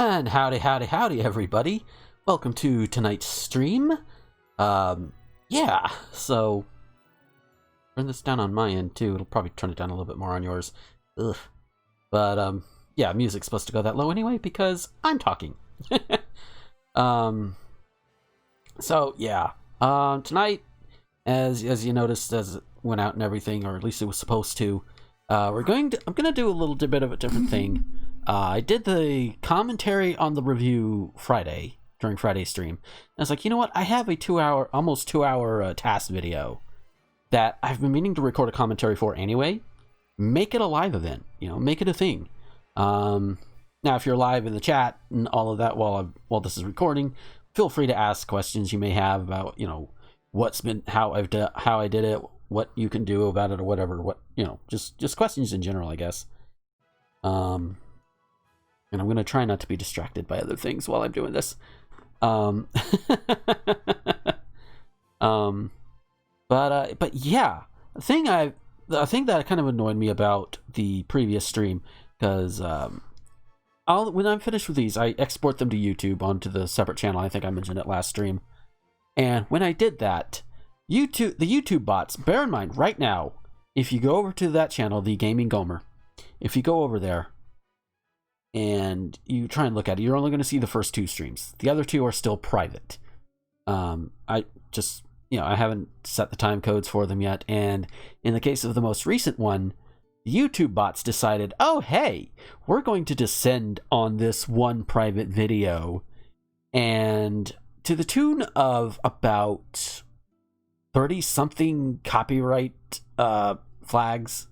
And howdy, howdy, howdy, everybody. Welcome to tonight's stream. Yeah, so turn this down on my end too. It'll probably turn it down a little bit more on yours. Ugh. But yeah, music's supposed to go that low anyway because I'm talking. So yeah, tonight, as you noticed, as it went out and everything, or at least it was supposed to, I'm gonna do a little bit of a different thing. I did the commentary on the review Friday, during Friday's stream. And I was like, you know what? I have a almost 2 hour TAS video that I've been meaning to record a commentary for anyway. Make it a live event, make it a thing. Now, if you're live in the chat and all of that while this is recording, feel free to ask questions you may have about, how I did it, what you can do about it or whatever, just questions in general, I guess. And I'm going to try not to be distracted by other things while I'm doing this. But yeah, the thing that kind of annoyed me about the previous stream, because when I'm finished with these, I export them to YouTube onto the separate channel. I think I mentioned it last stream. And when I did that, the YouTube bots, bear in mind, right now, if you go over to that channel, the Gaming Gomer, if you go over there, and you try and look at it, you're only going to see the first 2 streams. The other 2 are still private. I just, I haven't set the time codes for them yet. And in the case of the most recent one, the YouTube bots decided, oh, hey, we're going to descend on this one private video. And to the tune of about 30-something copyright flags,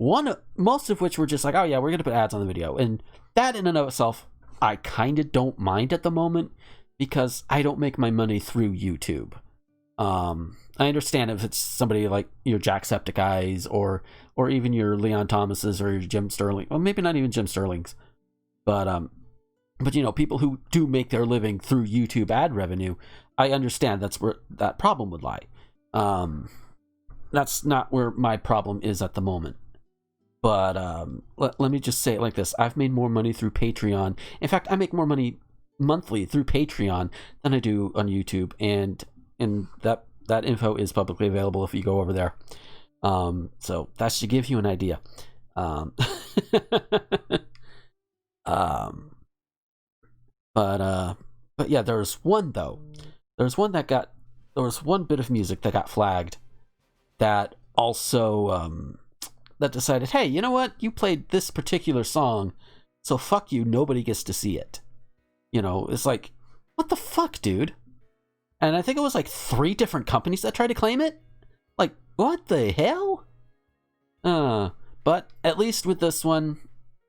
most of which were just like, oh yeah, we're going to put ads on the video. And that in and of itself, I kind of don't mind at the moment, because I don't make my money through YouTube. I understand if it's somebody like your Jacksepticeye's or even your Leon Thomas's or your Jim Sterling. Well, maybe not even Jim Sterling's. But people who do make their living through YouTube ad revenue, I understand that's where that problem would lie. That's not where my problem is at the moment. But let me just say it like this. I've made more money through Patreon. In fact, I make more money monthly through Patreon than I do on YouTube. And that info is publicly available if you go over there. So that should give you an idea. But yeah, there's one though. There was one bit of music that got flagged that also that decided, hey, you know what? You played this particular song, so fuck you, nobody gets to see it. It's like, what the fuck, dude? And I think it was like 3 different companies that tried to claim it. Like, what the hell? But at least with this one,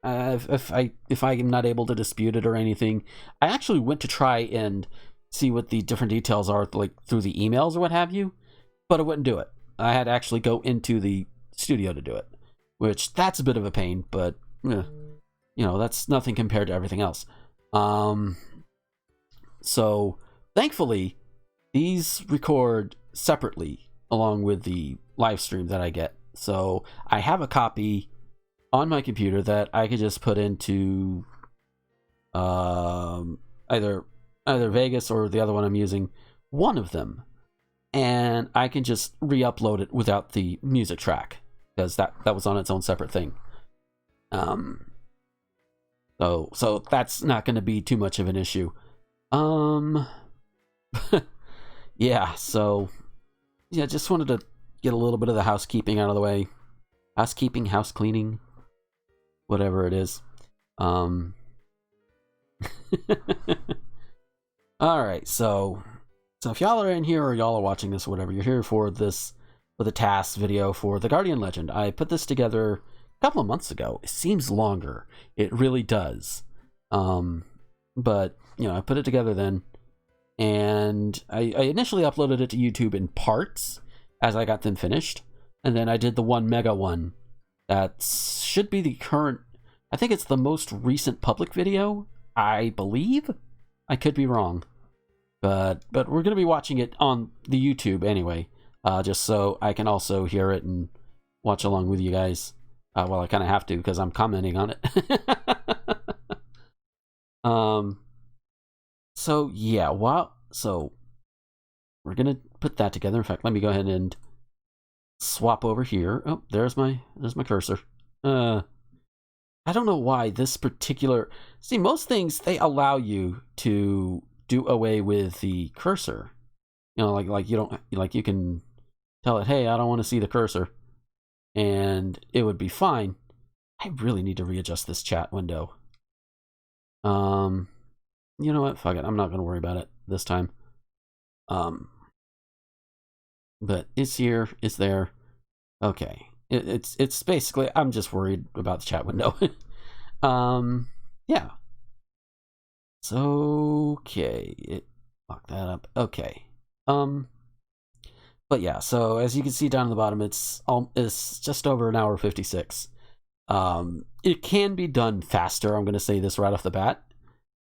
if I'm not able to dispute it or anything, I actually went to try and see what the different details are, like through the emails or what have you, but it wouldn't do it. I had to actually go into the studio to do it, which that's a bit of a pain, but that's nothing compared to everything else. So thankfully these record separately along with the live stream that I get. So I have a copy on my computer that I could just put into either Vegas or the other one I'm using, one of them, and I can just re-upload it without the music track, because that was on its own separate thing. So that's not going to be too much of an issue. Yeah, so yeah, just wanted to get a little bit of the housekeeping out of the way. Housekeeping, house cleaning, whatever it is. All right, so if y'all are in here or y'all are watching this or whatever, you're here for the TAS video for the Guardian Legend. I put this together a couple of months ago. It seems longer. It really does. But I put it together then, and I initially uploaded it to YouTube in parts as I got them finished, and then I did the 1 mega one that should be the current. I think it's the most recent public video, I believe. I could be wrong, but we're gonna be watching it on the YouTube anyway, just so I can also hear it and watch along with you guys. Well, I kind of have to because I'm commenting on it. So yeah, so we're gonna put that together. In fact, let me go ahead and swap over here. Oh, there's my cursor. I don't know why this particular... See, most things, they allow you to do away with the cursor. You know, like you don't... Like, you can tell it, hey, I don't want to see the cursor. And it would be fine. I really need to readjust this chat window. You know what? Fuck it. I'm not going to worry about it this time. But it's here. It's there. Okay. It's basically... I'm just worried about the chat window. Yeah. So, okay. Lock that up. Okay. But yeah, so as you can see down at the bottom, it's just over an hour 56. It can be done faster. I'm going to say this right off the bat.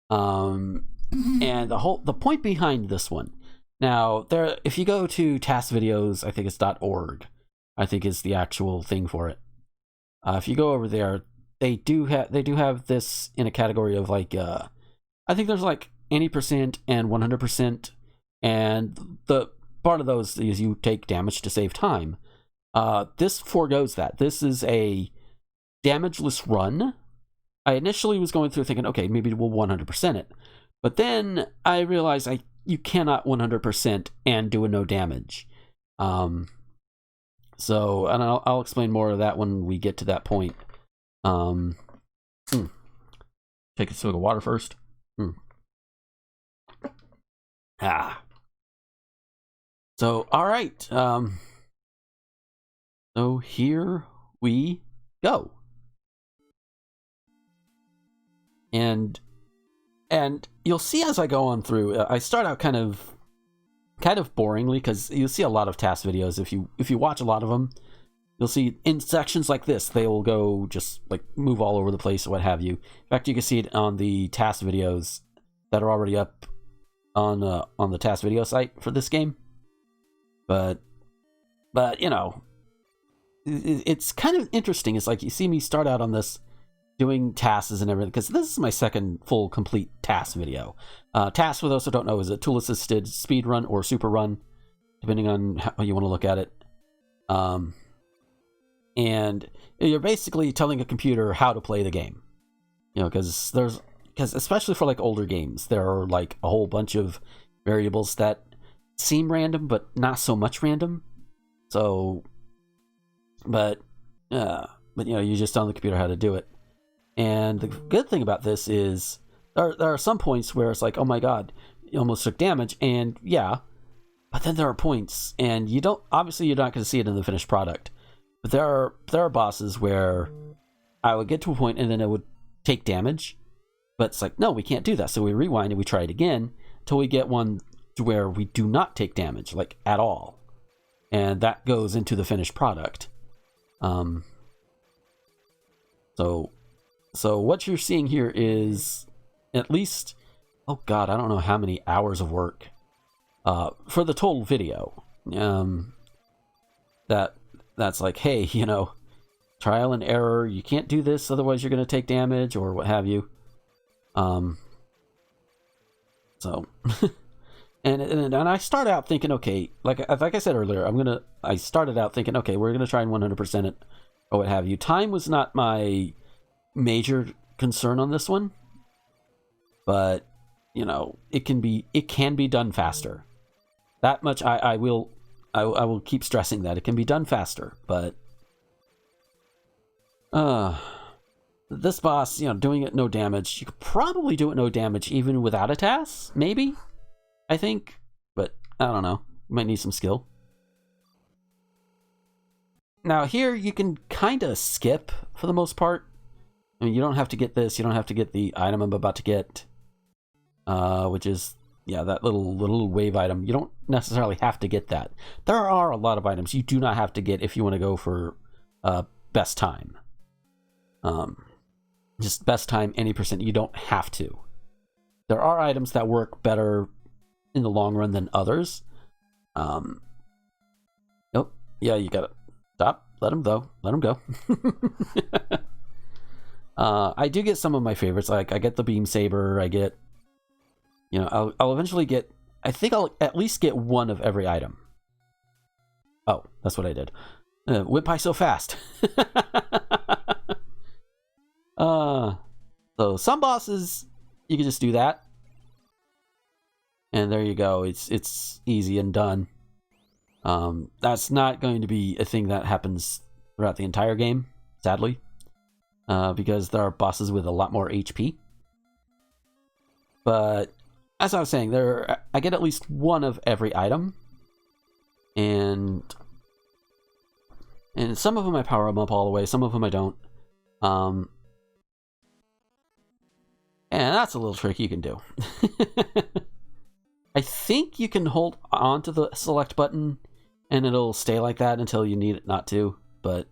And the point behind this one. Now, if you go to TAS videos, I think it's .org. I think is the actual thing for it. If you go over there, they do have this in a category of like I think there's like 80% and 100%, and the part of those is you take damage to save time. This forgoes that. This is a damageless run. I initially was going through thinking, okay, maybe we'll 100% it, but then I realized you cannot 100% and do a no damage. So, and I'll explain more of that when we get to that point. Take a swig of water first. So, all right. So here we go. And you'll see as I go on through, I start out kind of boringly, because you'll see a lot of TAS videos. If you watch a lot of them, you'll see in sections like this, they will go just like move all over the place or what have you. In fact, you can see it on the TAS videos that are already up on the TAS video site for this game. But you know, it's kind of interesting. It's like you see me start out on this doing TASs and everything, because this is my second full complete TAS video. TAS, for those who don't know, is a tool assisted speed run or super run, depending on how you want to look at it. And you're basically telling a computer how to play the game. You know, because especially for like older games, there are like a whole bunch of variables that seem random, but not so much random. So, but you know, you just tell the computer how to do it. And the good thing about this is there are some points where it's like, oh my god, you almost took damage, and yeah, but then there are points, and you're not going to see it in the finished product. But there are bosses where I would get to a point and then it would take damage, but it's like, no, we can't do that. So we rewind and we try it again until we get one to where we do not take damage, like at all, and that goes into the finished product. So what you're seeing here is at least, oh god, I don't know how many hours of work for the total video. That's like, hey, you know, trial and error. You can't do this, otherwise you're going to take damage or what have you. So, and I start out thinking, okay, like I said earlier, I started out thinking, okay, we're gonna try and 100% it or what have you. Time was not my major concern on this one, but you know, it can be done faster. That much I will keep stressing that it can be done faster. But this boss, you know, doing it no damage, you could probably do it no damage even without a TAS, maybe, I think, but I don't know, you might need some skill. Now here you can kind of skip for the most part. I mean, you don't have to get this. You don't have to get the item I'm about to get, which is, yeah, that little wave item. You don't necessarily have to get that. There are a lot of items you do not have to get if you want to go for best time. Just best time, any percent. You don't have to. There are items that work better in the long run than others. Oh, yeah, you gotta stop. Let him go. I do get some of my favorites. Like I get the beam saber. I get, I'll eventually get. I think I'll at least get one of every item. Oh, that's what I did. Went by so fast. So some bosses you can just do that, and there you go. It's easy and done. That's not going to be a thing that happens throughout the entire game, sadly, because there are bosses with a lot more HP. But as I was saying, I get at least one of every item, and some of them I power them up all the way, some of them I don't. And that's a little trick you can do. I think you can hold on to the select button and it'll stay like that until you need it not to, but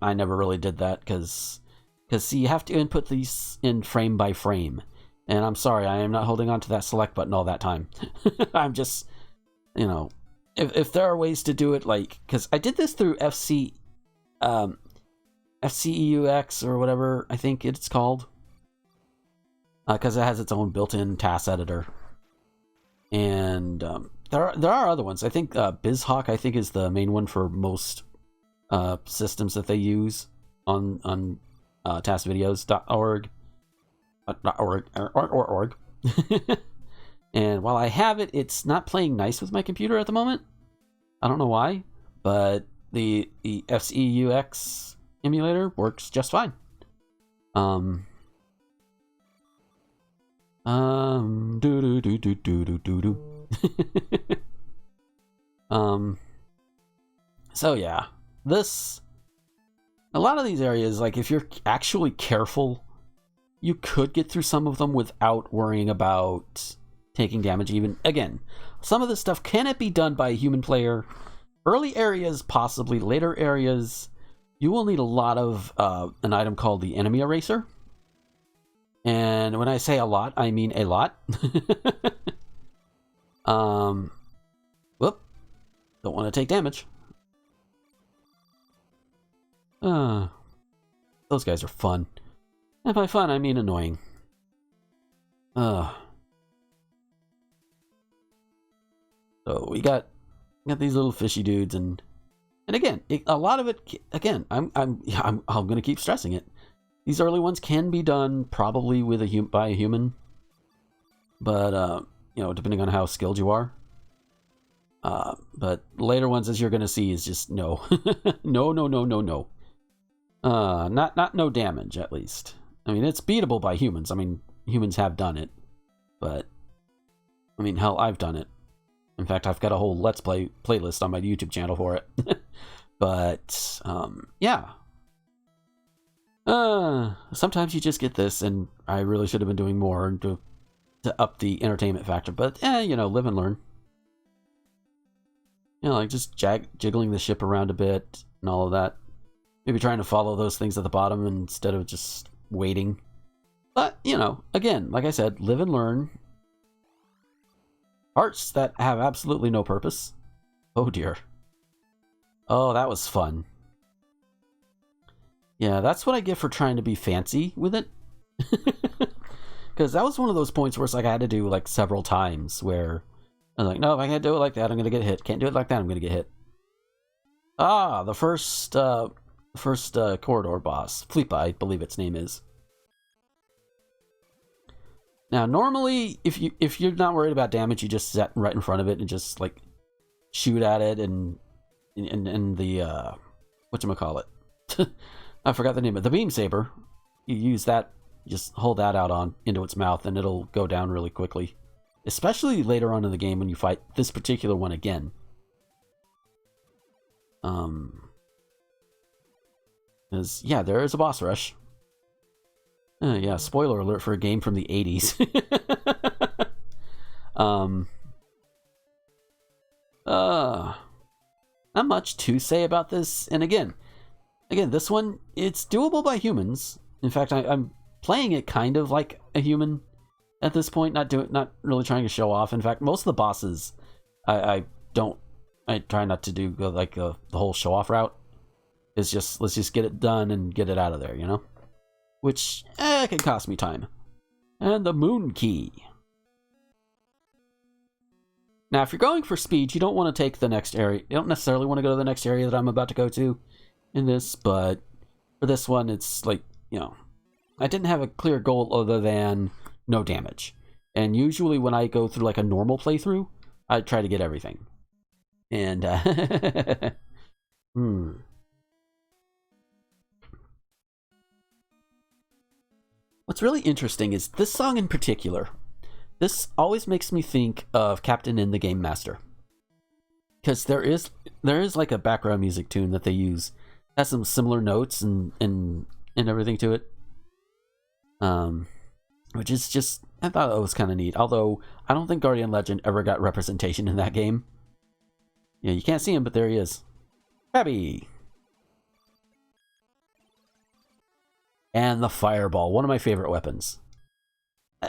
I never really did that because see, you have to input these in frame by frame, and I'm sorry, I am not holding on to that select button all that time. I'm just, if there are ways to do it, like, because I did this through FCEUX or whatever I think it's called, because it has its own built-in TAS editor. And there are other ones. I think BizHawk, I think, is the main one for most systems that they use on TASvideos.org. Org. And while I have it, it's not playing nice with my computer at the moment. I don't know why, but the FCEUX emulator works just fine. So yeah, a lot of these areas, like, if you're actually careful, you could get through some of them without worrying about taking damage. Even, again, some of this stuff cannot be done by a human player. Early areas, possibly. Later areas, you will need a lot of an item called the enemy eraser. And when I say a lot, I mean a lot. Whoop. Don't want to take damage. Those guys are fun. And by fun, I mean annoying. So we got these little fishy dudes, and again, a lot of it. Again, I'm gonna keep stressing it. These early ones can be done probably with by a human, but depending on how skilled you are. But later ones, as you're gonna see, is just no, no. Not no damage, at least. I mean, it's beatable by humans. I mean, humans have done it, but I mean, hell, I've done it. In fact, I've got a whole Let's Play playlist on my YouTube channel for it. But yeah. Sometimes you just get this, and I really should have been doing more to up the entertainment factor. But live and learn. Like just jiggling the ship around a bit and all of that. Maybe trying to follow those things at the bottom instead of just waiting. But, again, like I said, live and learn. Parts that have absolutely no purpose. Oh dear. Oh, that was fun. Yeah, that's what I get for trying to be fancy with it. Because that was one of those points where it's like I had to do like several times where I was like, no, if I can't do it like that, I'm going to get hit. Can't do it like that, I'm going to get hit. The first corridor boss, Fleepa, I believe its name is. Now, normally, if you're not worried about damage, you just sit right in front of it and just like shoot at it, and the whatchamacallit. I forgot the name of it. The beam saber. You use that, just hold that out into its mouth, and it'll go down really quickly. Especially later on in the game when you fight this particular one again. Because, yeah, there is a boss rush. Yeah, spoiler alert for a game from the 80s. Not much to say about this. And again, this one, it's doable by humans. In fact, I'm playing it kind of like a human at this point, not really trying to show off. In fact, most of the bosses, I try not to do like the whole show off route. It's just, let's just get it done and get it out of there, which can cost me time. And the moon key. Now, if you're going for speed, you don't want to take the next area. You don't necessarily want to go to the next area that I'm about to go to in this, but for this one, it's like, I didn't have a clear goal other than no damage. And usually when I go through like a normal playthrough, I try to get everything. And, What's really interesting is this song in particular. This always makes me think of Captain in the Game Master. Because there is like a background music tune that they use. It has some similar notes and everything to it. Which is just, I thought it was kind of neat. Although, I don't think Guardian Legend ever got representation in that game. Yeah, you can't see him, but there he is. Krabby! And the fireball, one of my favorite weapons.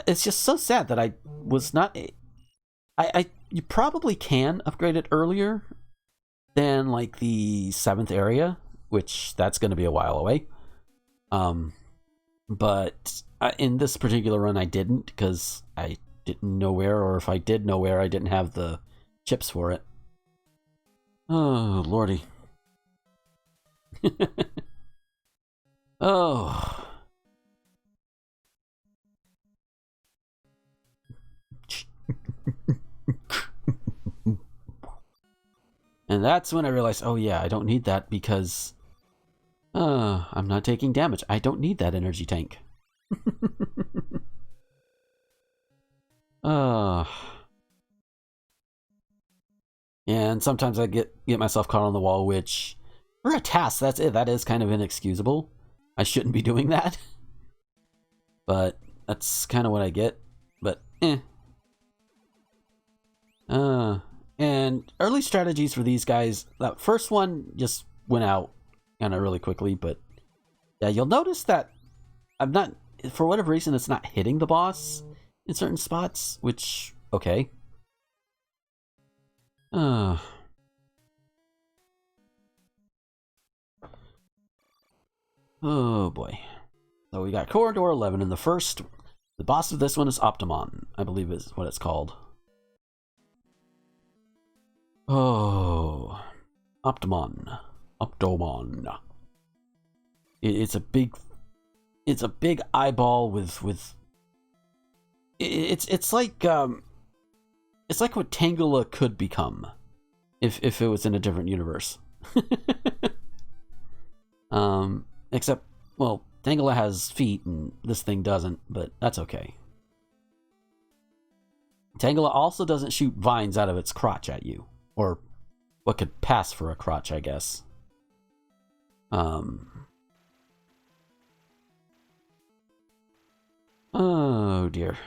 It's just so sad that I was not... you probably can upgrade it earlier than, like, the 7th area, which that's going to be a while away. But in this particular run, I didn't, because I didn't know where, or if I did know where, I didn't have the chips for it. Oh, lordy. Oh. And that's when I realized, oh yeah, I don't need that because I'm not taking damage. I don't need that energy tank. And sometimes I get myself caught on the wall, which for a TAS, that's it. That is kind of inexcusable. I shouldn't be doing that. But that's kind of what I get. But and early strategies for these guys. That first one just went out kind of really quickly, but yeah, you'll notice that I'm not, for whatever reason, it's not hitting the boss in certain spots, which, okay. Oh boy. So we got Corridor 11 in the first. The boss of this one is Optimon, I believe is what it's called. Oh, Optimon. It's a big eyeball with it's like what Tangela could become if it was in a different universe. Except, well, Tangela has feet and this thing doesn't, but that's okay. Tangela also doesn't shoot vines out of its crotch at you, or what could pass for a crotch, I guess. Oh dear.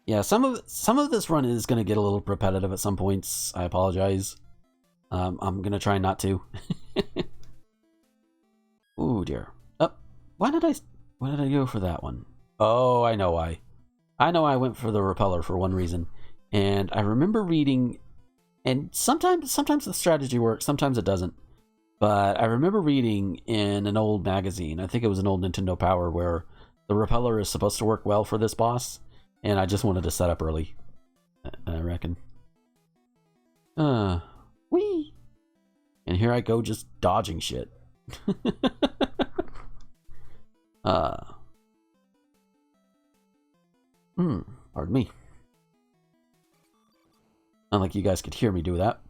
Yeah, some of this run is going to get a little repetitive at some points. I apologize. I'm going to try not to. Oh dear. Oh, why did I go for that one? Oh, I know why. I know I went for the repeller for one reason. And I remember reading, and sometimes the strategy works, sometimes it doesn't. But I remember reading in an old magazine, I think it was an old Nintendo Power, where the repeller is supposed to work well for this boss, and I just wanted to set up early, I reckon. Whee! And here I go just dodging shit. Pardon me. Not like you guys could hear me do that.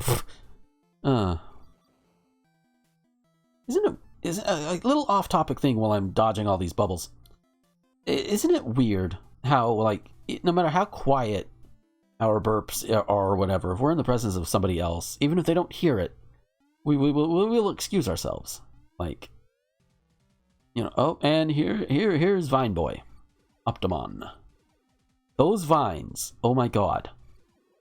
Is a little off-topic thing while I'm dodging all these bubbles? Isn't it weird how, like, no matter how quiet our burps are or whatever, if we're in the presence of somebody else, even if they don't hear it, we'll excuse ourselves. Like, oh, and here's Vine Boy, Optimon. Those vines, oh my god,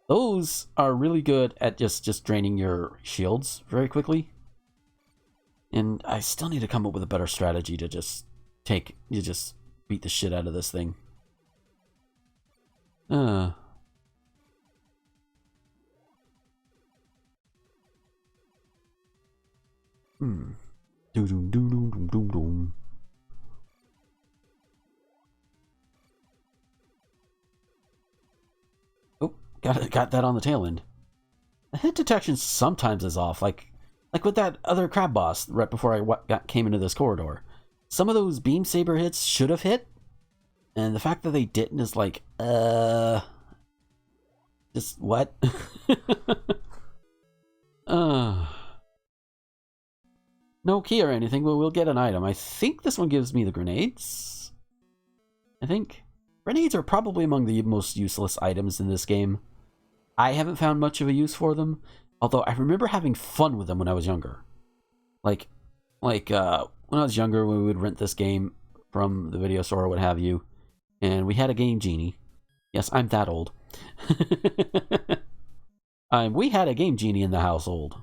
those are really good at just draining your shields very quickly. And I still need to come up with a better strategy to just beat the shit out of this thing. Doom doom doom doom doom doom. got that on the tail end. The hit detection sometimes is off, like with that other crab boss right before I came into this corridor. Some of those beam saber hits should have hit, and the fact that they didn't is like, just what? No key or anything, but we'll get an item. I think this one gives me the grenades. I think grenades are probably among the most useless items in this game. I haven't found much of a use for them, although I remember having fun with them when I was younger. Like when I was younger, we would rent this game from the video store or what have you, and we had a game genie. Yes, I'm that old. We had a game genie in the household.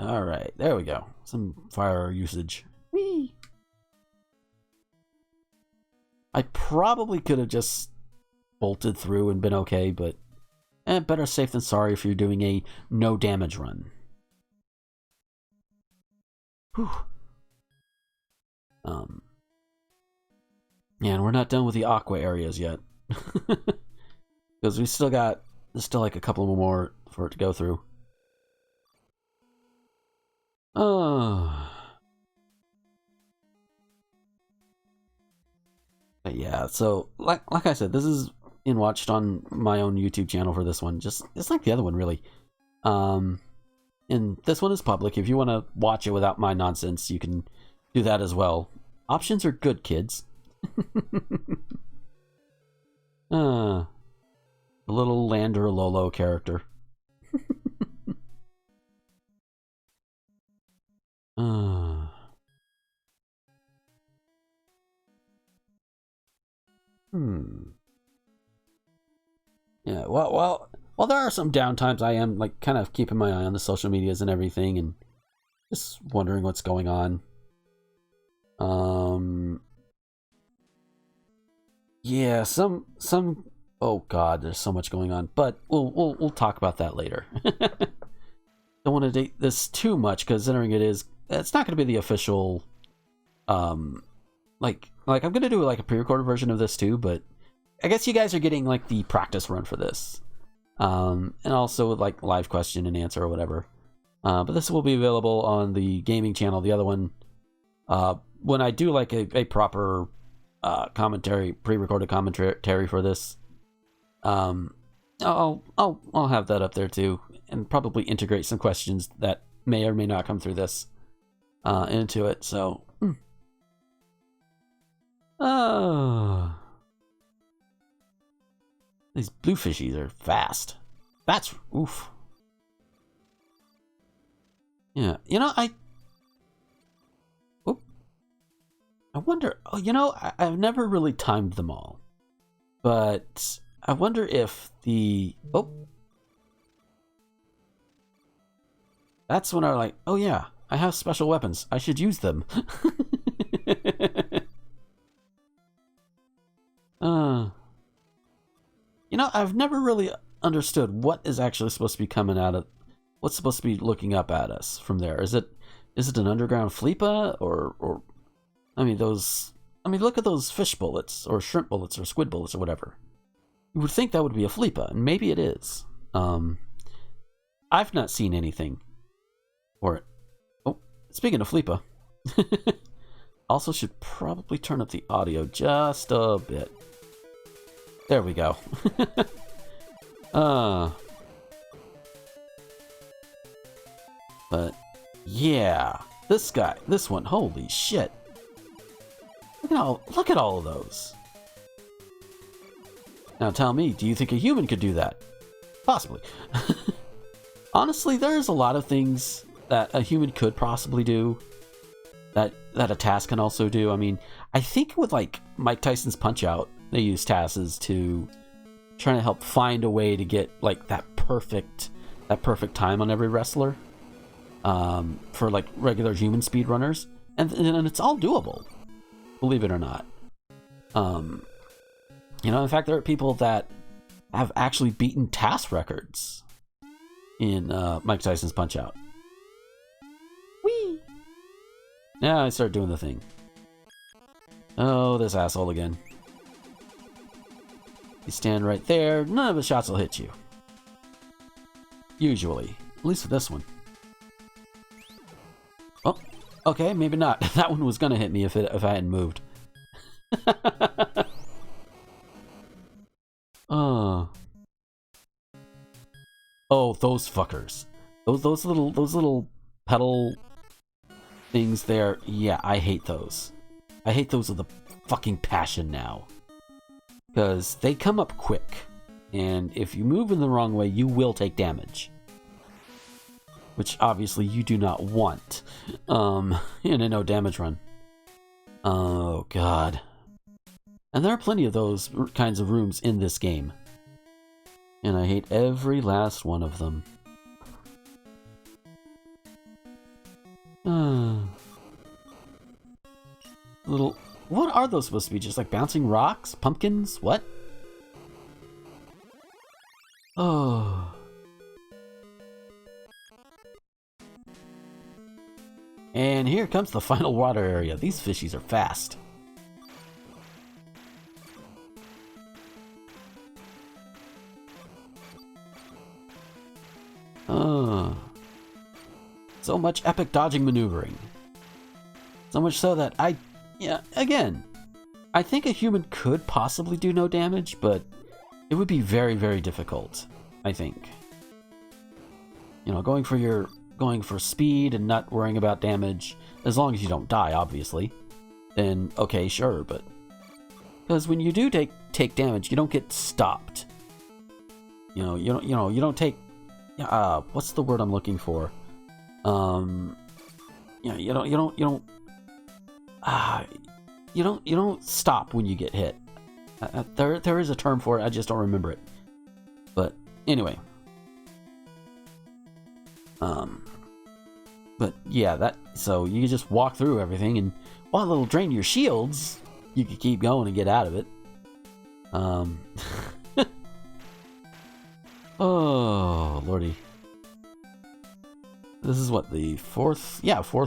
Alright, there we go. Some fire usage. Whee! I probably could have just bolted through and been okay, but better safe than sorry if you're doing a no damage run. Whew. Yeah, and we're not done with the aqua areas yet. Because there's still like a couple more for it to go through. Oh. But yeah, so like I said, this is watched on my own YouTube channel for this one. Just it's like the other one, really. And this one is public. If you want to watch it without my nonsense, you can do that as well. Options are good, kids. The little Lander Lolo character. Yeah, well, there are some downtimes. I am like kind of keeping my eye on the social medias and everything, and just wondering what's going on. Yeah, some. Oh God, there's so much going on, but we'll talk about that later. Don't want to date this too much, considering it's not going to be the official. Like I'm going to do like a pre-recorded version of this too, but I guess you guys are getting like the practice run for this, and also with like live question and answer or whatever. But this will be available on the gaming channel. The other one, when I do like a proper commentary, pre-recorded commentary for this, I'll have that up there too, and probably integrate some questions that may or may not come through this into it. So, these blue fishies are fast. That's oof. Yeah, I wonder. Oh, I've never really timed them all, but I wonder if that's when I like. Oh yeah, I have special weapons. I should use them. I've never really understood what is actually supposed to be coming out of. What's supposed to be looking up at us from there? Is it an underground fleepa or? I mean, look at those fish bullets, or shrimp bullets, or squid bullets, or whatever. You would think that would be a fleepa, and maybe it is. I've not seen anything for it. Oh, speaking of fleepa, also should probably turn up the audio just a bit. There we go. But yeah, this one, holy shit. Look at all of those. Now tell me, do you think a human could do that? Possibly. Honestly, there's a lot of things that a human could possibly do that a TAS can also do. I mean, I think with like Mike Tyson's Punch-Out, they use TASs to try to help find a way to get like that perfect time on every wrestler for like regular human speedrunners, and it's all doable, believe it or not. In fact, there are people that have actually beaten TAS records in Mike Tyson's Punch-Out. Whee! Now I start doing the thing. Oh, this asshole again. You stand right there, none of the shots will hit you. Usually. At least with this one. Oh, okay, maybe not. That one was gonna hit me if I hadn't moved. Oh, those fuckers. Those little pedal things there. Yeah, I hate those. I hate those with a fucking passion now. Because they come up quick. And if you move in the wrong way, you will take damage. Which obviously you do not want in a no damage run. Oh god. And there are plenty of those kinds of rooms in this game. And I hate every last one of them. Little... What are those supposed to be? Just like bouncing rocks? Pumpkins? What? Oh... And here comes the final water area. These fishies are fast. So much epic dodging maneuvering. So much so that again, I think a human could possibly do no damage, but it would be very, very difficult, I think. You know, going for speed and not worrying about damage, as long as you don't die, obviously, then okay, sure, but because when you do take damage, you don't get stopped. You don't take what's the word I'm looking for? You don't stop when you get hit. There is a term for it, I just don't remember it. But anyway. But yeah, so you can just walk through everything, and while it'll drain your shields, you can keep going and get out of it. Oh, lordy. This is what, the fourth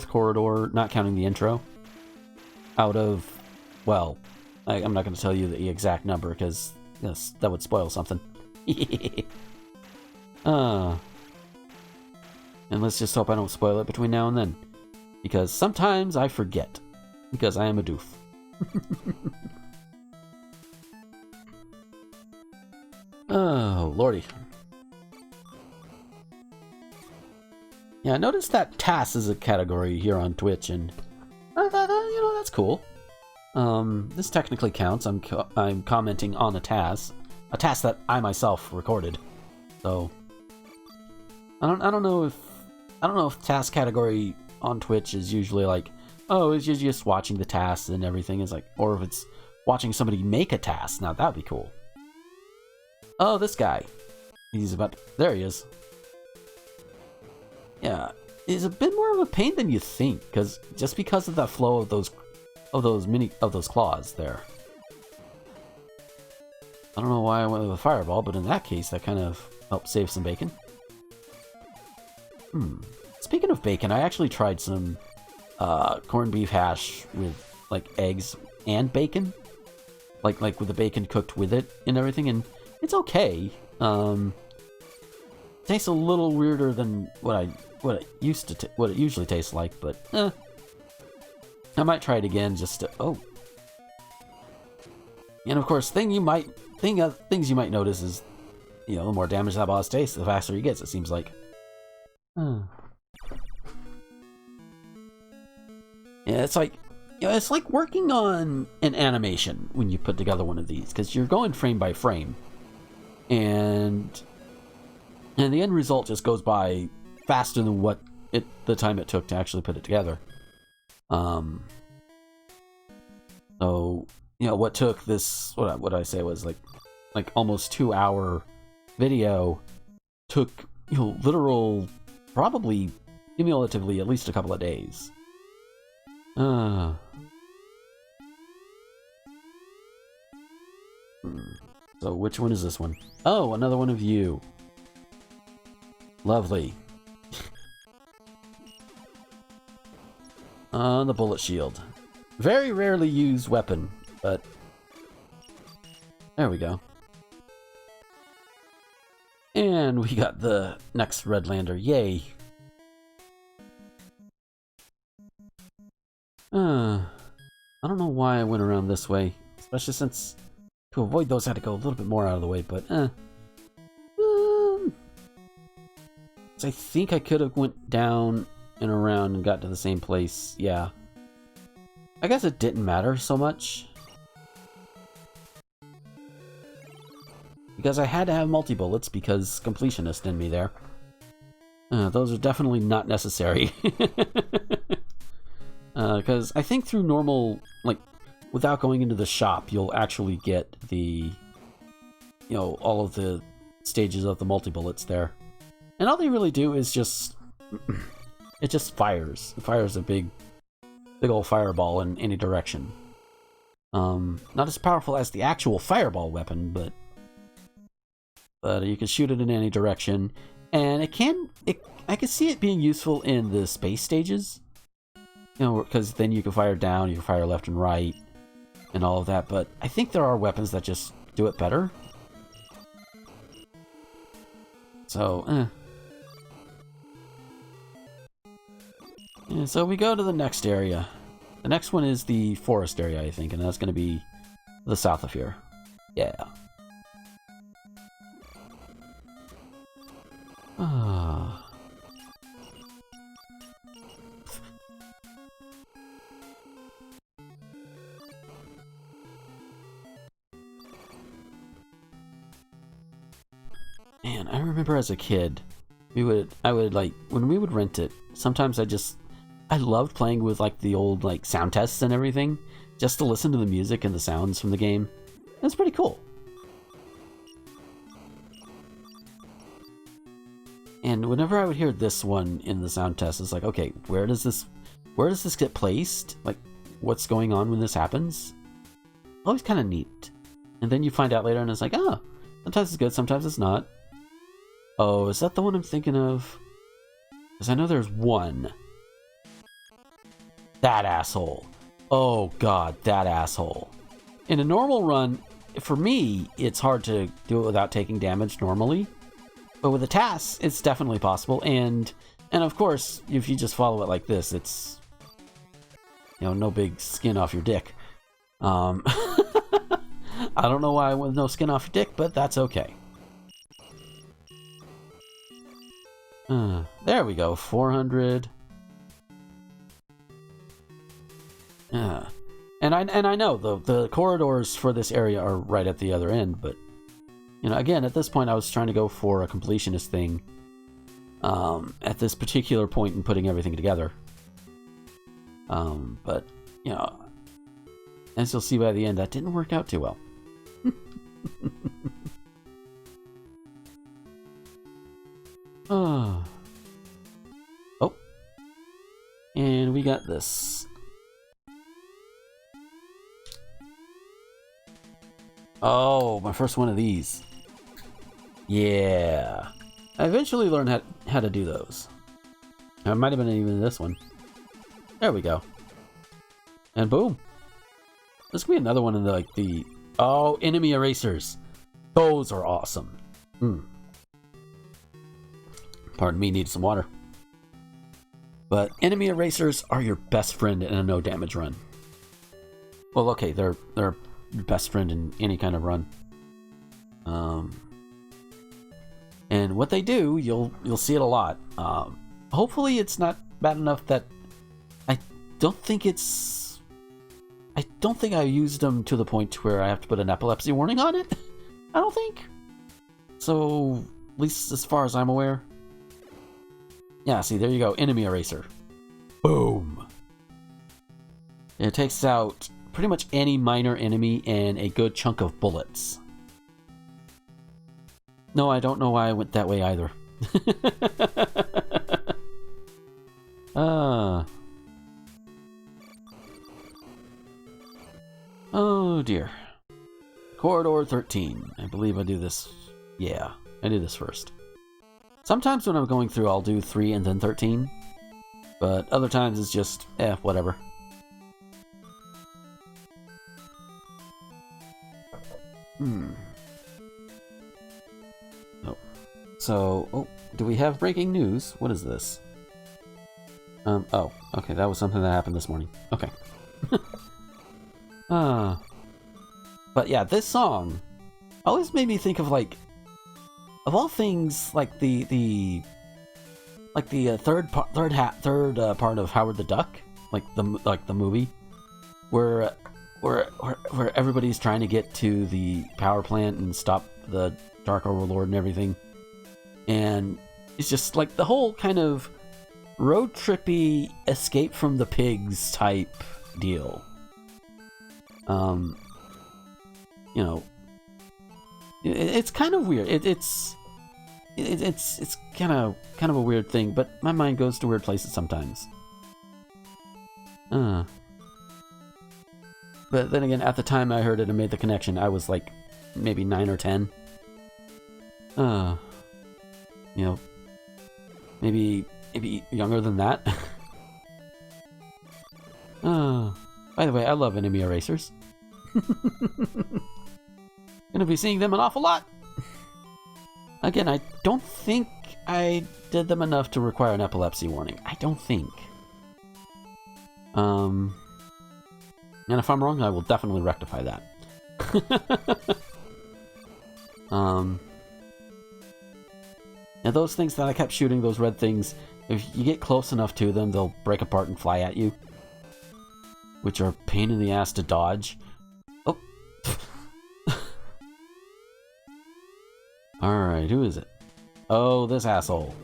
corridor, not counting the intro. Out of, well, I'm not going to tell you the exact number, because yes, that would spoil something. And let's just hope I don't spoil it between now and then. Because sometimes I forget. Because I am a doof. Oh, lordy. Yeah, I noticed that TAS is a category here on Twitch, and that's cool. This technically counts. I'm commenting on a TAS that I myself recorded. So I don't know if TAS category on Twitch is usually like, oh, it's just watching the TAS and everything is like, or if it's watching somebody make a TAS. Now that'd be cool. Oh, this guy. There he is. Yeah, it's a bit more of a pain than you think, because of the flow of those claws there. I don't know why I went with a fireball, but in that case, that kind of helped save some bacon. Speaking of bacon, I actually tried some corned beef hash with like eggs and bacon, like with the bacon cooked with it and everything, and it's okay. Tastes a little weirder than what it usually tastes like, but I might try it again just to And of course, things you might notice is, the more damage that boss takes, the faster he gets, it seems like. Yeah, it's like working on an animation when you put together one of these, because you're going frame by frame, and the end result just goes by faster than the time it took to actually put it together. So what took this, what I say was like almost 2-hour video took literal, probably cumulatively at least a couple of days. So which one is this one? Oh, another one of you. Lovely. The bullet shield. Very rarely used weapon, but there we go. And we got the next Redlander. Yay. I don't know why I went around this way. Especially since to avoid those I had to go a little bit more out of the way, but so I think I could have went down and around and got to the same place. Yeah. I guess it didn't matter so much. Because I had to have multi-bullets because completionist in me there. Those are definitely not necessary. Because I think through normal, like, without going into the shop, you'll actually get the, you know, all of the stages of the multi-bullets there. And all they really do is just, it just fires. It fires a big old fireball in any direction. Not as powerful as the actual fireball weapon, but you can shoot it in any direction. And I can see it being useful in the space stages. You know, because then you can fire down, you can fire left and right, and all of that. But I think there are weapons that just do it better. So, Yeah, so we go to the next area. The next one is the forest area, I think, and that's going to be the south of here. Yeah. Man, I remember as a kid, I would like, when we would rent it, sometimes I loved playing with like the old like sound tests and everything, just to listen to the music and the sounds from the game. It's pretty cool. And whenever I would hear this one in the sound test, it's like, okay, where does this get placed? Like, what's going on when this happens? Always kind of neat. And then you find out later and it's like, oh, sometimes it's good, sometimes it's not. Oh, is that the one I'm thinking of? Because I know there's one. That asshole. Oh god, that asshole. In a normal run, for me, it's hard to do it without taking damage normally. But with a TAS, it's definitely possible. And of course, if you just follow it like this, it's, you know, no big skin off your dick. I don't know why I went no skin off your dick, but that's okay. There we go, 400. Yeah, and I know the corridors for this area are right at the other end, but you know, again, at this point, I was trying to go for a completionist thing. At this particular point in putting everything together. But you know, as you'll see by the end, that didn't work out too well. Oh, and we got this. Oh, my first one of these. Yeah. I eventually learned how to do those. It might have been even this one. There we go. And boom. This could be another one in the oh, enemy erasers. Those are awesome. Pardon me, need some water. But enemy erasers are your best friend in a no damage run. Well, okay, they're your best friend in any kind of run. And what they do, you'll see it a lot. Hopefully it's not bad enough that I don't think I used them to the point where I have to put an epilepsy warning on it. I don't think. So, at least as far as I'm aware. Yeah, see, there you go. Enemy eraser. Boom. It takes out pretty much any minor enemy and a good chunk of bullets. No, I don't know why I went that way either. Oh dear. Corridor 13. I believe I do this. Yeah, I do this first. Sometimes when I'm going through, I'll do 3 and then 13. But other times it's just, whatever. Oh. So, oh, do we have breaking news? What is this? Oh, okay, that was something that happened this morning. Okay. But yeah, this song always made me think of, like, of all things, like the third part of Howard the Duck, like the movie, where everybody's trying to get to the power plant and stop the Dark Overlord and everything, and it's just like the whole kind of road trippy escape from the pigs type deal. You know, it's kind of weird. It's kind of a weird thing, but my mind goes to weird places sometimes. But then again, at the time I heard it and made the connection, I was like maybe 9 or 10. You know, maybe younger than that. By the way, I love enemy erasers. Gonna be seeing them an awful lot. Again, I don't think I did them enough to require an epilepsy warning. I don't think. And if I'm wrong, I will definitely rectify that. And those things that I kept shooting, those red things, if you get close enough to them, they'll break apart and fly at you, which are a pain in the ass to dodge. Oh. Alright, who is it? Oh, this asshole.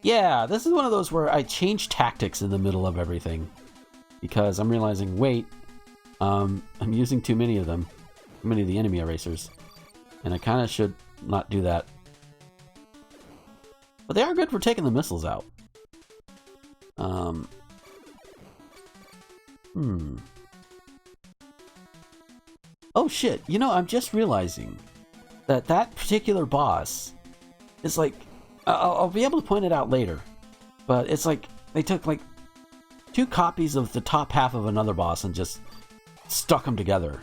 Yeah, this is one of those where I change tactics in the middle of everything. Because I'm realizing, wait, I'm using too many of them. Too many of the enemy erasers. And I kind of should not do that. But they are good for taking the missiles out. Oh shit, you know, I'm just realizing that particular boss is like, I'll be able to point it out later, but it's like they took like 2 copies of the top half of another boss and just stuck them together.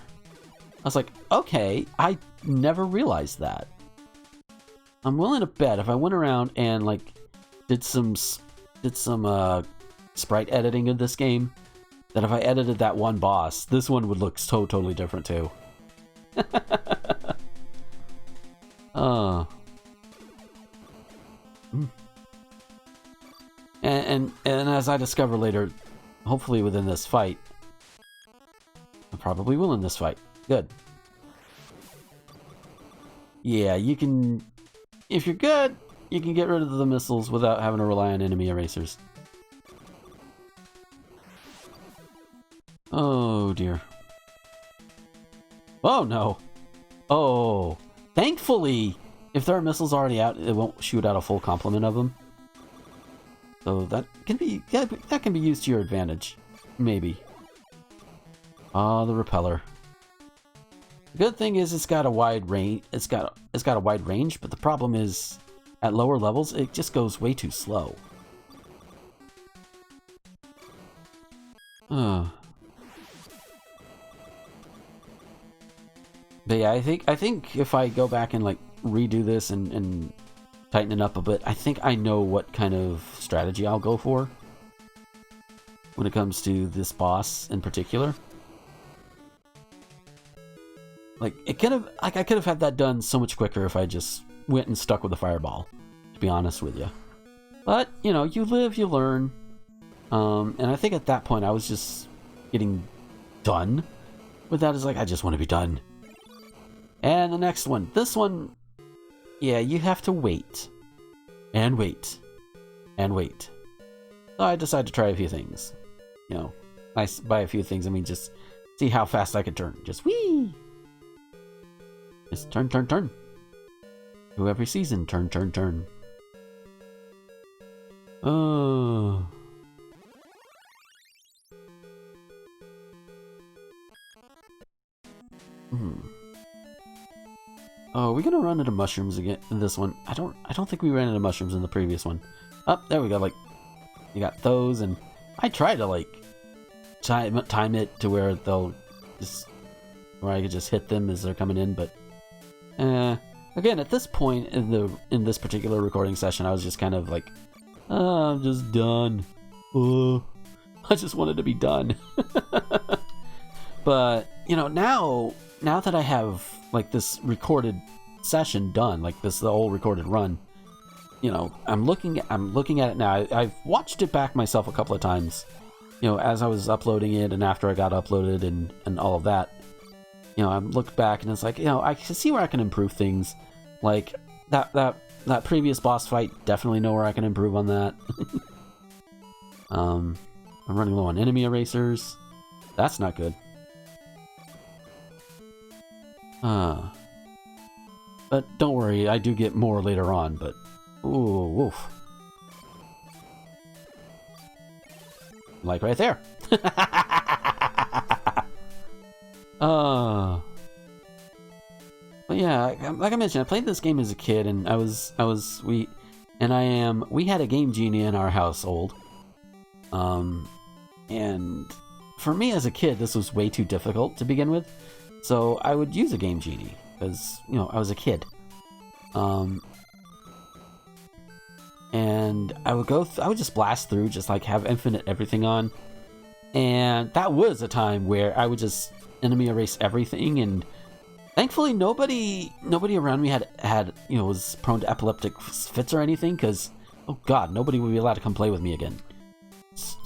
I was like, okay, I never realized that. I'm willing to bet if I went around and like did some sprite editing of this game, that if I edited that one boss, this one would look so totally different too. And as I discover later, hopefully within this fight, I'll probably will in this fight. Good. Yeah, you can, if you're good, you can get rid of the missiles without having to rely on enemy erasers. Oh dear. Oh no. Oh. Thankfully, if there are missiles already out, it won't shoot out a full complement of them. So that can be, yeah, that can be used to your advantage. Maybe. Ah, the repeller. The good thing is it's got a wide range. It's got a wide range, but the problem is at lower levels it just goes way too slow. But yeah, I think if I go back and like redo this and tighten it up a bit, I think I know what kind of strategy I'll go for when it comes to this boss in particular. Like, it could have, like, I could have had that done so much quicker if I just went and stuck with the fireball, to be honest with you. But, you know, you live, you learn. And I think at that point I was just getting done with that. Is like, I just want to be done. And the next one, this one, yeah, you have to wait. And wait. And wait. So I decided to try a few things. You know, by a few things, I mean just see how fast I could turn. Just whee! Just turn, turn, turn. Do every season, turn, turn, turn. Oh. Oh, are we gonna run into mushrooms again in this one? I don't think we ran into mushrooms in the previous one. Oh, there we go. Like, you got those, and I try to like time it to where they'll just, where I could just hit them as they're coming in, but Again, at this point in this particular recording session, I was just kind of like, oh, I'm just done. I just wanted to be done. But now that I have like this recorded session done, like the whole recorded run, I'm looking at it now. I've watched it back myself a couple of times, as I was uploading it and after I got uploaded and all of that. I looked back and it's like, I can see where I can improve things. Like that previous boss fight, definitely know where I can improve on that. I'm running low on enemy erasers. That's not good. But don't worry, I do get more later on, but ooh, woof. Like right there. But yeah, like I mentioned, I played this game as a kid, and we had a Game Genie in our household. And for me as a kid, this was way too difficult to begin with. So I would use a Game Genie, because, I was a kid. And I would just blast through, just like have infinite everything on. And that was a time where I would just enemy erase everything, and thankfully nobody around me had was prone to epileptic fits or anything, because oh god, nobody would be allowed to come play with me again.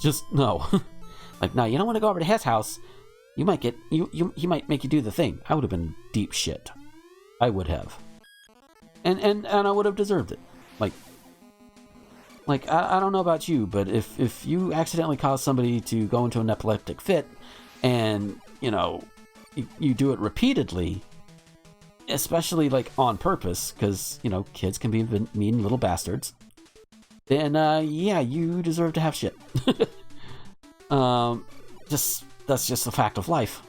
Just no. Like, no, you don't want to go over to his house. You might get he might make you do the thing. I would have been deep shit. I would have. And I would have deserved it. Like I don't know about you, but if you accidentally cause somebody to go into an epileptic fit, and you do it repeatedly, especially like on purpose, because kids can be mean little bastards, then yeah, you deserve to have shit. That's just the fact of life.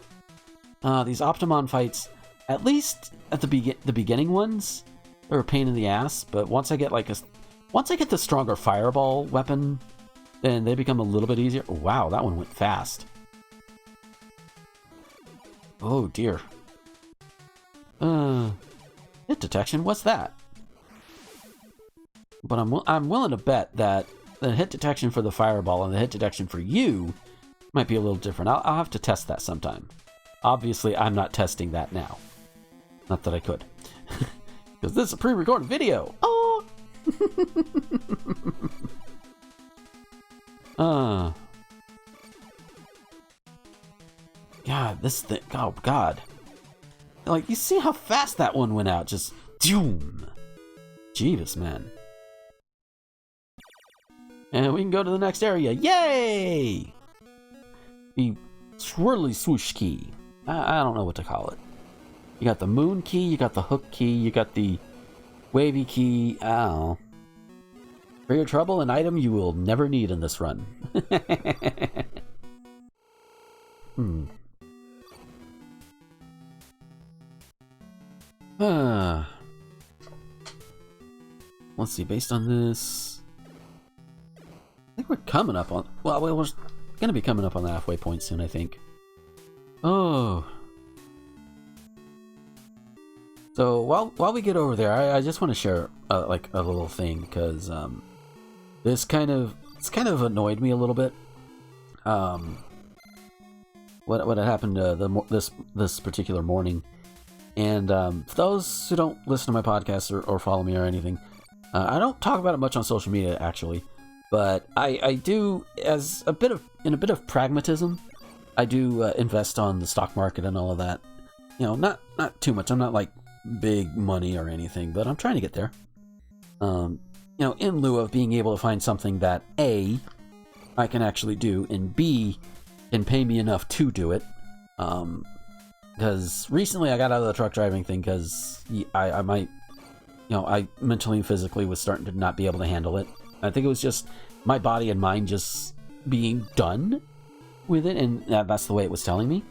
These Optimon fights, at least at the beginning ones, they're a pain in the ass. But once I get the stronger fireball weapon, then they become a little bit easier. Wow, that one went fast. Oh dear. Hit detection. What's that? But I'm willing to bet that the hit detection for the fireball and the hit detection for you might be a little different. I'll have to test that sometime. Obviously, I'm not testing that now. Not that I could. Because this is a pre-recorded video. Oh! God, this thing. Oh, God. Like, you see how fast that one went out? Just, doom. Jeebus, man. And we can go to the next area. Yay! The swirly swoosh key. I don't know what to call it. You got the moon key, you got the hook key, you got the wavy key. Oh. For your trouble, an item you will never need in this run. Let's see, based on this, I think we're coming up on, well, we're going to be coming up on the halfway point soon, I think. Oh. So while we get over there, I just want to share like a little thing, because it's kind of annoyed me a little bit. What had happened this particular morning, and for those who don't listen to my podcast or follow me or anything, I don't talk about it much on social media actually, but I do, as a bit of pragmatism, I do invest on the stock market and all of that. Not too much. I'm not like big money or anything, but I'm trying to get there. In lieu of being able to find something that A, I can actually do, and B, can pay me enough to do it. Because recently I got out of the truck driving thing because I might, I mentally and physically was starting to not be able to handle it. I think it was just my body and mind just being done with it, and that's the way it was telling me.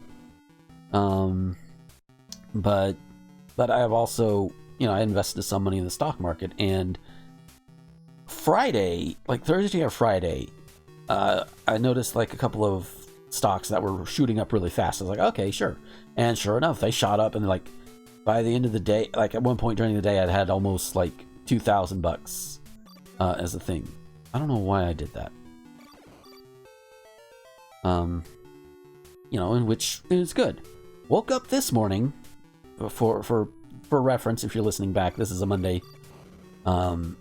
But I have also, I invested some money in the stock market, and Friday, like Thursday or Friday, I noticed like a couple of stocks that were shooting up really fast. I was like, okay, sure. And sure enough, they shot up, and like by the end of the day, like at one point during the day, I'd had almost like $2,000 as a thing. I don't know why I did that. You know, in which is good. Woke up this morning, for reference, if you're listening back, this is a Monday. Woke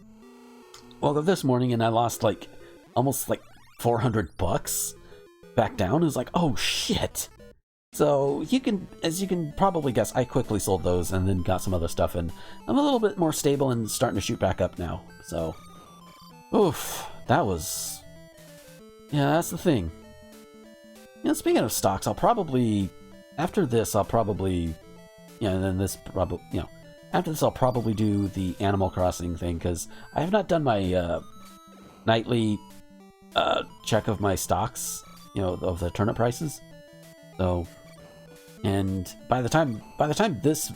up this morning and I lost like almost like $400 back down. It was like, oh shit. So you can, as you can probably guess, I quickly sold those and then got some other stuff, and I'm a little bit more stable and starting to shoot back up now. So, oof, that was, yeah, that's the thing. You know, speaking of stocks, I'll probably, after this, I'll probably, yeah, and then this probably, you know, after this I'll probably do the Animal Crossing thing, because I have not done my nightly check of my stocks, you know, of the turnip prices. So, and by the time this,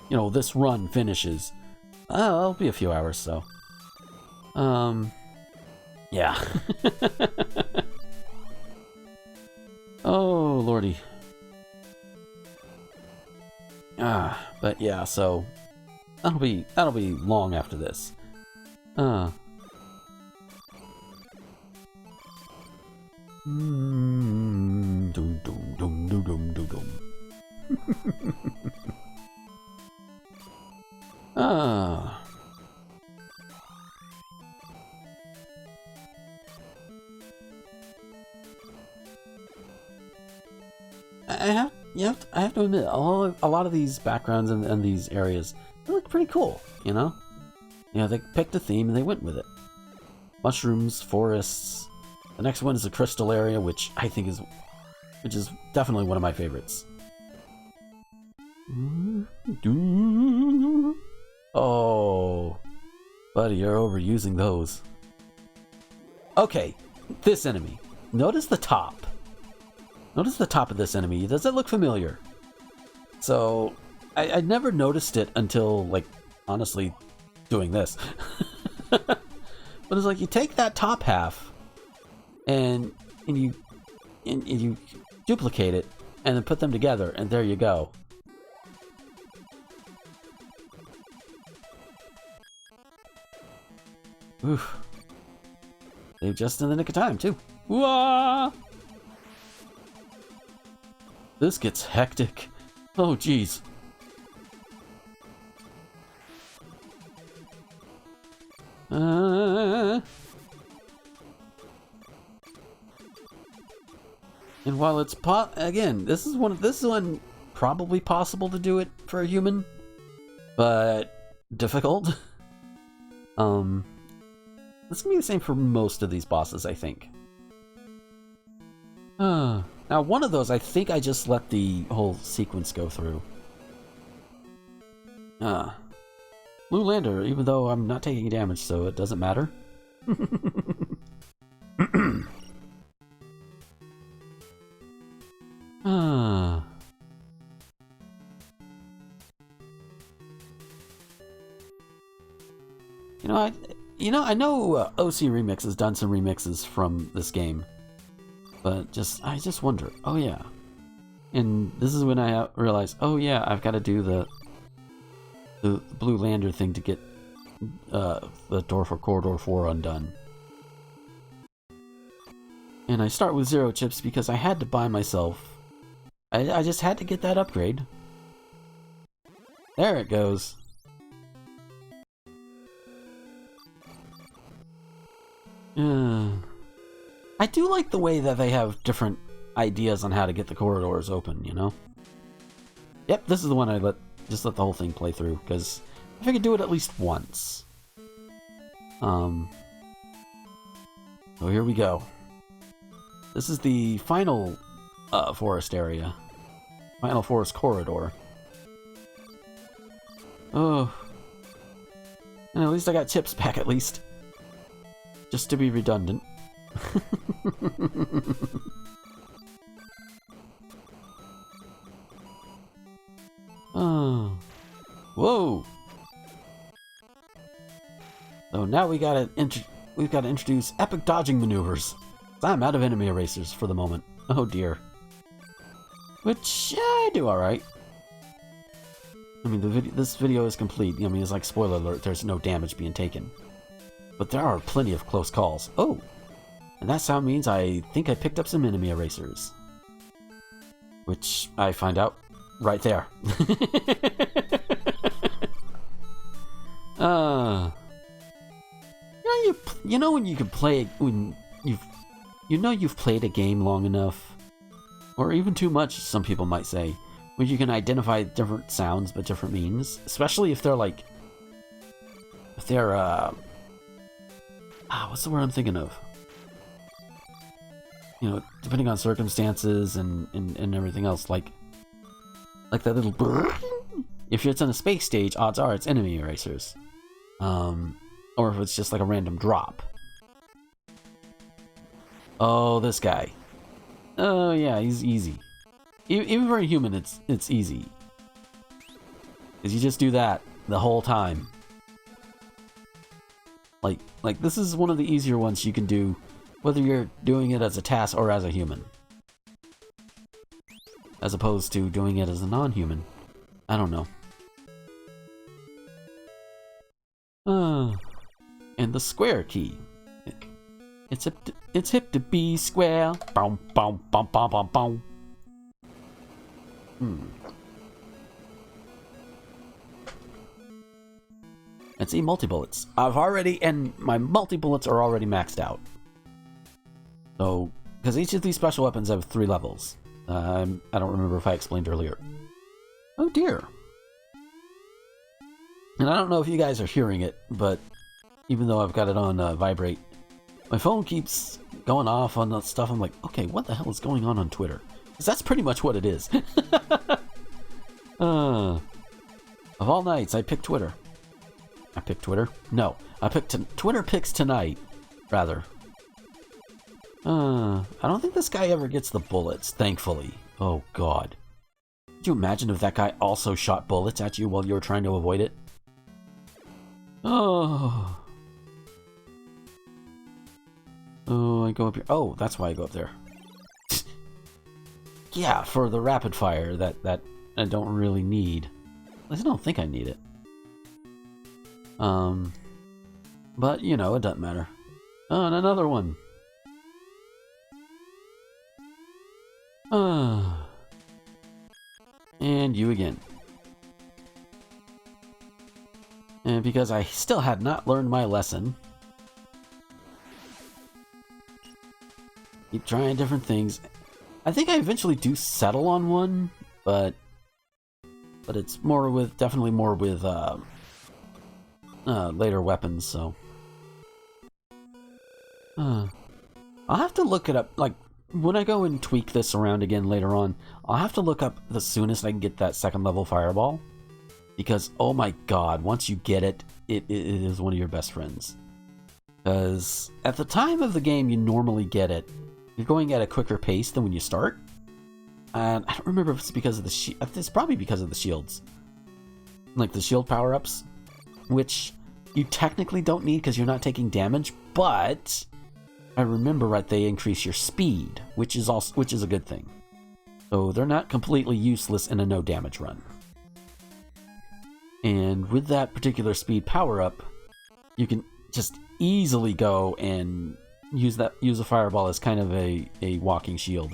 you know, this run finishes, it'll be a few hours. So, yeah. Oh lordy. But yeah, so that'll be long after this. Dum dum dum dum dum dum dum. I have to admit, a lot of these backgrounds and these areas, they look pretty cool, you know? You know, they picked a theme and they went with it. Mushrooms, forests. The next one is the crystal area, which I think is definitely one of my favorites. Oh, buddy, you're overusing those. Okay, this enemy. Notice the top. Notice the top of this enemy. Does it look familiar? So, I never noticed it until, like, honestly, doing this. But it's like, you take that top half, and you duplicate it, and then put them together, and there you go. Oof. They're just in the nick of time, too. Whoa! This gets hectic. Oh, jeez. And while it's again, this is one probably possible to do it for a human, but difficult. This can be the same for most of these bosses, I think. Now, one of those, I think I just let the whole sequence go through. Blue Lander, even though I'm not taking damage, so it doesn't matter. I know OC Remix has done some remixes from this game. But I just wonder, oh yeah. And this is when I realized, oh yeah, I've got to do the Blue Lander thing to get the door for Corridor 4 undone. And I start with 0 chips because I had to buy myself. I just had to get that upgrade. There it goes. I do like the way that they have different ideas on how to get the corridors open, you know? Yep, this is the one I just let the whole thing play through, because if I could do it at least once. So here we go. This is the final forest area. Final forest corridor. Oh. And at least I got chips back, at least. Just to be redundant. Oh. Whoa. So now we've got to introduce epic dodging maneuvers. I'm out of enemy erasers for the moment. Oh dear. Which, yeah, I do alright. I mean, this video is complete. I mean, it's like spoiler alert. There's no damage being taken, but there are plenty of close calls. Oh, and that sound means I think I picked up some enemy erasers, which I find out right there. You know when you can play when you've played a game long enough, or even too much, some people might say, when you can identify different sounds but different meanings, especially if they're like, what's the word I'm thinking of? You know, depending on circumstances and everything else, like that little bird. If it's in a space stage, odds are it's enemy erasers. Or if it's just like a random drop. Oh, this guy. Oh yeah, he's easy. Even for a human, it's easy. Cause you just do that the whole time. Like this is one of the easier ones you can do, whether you're doing it as a TAS or as a human, as opposed to doing it as a non-human. I don't know. And the square key. It's hip to be square. Boom, boom, boom, boom, boom, boom. And see, multi-bullets. And my multi-bullets are already maxed out. So, because each of these special weapons have 3 levels. I don't remember if I explained earlier. Oh dear. And I don't know if you guys are hearing it, but even though I've got it on vibrate, my phone keeps going off on the stuff. I'm like, okay, what the hell is going on Twitter? Because that's pretty much what it is. Of all nights, I picked Twitter. I picked Twitter? No, I picked Twitter picks tonight, rather. I don't think this guy ever gets the bullets, thankfully. Oh god. Could you imagine if that guy also shot bullets at you while you were trying to avoid it? Oh. Oh, I go up here. Oh, that's why I go up there. Yeah, for the rapid fire that I don't really need. At least I don't think I need it. But, you know, it doesn't matter. Oh, and another one. And you again. And because I still had not learned my lesson, keep trying different things. I think I eventually do settle on one, but it's definitely more with later weapons. So I'll have to look it up. Like when I go and tweak this around again later on, I'll have to look up the soonest I can get that 2nd level fireball, because oh my god, once you get it, it is one of your best friends. Because at the time of the game you normally get it, you're going at a quicker pace than when you start. And I don't remember if it's because of the it's probably because of the shields. Like the shield power-ups, which you technically don't need because you're not taking damage, but I remember right, they increase your speed, which is a good thing. So they're not completely useless in a no damage run. And with that particular speed power-up, you can just easily go and use a fireball as kind of a walking shield.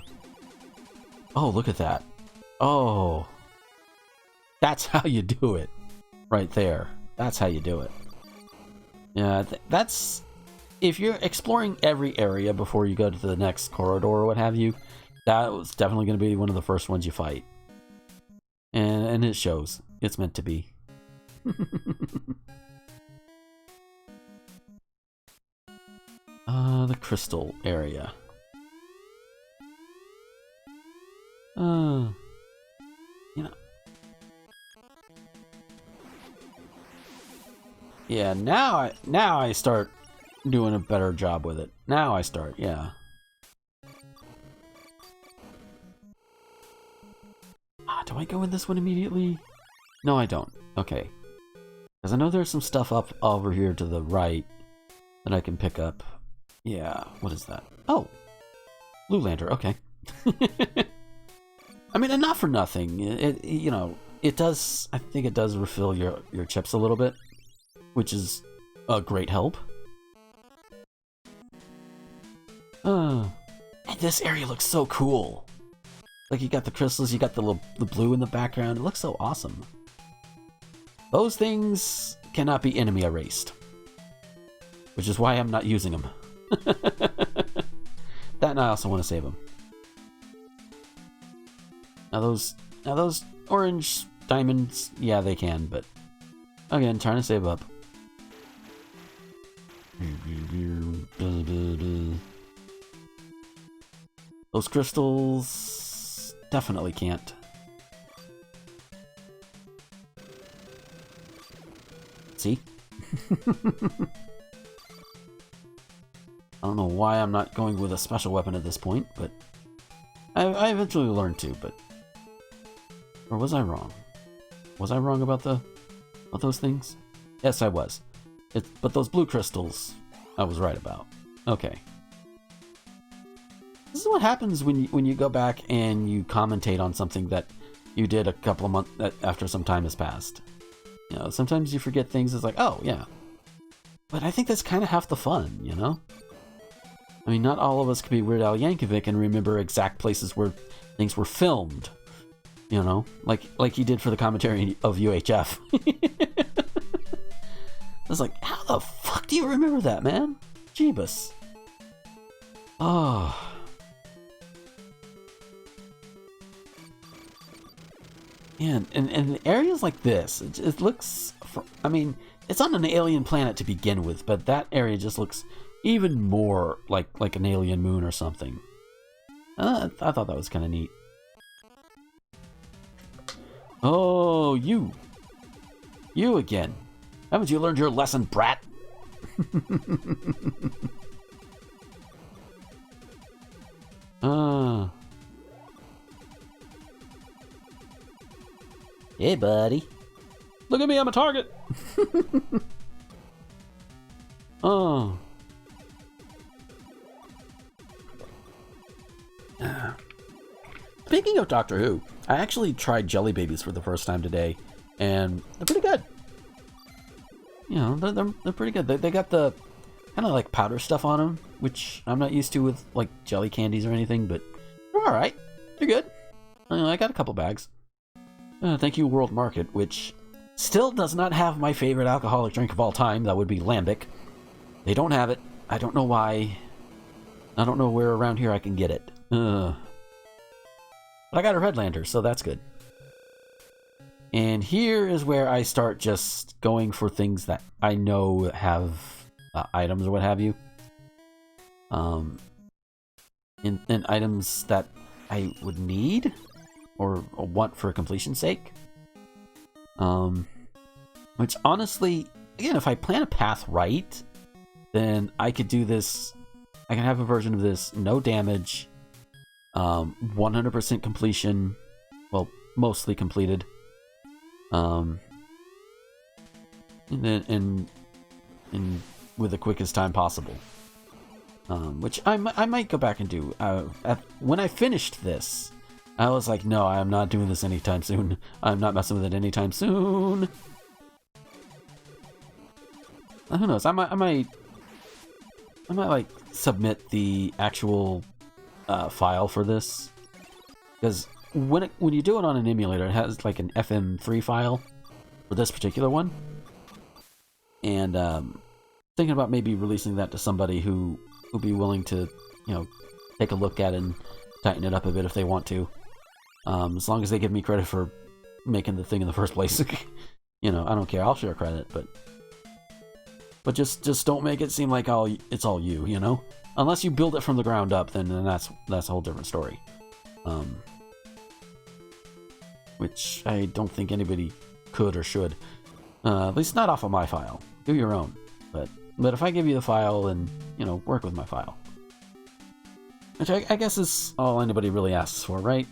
Oh, look at that. Oh. That's how you do it. Right there. That's how you do it. Yeah, that's... If you're exploring every area before you go to the next corridor or what have you, that was definitely going to be one of the first ones you fight. And it shows. It's meant to be. The crystal area. You know. Yeah, now I start doing a better job with it. Now I start, yeah. Do I go in this one immediately? No, I don't. Okay. Because I know there's some stuff up over here to the right that I can pick up. Yeah, what is that? Oh! Blue Lantern, okay. I mean, and not for nothing. You know, it does. I think it does refill your chips a little bit, which is a great help. And this area looks so cool. Like, you got the crystals, you got the blue in the background. It looks so awesome. Those things cannot be enemy erased, which is why I'm not using them. That, and I also want to save them. Now those orange diamonds, yeah, they can, but again, trying to save up. Those crystals definitely can't. See? I don't know why I'm not going with a special weapon at this point, but I eventually learned to, but... Or was I wrong? Was I wrong about those things? Yes, I was. But those blue crystals, I was right about. Okay. This is what happens when you go back and you commentate on something that you did a couple of months after some time has passed. You know, sometimes you forget things. It's like, oh, yeah. But I think that's kind of half the fun, you know? I mean, not all of us could be Weird Al Yankovic and remember exact places where things were filmed. You know? Like he did for the commentary of UHF. I was like, how the fuck do you remember that, man? Jeebus. Oh... Yeah, and areas like this, it looks... I mean, it's on an alien planet to begin with, but that area just looks even more like an alien moon or something. I thought that was kind of neat. Oh, you! You again! Haven't you learned your lesson, brat? Hey, buddy. Look at me, I'm a target! Oh. Speaking of Doctor Who, I actually tried Jelly Babies for the first time today, and they're pretty good. You know, they're pretty good. They got the kind of like powder stuff on them, which I'm not used to with like jelly candies or anything, but they're alright. They're good. I got a couple bags. Thank you, World Market, which still does not have my favorite alcoholic drink of all time. That would be Lambic. They don't have it. I don't know why. I don't know where around here I can get it. But I got a Redlander, so that's good. And here is where I start just going for things that I know have items or what have you. In items that I would need or want for completion's sake. Which honestly, again, if I plan a path right, then I could do this. I can have a version of this, no damage, 100% completion, well, mostly completed, and with the quickest time possible, which I might go back and do. When I finished this, I was like, no, I'm not doing this anytime soon. I'm not messing with it anytime soon. Who knows? I might like submit the actual file for this, because when you do it on an emulator, it has like an FM3 file for this particular one, and thinking about maybe releasing that to somebody who would be willing to, you know, take a look at it and tighten it up a bit if they want to, as long as they give me credit for making the thing in the first place. You know, I don't care. I'll share credit, but just don't make it seem like it's all you, you know? Unless you build it from the ground up, then that's a whole different story. Which I don't think anybody could or should. At least not off of my file. Do your own. But if I give you the file, then, you know, work with my file. Which I guess is all anybody really asks for, right?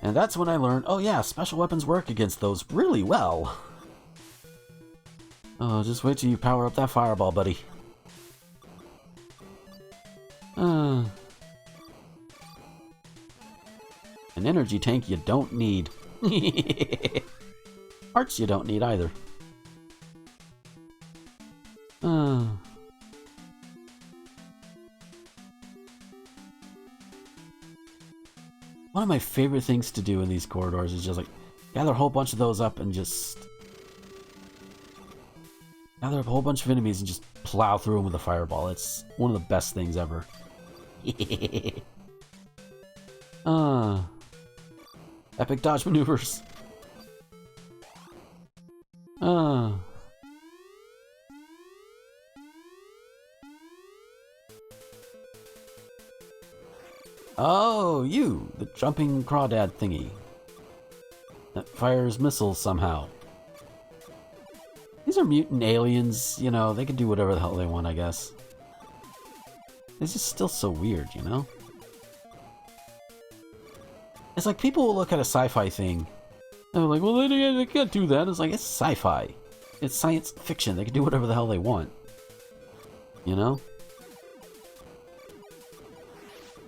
And that's when I learned, oh yeah, special weapons work against those really well. Oh, just wait till you power up that fireball, buddy. An energy tank you don't need. Parts you don't need either. One of my favorite things to do in these corridors is just like gather a whole bunch of those up and just gather up a whole bunch of enemies and just plow through them with a fireball. It's one of the best things ever. Epic dodge maneuvers. Oh, you, the jumping crawdad thingy that fires missiles somehow. These are mutant aliens, you know, they can do whatever the hell they want, I guess. It's just still so weird, you know? It's like people will look at a sci-fi thing and they're like, well, they can't do that. It's like, it's sci-fi. It's science fiction. They can do whatever the hell they want. You know?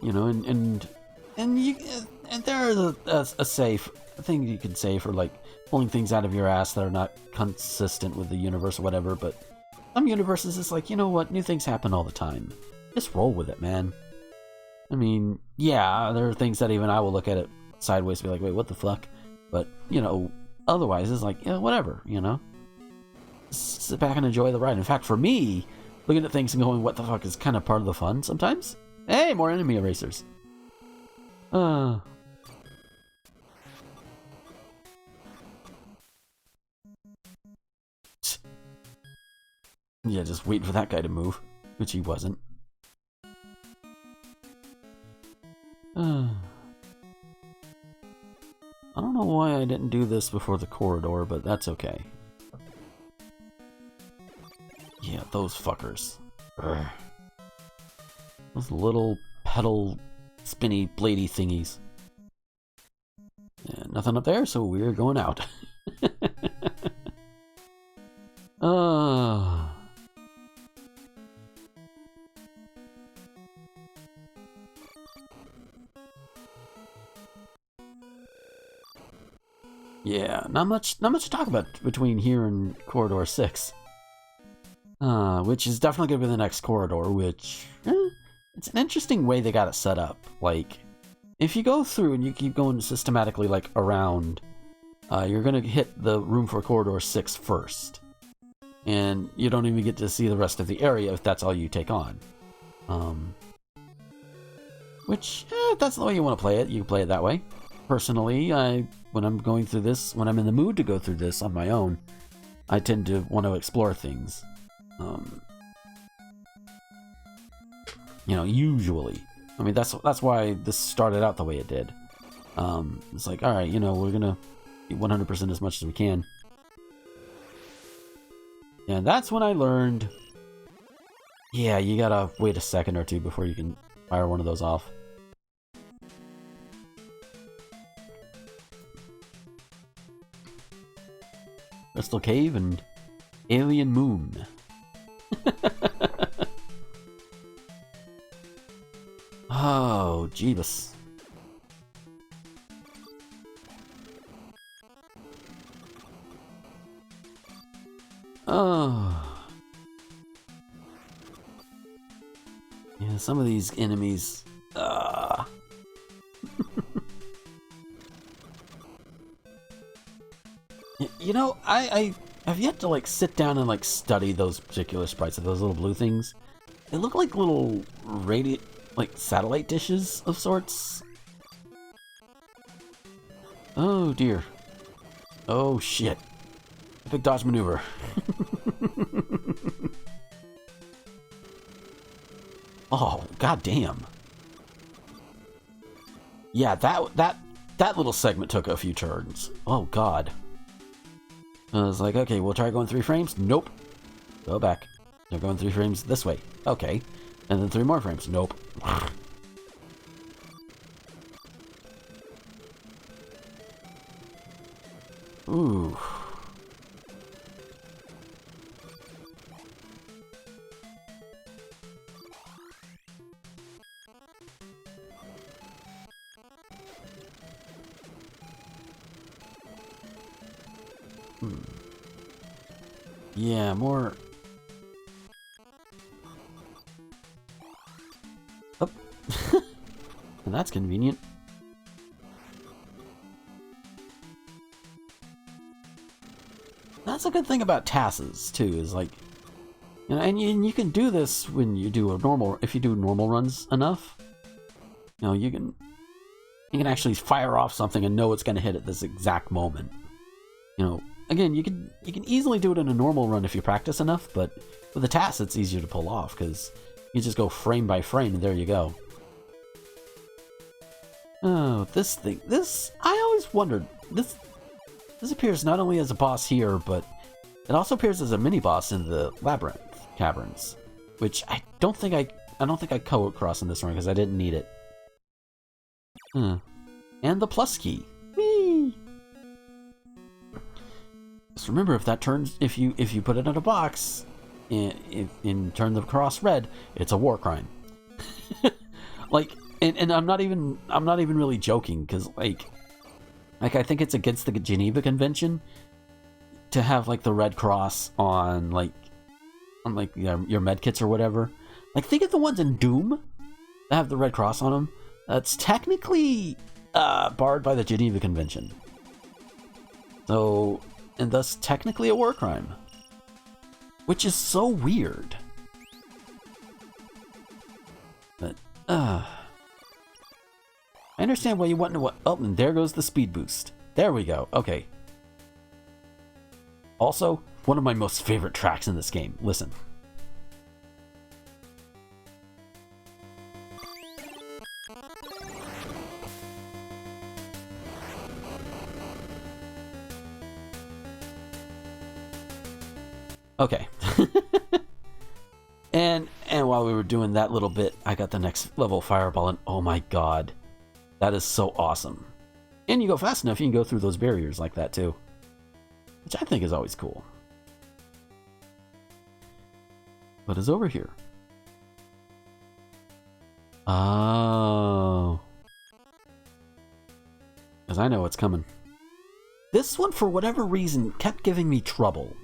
You know, and there's a safe thing you can say for like pulling things out of your ass that are not consistent with the universe or whatever, but some universes it's like, you know what, new things happen all the time. Just roll with it, man. I mean, yeah, there are things that even I will look at it sideways and be like, wait, what the fuck? But, you know, otherwise it's like, yeah, whatever, you know? Just sit back and enjoy the ride. In fact, for me, looking at things and going, what the fuck, is kind of part of the fun sometimes. Hey, more enemy erasers. Yeah, just waiting for that guy to move, which he wasn't. I don't know why I didn't do this before the corridor, but that's okay. Yeah, those fuckers. Urgh. Those little pedal spinny bladey thingies. Yeah, nothing up there, so we're going out. Yeah, not much to talk about between here and Corridor 6. Which is definitely going to be the next corridor, which... it's an interesting way they got it set up. Like, if you go through and you keep going systematically, like, around, you're going to hit the room for Corridor 6 first. And you don't even get to see the rest of the area if that's all you take on. Which, if that's the way you want to play it, you can play it that way. Personally, when I'm going through this, when I'm in the mood to go through this on my own, I tend to want to explore things. You know, usually. I mean, that's why this started out the way it did. It's like, alright, you know, we're gonna do 100% as much as we can. And that's when I learned, yeah, you gotta wait a second or two before you can fire one of those off. Crystal Cave and Alien Moon. Oh, Jeebus. Oh. Yeah, some of these enemies... You know, I have yet to, like, sit down and, like, study those particular sprites of those little blue things. They look like little like, satellite dishes of sorts. Oh, dear. Oh, shit. Epic dodge maneuver. Oh, goddamn. Yeah, that little segment took a few turns. Oh, God. I was like, okay, we'll try going 3 frames. Nope. Go back. They're going 3 frames this way. Okay. And then 3 more frames. Nope. Ooh. Yeah, more... Oh. And that's convenient. That's a good thing about TASs, too, is like... You know, and you can do this when you do a normal... If you do normal runs enough, you know, you can actually fire off something and know it's going to hit at this exact moment. You know, again, you can easily do it in a normal run if you practice enough, but with a TAS it's easier to pull off because you just go frame by frame and there you go. Oh, this thing. I always wondered. This appears not only as a boss here, but it also appears as a mini boss in the labyrinth caverns, which I don't think I co across in this run because I didn't need it. And the plus key. Whee! Just remember, if that turns, if you put it in a box, and turn the cross red, it's a war crime. Like, and I'm not even really joking, because like I think it's against the Geneva Convention to have like the red cross on your med kits or whatever. Like, think of the ones in Doom that have the red cross on them. That's technically barred by the Geneva Convention. So, and thus technically a war crime. Which is so weird. But, I understand why you want to... Oh, and there goes the speed boost. There we go. Okay. Also, one of my most favorite tracks in this game. Listen. Okay. and while we were doing that little bit, I got the next level fireball, and oh my god. That is so awesome. And you go fast enough, you can go through those barriers like that too. Which I think is always cool. What is over here? Oh. Because I know what's coming. This one, for whatever reason, kept giving me trouble.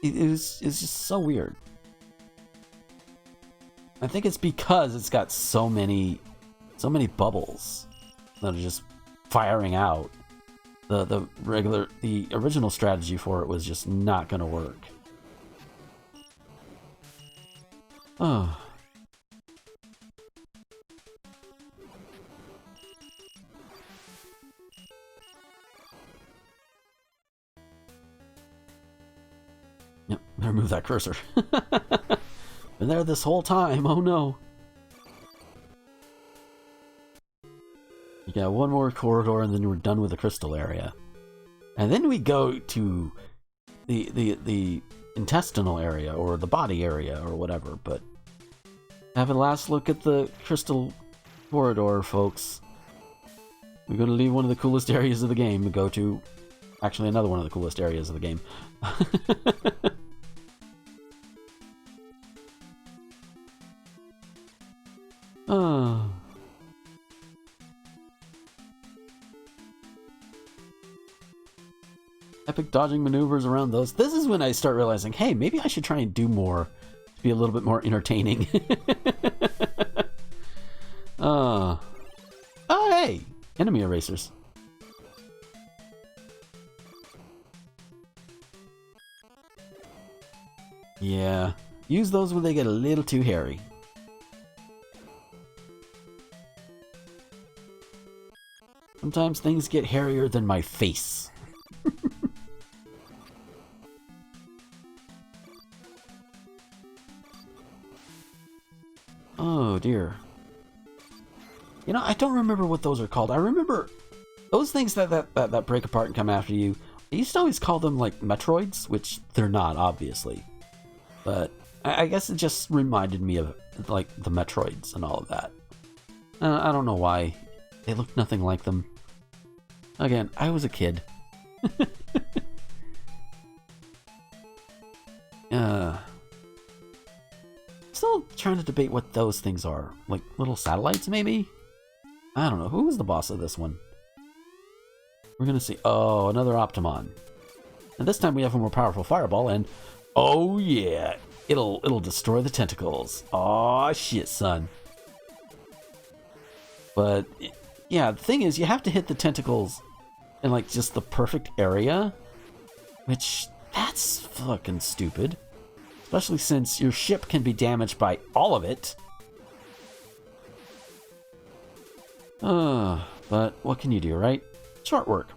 It's just so weird. I think it's because it's got so many bubbles that are just firing out. The original strategy for it was just not gonna work. Oh. Yep, better move that cursor. Been there this whole time, oh no. You got one more corridor and then we're done with the crystal area. And then we go to the intestinal area or the body area or whatever, but have a last look at the crystal corridor, folks. We're going to leave one of the coolest areas of the game and go to actually another one of the coolest areas of the game. Oh. Epic dodging maneuvers around those. This is when I start realizing, hey, maybe I should try and do more to be a little bit more entertaining. Oh, hey! Enemy erasers. Yeah, use those when they get a little too hairy. Sometimes things get hairier than my face. Oh dear. You know, I don't remember what those are called. I remember those things that break apart and come after you. I used to always call them like Metroids, which they're not, obviously. But I guess it just reminded me of like the Metroids and all of that. I don't know why. They look nothing like them. Again, I was a kid. Still trying to debate what those things are. Like little satellites, maybe? I don't know. Who was the boss of this one? we're gonna see. Oh, another Optimon. And this time we have a more powerful fireball, and oh yeah, it'll destroy the tentacles. Oh shit, son. But yeah, the thing is, you have to hit the tentacles in like just the perfect area, which that's fucking stupid. Especially since your ship can be damaged by all of it. But what can you do, right? Short work.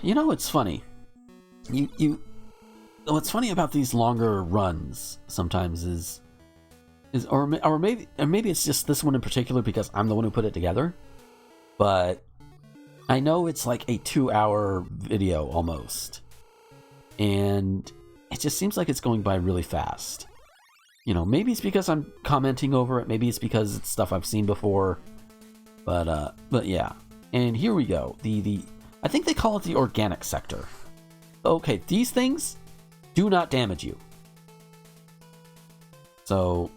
You know, it's funny. What's funny about these longer runs sometimes is maybe it's just this one in particular because I'm the one who put it together. But I know it's like a 2-hour video almost. And it just seems like it's going by really fast. You know, maybe it's because I'm commenting over it, maybe it's because it's stuff I've seen before. But yeah. And here we go. I think they call it the organic sector. Okay, these things do not damage you. So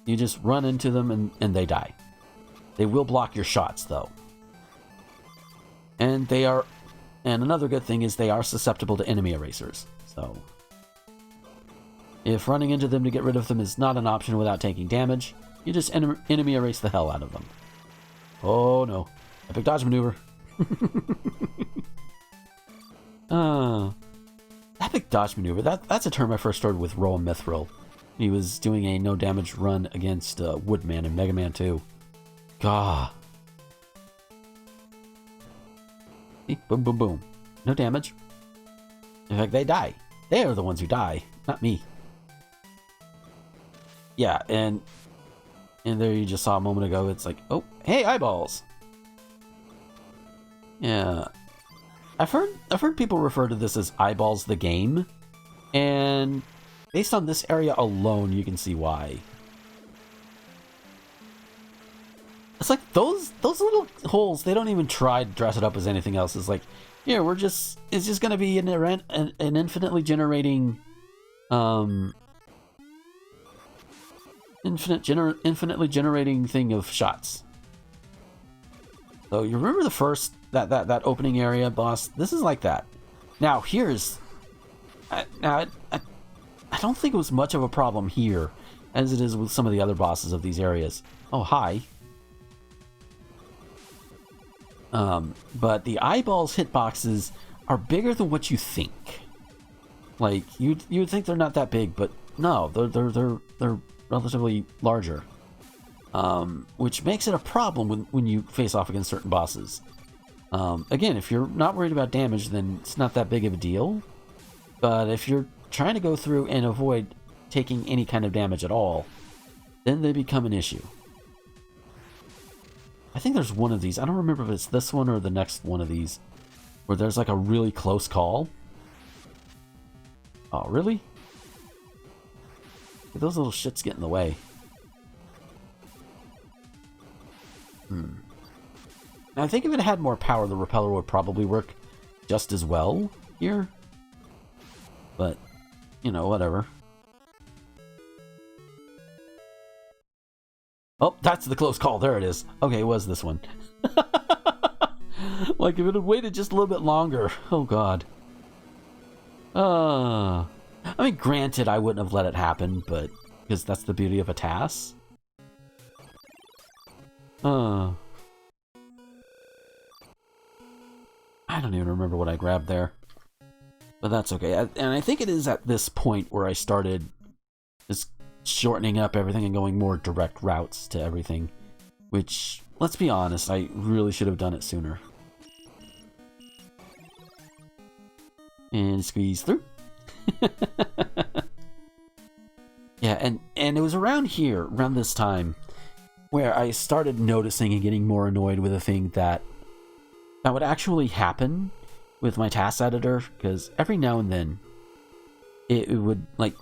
you just run into them and they die. They will block your shots though. And another good thing is they are susceptible to enemy erasers. So if running into them to get rid of them is not an option without taking damage, you just enemy erase the hell out of them. Oh no. Epic dodge maneuver. Epic dodge maneuver. That's a term I first started with Roa Mithril. He was doing a no damage run against Woodman in Mega Man 2. Gah. See? Boom, boom, boom. No damage. In fact, they die. They are the ones who die, not me. Yeah, and there you just saw a moment ago. It's like, oh, hey, eyeballs. Yeah. I've heard people refer to this as Eyeballs the game, and based on this area alone, you can see why. It's like those little holes, they don't even try to dress it up as anything else. It's like, yeah, it's just gonna be an infinitely generating infinitely generating thing of shots. So you remember the first that opening area boss? This is like that. Now I don't think it was much of a problem here as it is with some of the other bosses of these areas. Oh, hi. But the eyeballs hitboxes are bigger than what you think. Like you'd think they're not that big, but no, they're relatively larger. Which makes it a problem when you face off against certain bosses. Again, if you're not worried about damage, then it's not that big of a deal. But if you're trying to go through and avoid taking any kind of damage at all, then they become an issue. I think there's one of these. I don't remember if it's this one or the next one of these, where there's like a really close call. Oh, really? Those little shits get in the way. I think if it had more power, the repeller would probably work just as well here. But, you know, whatever. Oh, that's the close call. There it is. Okay, it was this one. Like, if it had waited just a little bit longer. Oh, God. I mean, granted, I wouldn't have let it happen, but... because that's the beauty of a TAS. I don't even remember what I grabbed there. But that's okay. And I think it is at this point where I started just shortening up everything and going more direct routes to everything. Which, let's be honest, I really should have done it sooner. And squeeze through. Yeah, and it was around here, around this time, where I started noticing and getting more annoyed with a thing that would actually happen with my TAS editor, because every now and then it would, like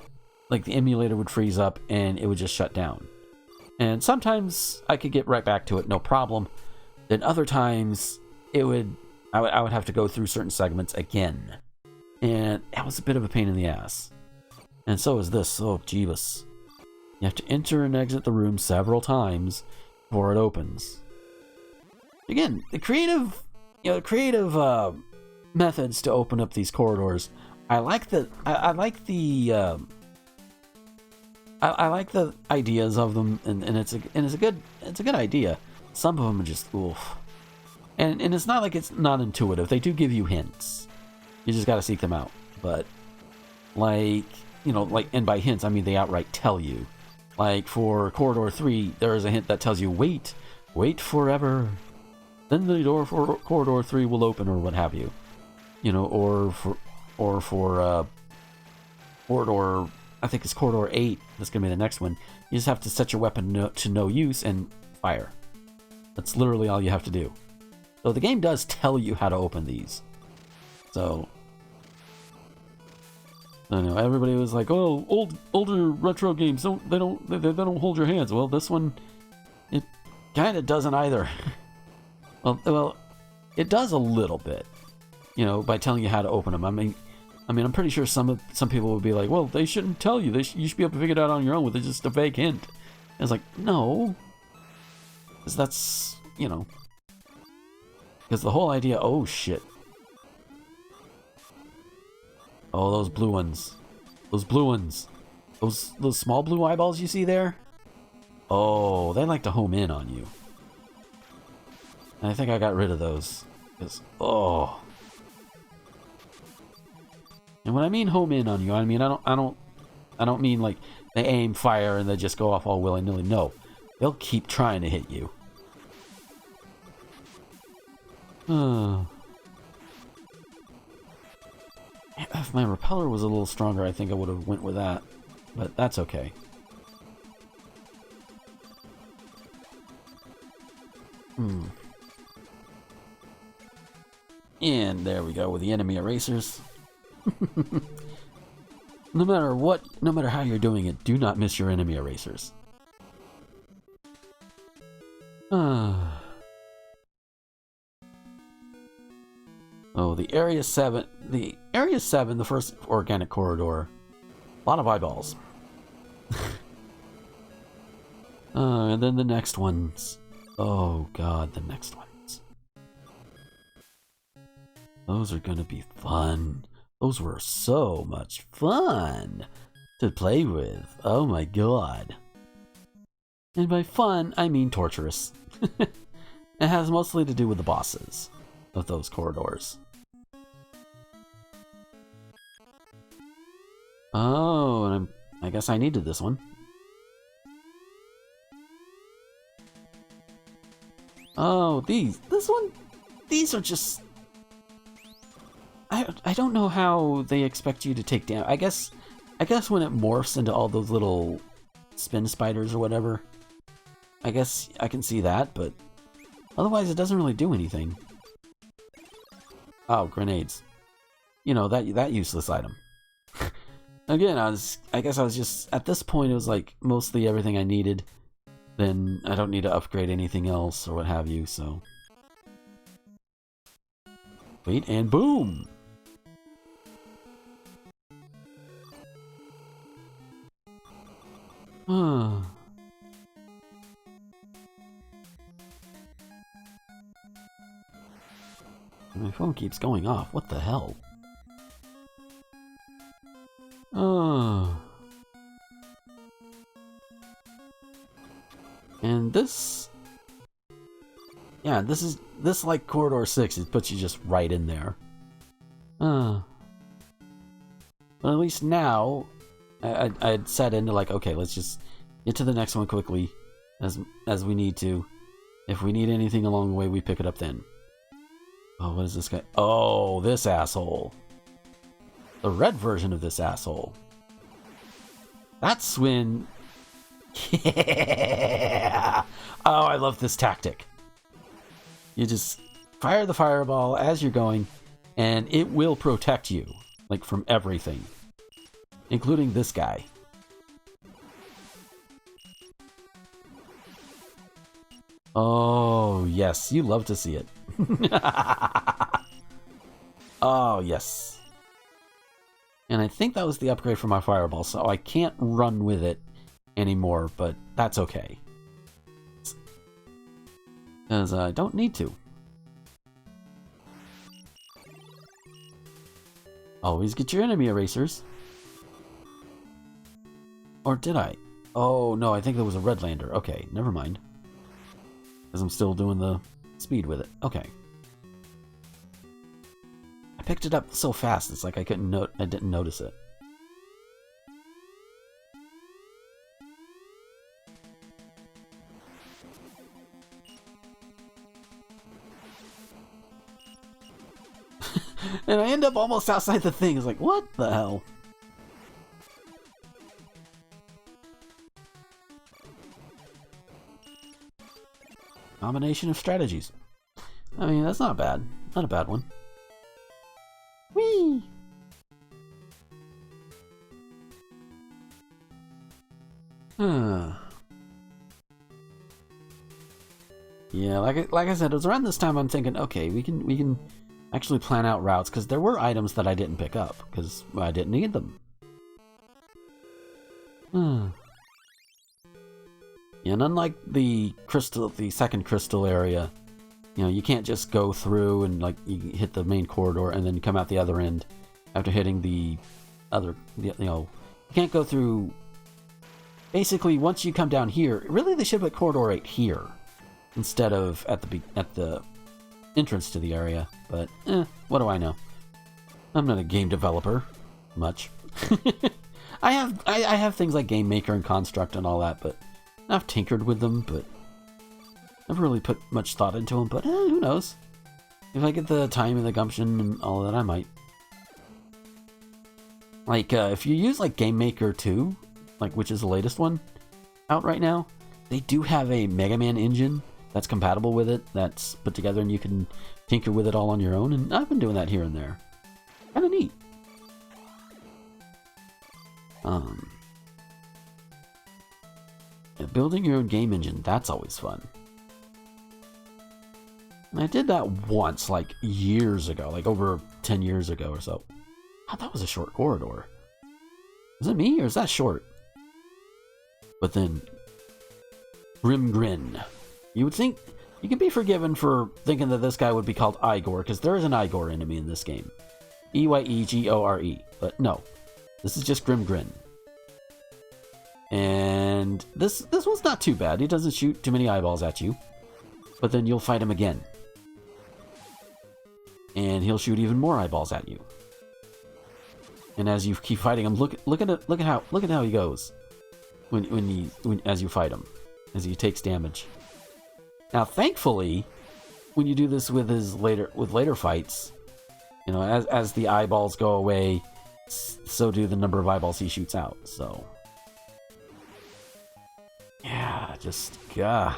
the emulator would freeze up and it would just shut down. And sometimes I could get right back to it, no problem. Then other times I would have to go through certain segments again. And that was a bit of a pain in the ass. And so is this. Oh, Jeebus. You have to enter and exit the room several times before it opens. Again, the creative, methods to open up these corridors. I like the ideas of them, and it's a good idea. Some of them are just oof, and it's not like it's not intuitive. They do give you hints. You just got to seek them out. But and by hints I mean they outright tell you. Like for Corridor 3, there is a hint that tells you wait forever. Then the door for Corridor 3 will open, or what have you. Or for Corridor, I think it's Corridor 8, that's going to be the next one. You just have to set your weapon to no use and fire. That's literally all you have to do. So the game does tell you how to open these. So, I don't know, everybody was like, oh, older retro games, they don't hold your hands. Well, this one, it kind of doesn't either. Well, it does a little bit, by telling you how to open them. I mean, I'm pretty sure some people would be like, well, they shouldn't tell you. You should be able to figure it out on your own with just a vague hint. And it's like, no, because that's, because the whole idea. Oh shit! Oh, those blue ones, those small blue eyeballs you see there. Oh, they like to home in on you. And I think I got rid of those. Oh. And when I mean home in on you, I mean I don't mean like they aim fire and they just go off all willy-nilly. No. They'll keep trying to hit you. If my repeller was a little stronger, I think I would have went with that. But that's okay. And there we go with the enemy erasers. No matter how you're doing it, do not miss your enemy erasers. Oh, the Area 7, the first organic corridor. A lot of eyeballs. And then the next ones. Oh god, the next ones. Those are gonna be fun. Those were so much fun to play with. Oh my god. And by fun, I mean torturous. It has mostly to do with the bosses of those corridors. Oh, and I guess I needed this one. Oh, these are just... I don't know how they expect you to take down. I guess when it morphs into all those little spin spiders or whatever, I guess I can see that, but otherwise it doesn't really do anything. Oh, grenades. That useless item. Again, I guess I was just, at this point it was like mostly everything I needed. Then I don't need to upgrade anything else or what have you, so. Wait, and boom! My phone keeps going off. What the hell? And this... Yeah, this like Corridor 6, it puts you just right in there. But at least now, I'd set into like, okay, let's just get to the next one quickly, as we need to. If we need anything along the way, we pick it up then. Oh, what is this guy? Oh, this asshole. The red version of this asshole. That's when... Yeah! Oh, I love this tactic. You just fire the fireball as you're going, and it will protect you, like, from everything. Including this guy. Oh, yes, you love to see it. Oh, yes. And I think that was the upgrade for my fireball, so I can't run with it anymore, but that's okay. Because I don't need to. Always get your enemy erasers. Or did I? Oh, no, I think there was a red lander. Okay, never mind. Because I'm still doing the speed with it. Okay. I picked it up so fast, it's like I didn't notice it. And I end up almost outside the thing. It's like, what the hell? Combination of strategies. I mean, that's not bad. Not a bad one. Whee! Yeah, like I said, it was around this time I'm thinking, okay, we can actually plan out routes, because there were items that I didn't pick up because I didn't need them. Yeah, and unlike the second crystal area, you know, you can't just go through and like you hit the main corridor and then come out the other end after hitting the other. You know, you can't go through. Basically, once you come down here, really they should put corridor 8 here instead of at the entrance to the area. But what do I know? I'm not a game developer much. I have things like Game Maker and Construct and all that, but I've tinkered with them, but never really put much thought into them. But who knows? If I get the time and the gumption and all that, I might. Like if you use like Game Maker 2, like which is the latest one out right now, they do have a Mega Man engine that's compatible with it, that's put together, and you can tinker with it all on your own, and I've been doing that here and there. Kinda neat. Yeah, building your own game engine, that's always fun. And I did that once, like years ago, like over 10 years ago or so. Oh, that was a short corridor. Is it me, or is that short? But then, Grim Grin. You would think you could be forgiven for thinking that this guy would be called Igor, because there is an Igor enemy in this game. Eyegore. But no, this is just Grim Grin. And this one's not too bad. He doesn't shoot too many eyeballs at you. But then you'll fight him again. And he'll shoot even more eyeballs at you. And as you keep fighting him, look at how he goes as you fight him, as he takes damage. Now, thankfully, when you do this with later fights, you know, as the eyeballs go away, so do the number of eyeballs he shoots out. So, yeah, just Yeah,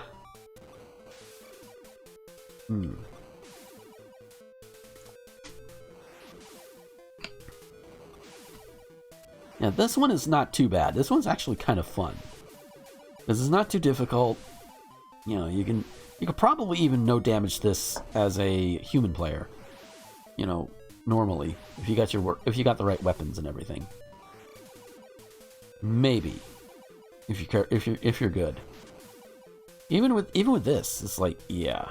this one is not too bad. This one's actually kind of fun. This is not too difficult. You know, you could probably even no damage this as a human player. You know, normally, if you got the right weapons and everything. Maybe, if you're good. Even with this, it's like, yeah.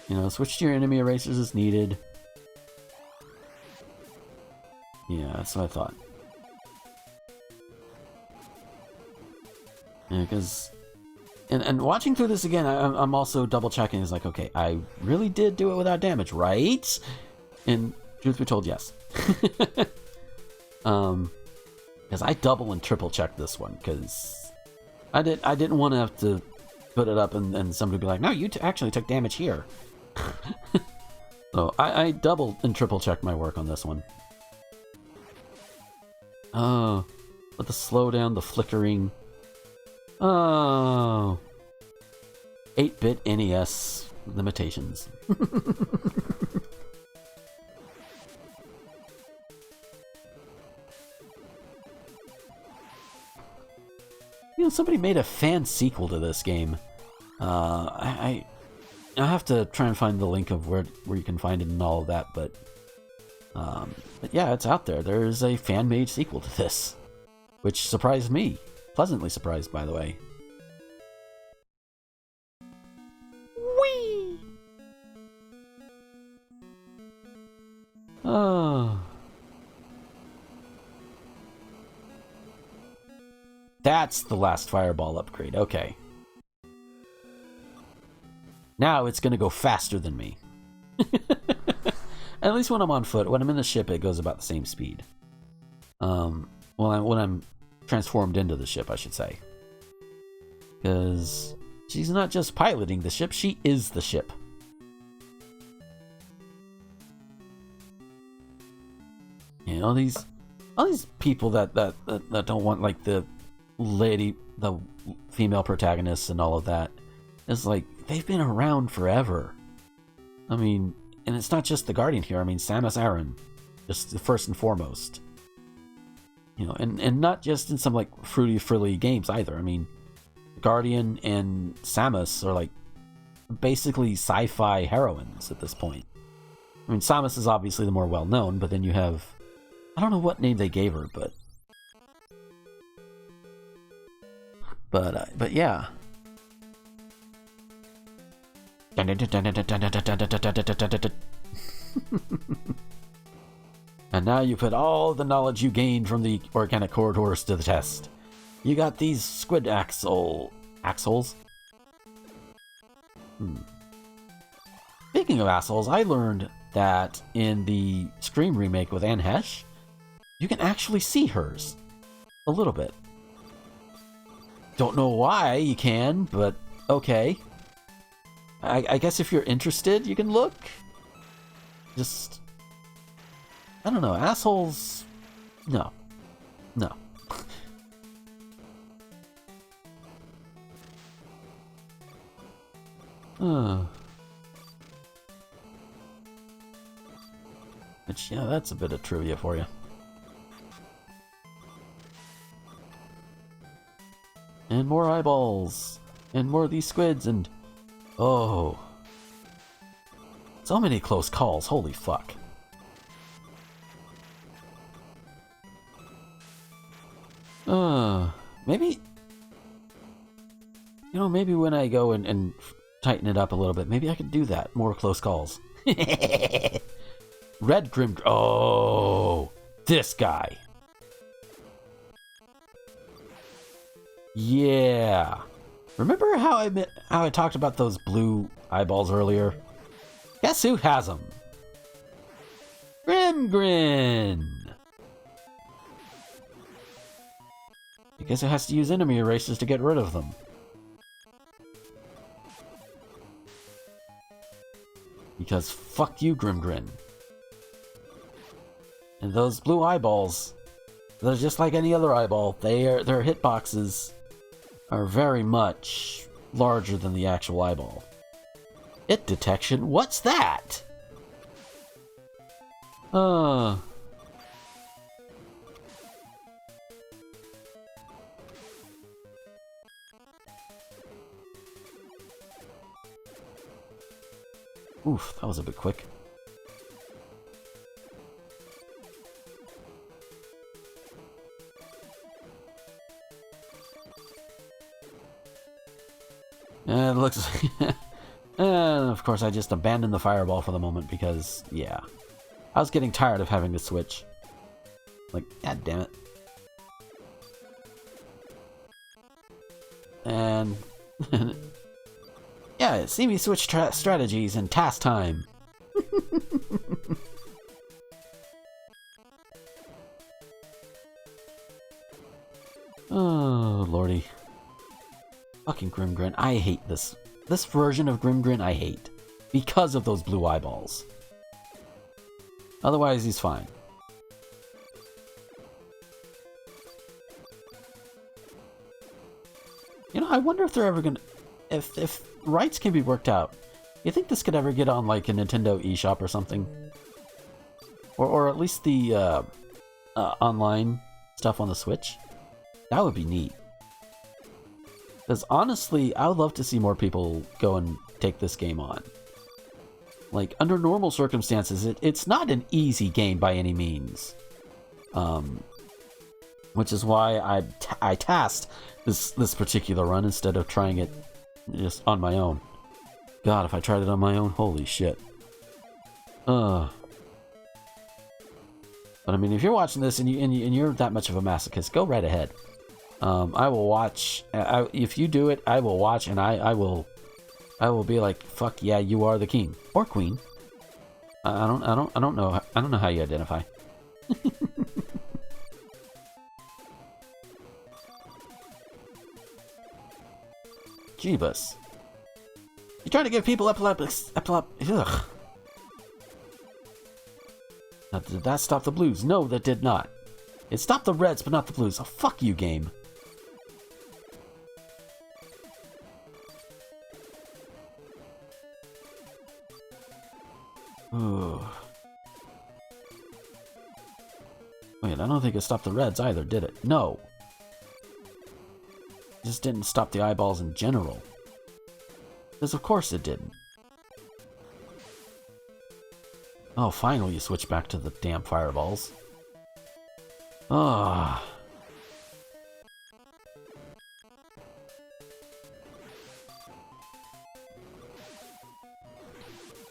You know, switch to your enemy erasers as needed. Yeah, that's what I thought. Yeah, because... And watching through this again, I'm also double-checking. It's like, okay, I really did do it without damage, right? And truth be told, yes. Because I double and triple-checked this one, because I didn't want to have to put it up and somebody be like, no, you actually took damage here. So I double and triple-checked my work on this one. Oh, but the slowdown, the flickering. Oh, 8-bit NES limitations. You know, somebody made a fan sequel to this game. I have to try and find the link of where you can find it and all of that, but But yeah, it's out there. There's a fan-made sequel to this, which surprised me. Pleasantly surprised, by the way. Whee! Oh. That's the last fireball upgrade. Okay. Now it's going to go faster than me. At least when I'm on foot. When I'm in the ship, it goes about the same speed. When I'm transformed into the ship, I should say. Because she's not just piloting the ship, she is the ship. You know, all these people that don't want, like, the female protagonists and all of that. It's like, they've been around forever. I mean, and it's not just the Guardian here. I mean, Samus Aran, just first and foremost. You know, and not just in some, like, fruity-frilly games either. I mean, Guardian and Samus are, like, basically sci-fi heroines at this point. I mean, Samus is obviously the more well-known, but then you have... I don't know what name they gave her, but yeah. And now you put all the knowledge you gained from the organic corridors to the test. You got these squid axholes. Speaking of assholes, I learned that in the Scream remake with Anne Hesh, you can actually see hers. A little bit. Don't know why you can, but okay. I guess if you're interested, you can look. Just... I don't know, assholes... No. No. Which, yeah, that's a bit of trivia for you. And more eyeballs. And more of these squids, and... Oh. So many close calls, holy fuck. Maybe... You know, maybe when I go and tighten it up a little bit, maybe I could do that. More close calls. Red Grim... Oh! This guy! Yeah! Remember how I talked about those blue eyeballs earlier? Guess who has them? Grimgrin! I guess it has to use enemy erasers to get rid of them. Because fuck you, Grimgrin. And those blue eyeballs, they're just like any other eyeball. Their hitboxes are very much larger than the actual eyeball. Hit detection? What's that? Oof, that was a bit quick. And it looks... and of course I just abandoned the fireball for the moment because, yeah. I was getting tired of having to switch. Like, god damn it. And... yeah, see me switch strategies in TAS time. Oh, lordy. Fucking Grimgrin. I hate this. This version of Grimgrin I hate. Because of those blue eyeballs. Otherwise, he's fine. You know, I wonder if they're ever gonna... If rights can be worked out, you think this could ever get on, like, a Nintendo eShop or something? Or at least the online stuff on the Switch? That would be neat. Because honestly, I would love to see more people go and take this game on. Like, under normal circumstances, it's not an easy game by any means. Which is why I tasked this particular run instead of trying it just on my own. God, if I tried it on my own, holy shit. But I mean, if you're watching this and you're that much of a masochist, go right ahead. I will watch. If you do it, I will watch, and I will be like, fuck yeah, you are the king or queen. I don't know. I don't know how you identify. Jeebus. You're trying to give people ugh. Now, did that stop the blues? No, that did not. It stopped the reds, but not the blues. Oh, fuck you, game. Ooh. Wait, I don't think it stopped the reds either, did it? No. It just didn't stop the eyeballs in general. Because of course it didn't. Oh, finally you switch back to the damn fireballs. Ah.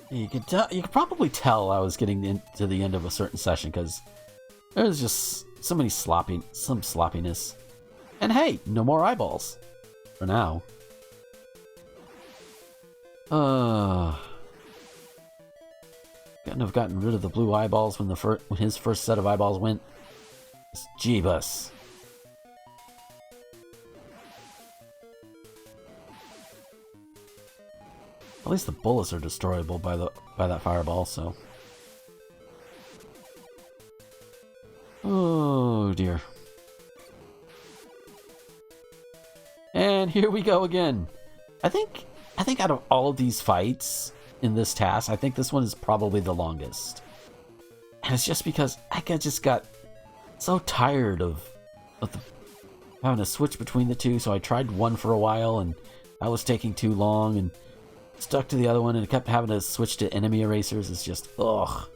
You could probably tell I was getting into the end of a certain session because there's just some sloppiness. And hey, no more eyeballs for now. Couldn't have gotten rid of the blue eyeballs when his first set of eyeballs went. Jeebus. At least the bullets are destroyable by that fireball, so. Oh dear. And here we go again. I think out of all of these fights in this task, I think this one is probably the longest. And it's just because I just got so tired of having to switch between the two, so I tried one for a while and I was taking too long and stuck to the other one and kept having to switch to enemy erasers. It's just, ugh.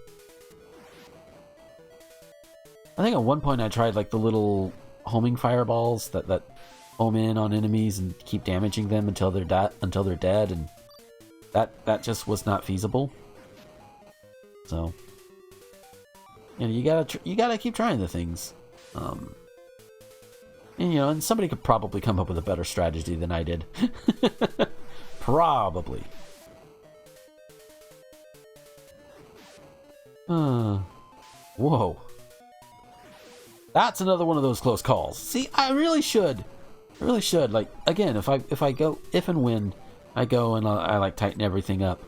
I think at one point I tried like the little homing fireballs that home in on enemies and keep damaging them until they're dead, and that just was not feasible. So, you know, you gotta keep trying the things. And you know, and somebody could probably come up with a better strategy than I did. Probably. Whoa. That's another one of those close calls. See, I really should. Like, again, if and when I go and I like tighten everything up,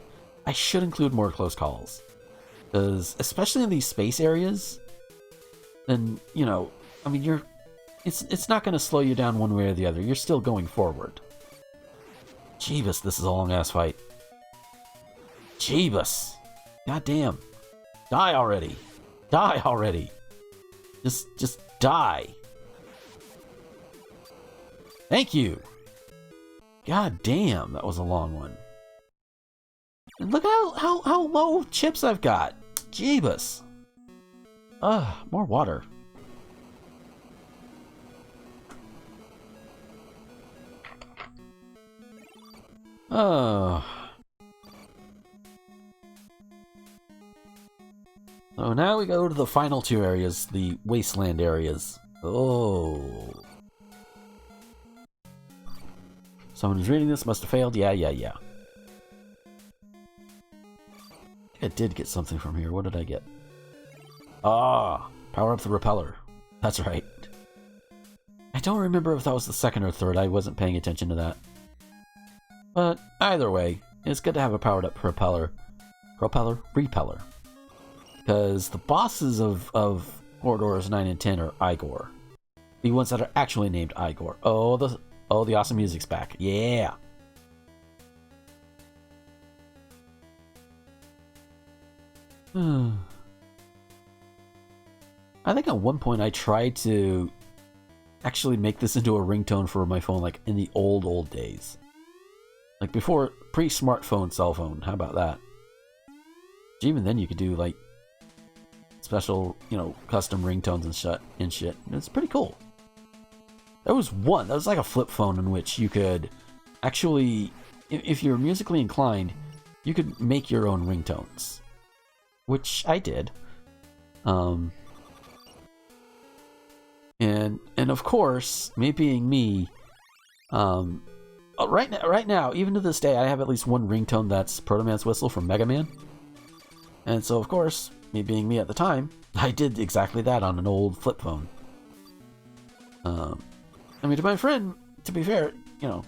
I should include more close calls. Because, especially in these space areas, then, you know, I mean, it's not going to slow you down one way or the other. You're still going forward. Jeebus, this is a long-ass fight. Jeebus. Goddamn. Die already. Die already. Just die. Thank you. God damn, that was a long one. And look how low chips I've got. Jeebus. More water. Oh. So now we go to the final two areas, the wasteland areas. Oh. Someone who's reading this must have failed. Yeah. I did get something from here. What did I get? Ah, power up the repeller. That's right. I don't remember if that was the second or third. I wasn't paying attention to that. But either way, it's good to have a powered up repeller. Repeller. Because the bosses of Corridors 9 and 10 are Igor. The ones that are actually named Igor. Oh, the awesome music's back. Yeah. I think at one point I tried to actually make this into a ringtone for my phone, like in the old days. Like before, pre-smartphone cell phone. How about that? Even then, you could do like special, custom ringtones and shit. It's pretty cool. There was one that was like a flip phone in which you could actually, if you're musically inclined, you could make your own ringtones, which I did. And of course, me being me, right now, even to this day, I have at least one ringtone that's Proto Man's whistle from Mega Man. And so, of course, me being me at the time, I did exactly that on an old flip phone. I mean, to my friend, to be fair, a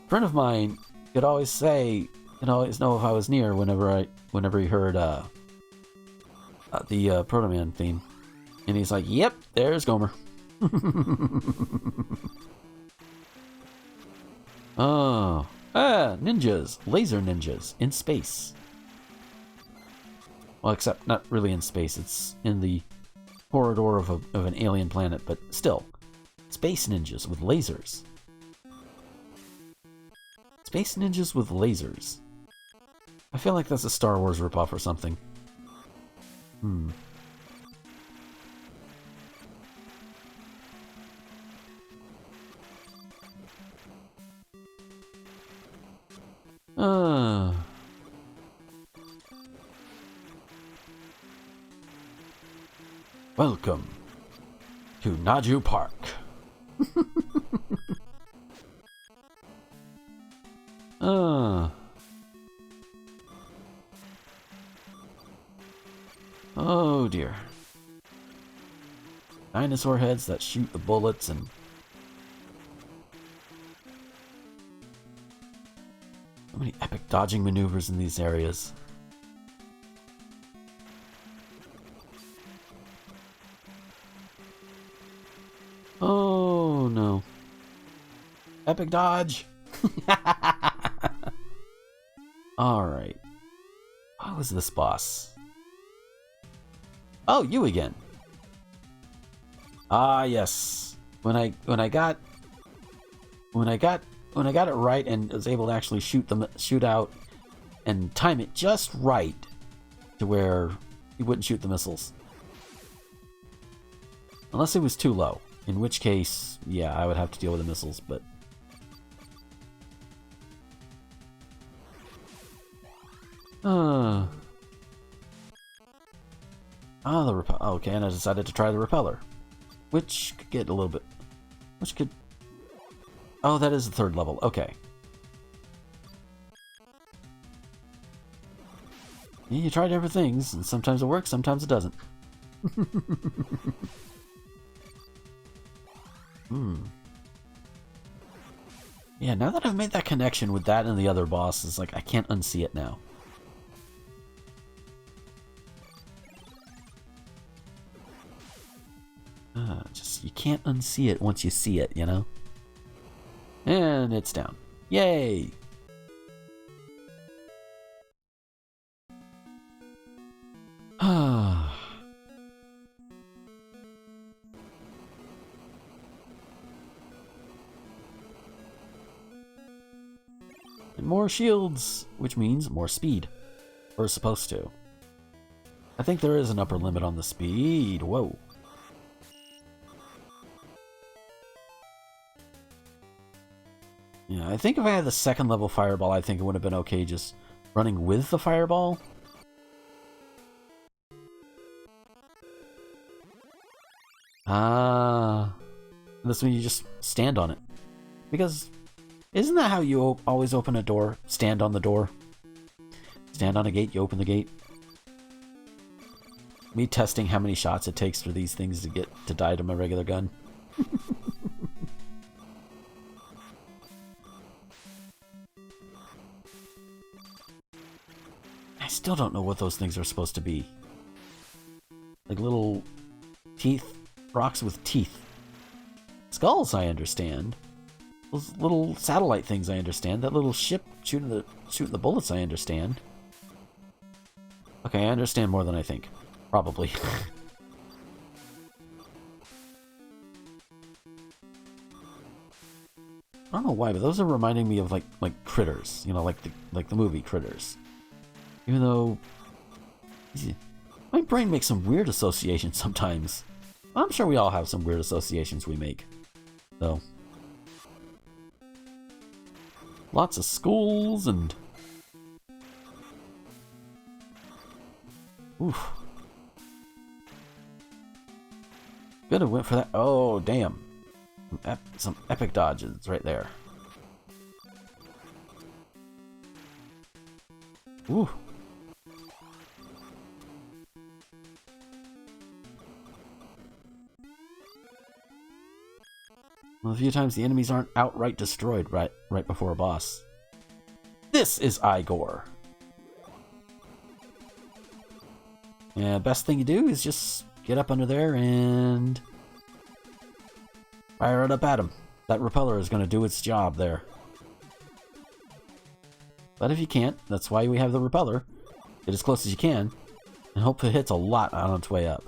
friend of mine could always say, always know if I was near whenever he heard the Proto Man theme. And he's like, yep, there's Gomer. Oh. Ninjas. Laser ninjas. In space. Well, except not really in space. It's in the corridor of an alien planet, but still. Space ninjas with lasers. Space ninjas with lasers. I feel like that's a Star Wars ripoff or something. Welcome to Naju Park. Oh dear. Dinosaur heads that shoot the bullets and... So many epic dodging maneuvers in these areas. Oh no. Epic dodge! Alright. What was this boss? Oh, you again. Ah, yes. When I got it right and was able to actually shoot out and time it just right to where he wouldn't shoot the missiles. Unless it was too low. In which case, yeah, I would have to deal with the missiles, but... the repeller. Okay, and I decided to try the repeller. Which could get a little bit... Which could... Oh, that is the third level. Okay. Yeah, you try different things, and sometimes it works, sometimes it doesn't. Yeah, now that I've made that connection with that and the other boss, it's like I can't unsee it now. Just, you can't unsee it once you see it, you know? And it's down. Yay! And more shields, which means more speed. Or supposed to. I think there is an upper limit on the speed. Whoa. Yeah, I think if I had the second level fireball, I think it would have been okay just running with the fireball. This one you just stand on it. Because isn't that how you always open a door? Stand on the door. Stand on a gate, you open the gate. Me testing how many shots it takes for these things to get to die to my regular gun. I still don't know what those things are supposed to be. Like little teeth, rocks with teeth. Skulls, I understand. Those little satellite things, I understand. That little ship shooting the bullets, I understand. Okay, I understand more than I think. Probably. I don't know why, but those are reminding me of like critters, you know, like the movie Critters. Even though My brain makes some weird associations sometimes. I'm sure we all have some weird associations we make. So, lots of schools and... Oof. Gonna went for that. Oh, damn. Some epic dodges right there. Ooh. Well, a few times the enemies aren't outright destroyed right before a boss. This is Igor. Yeah, best thing you do is just get up under there and fire it up at him. That repeller is going to do its job there. But if you can't, that's why we have the repeller. Get as close as you can, and hope it hits a lot on its way up.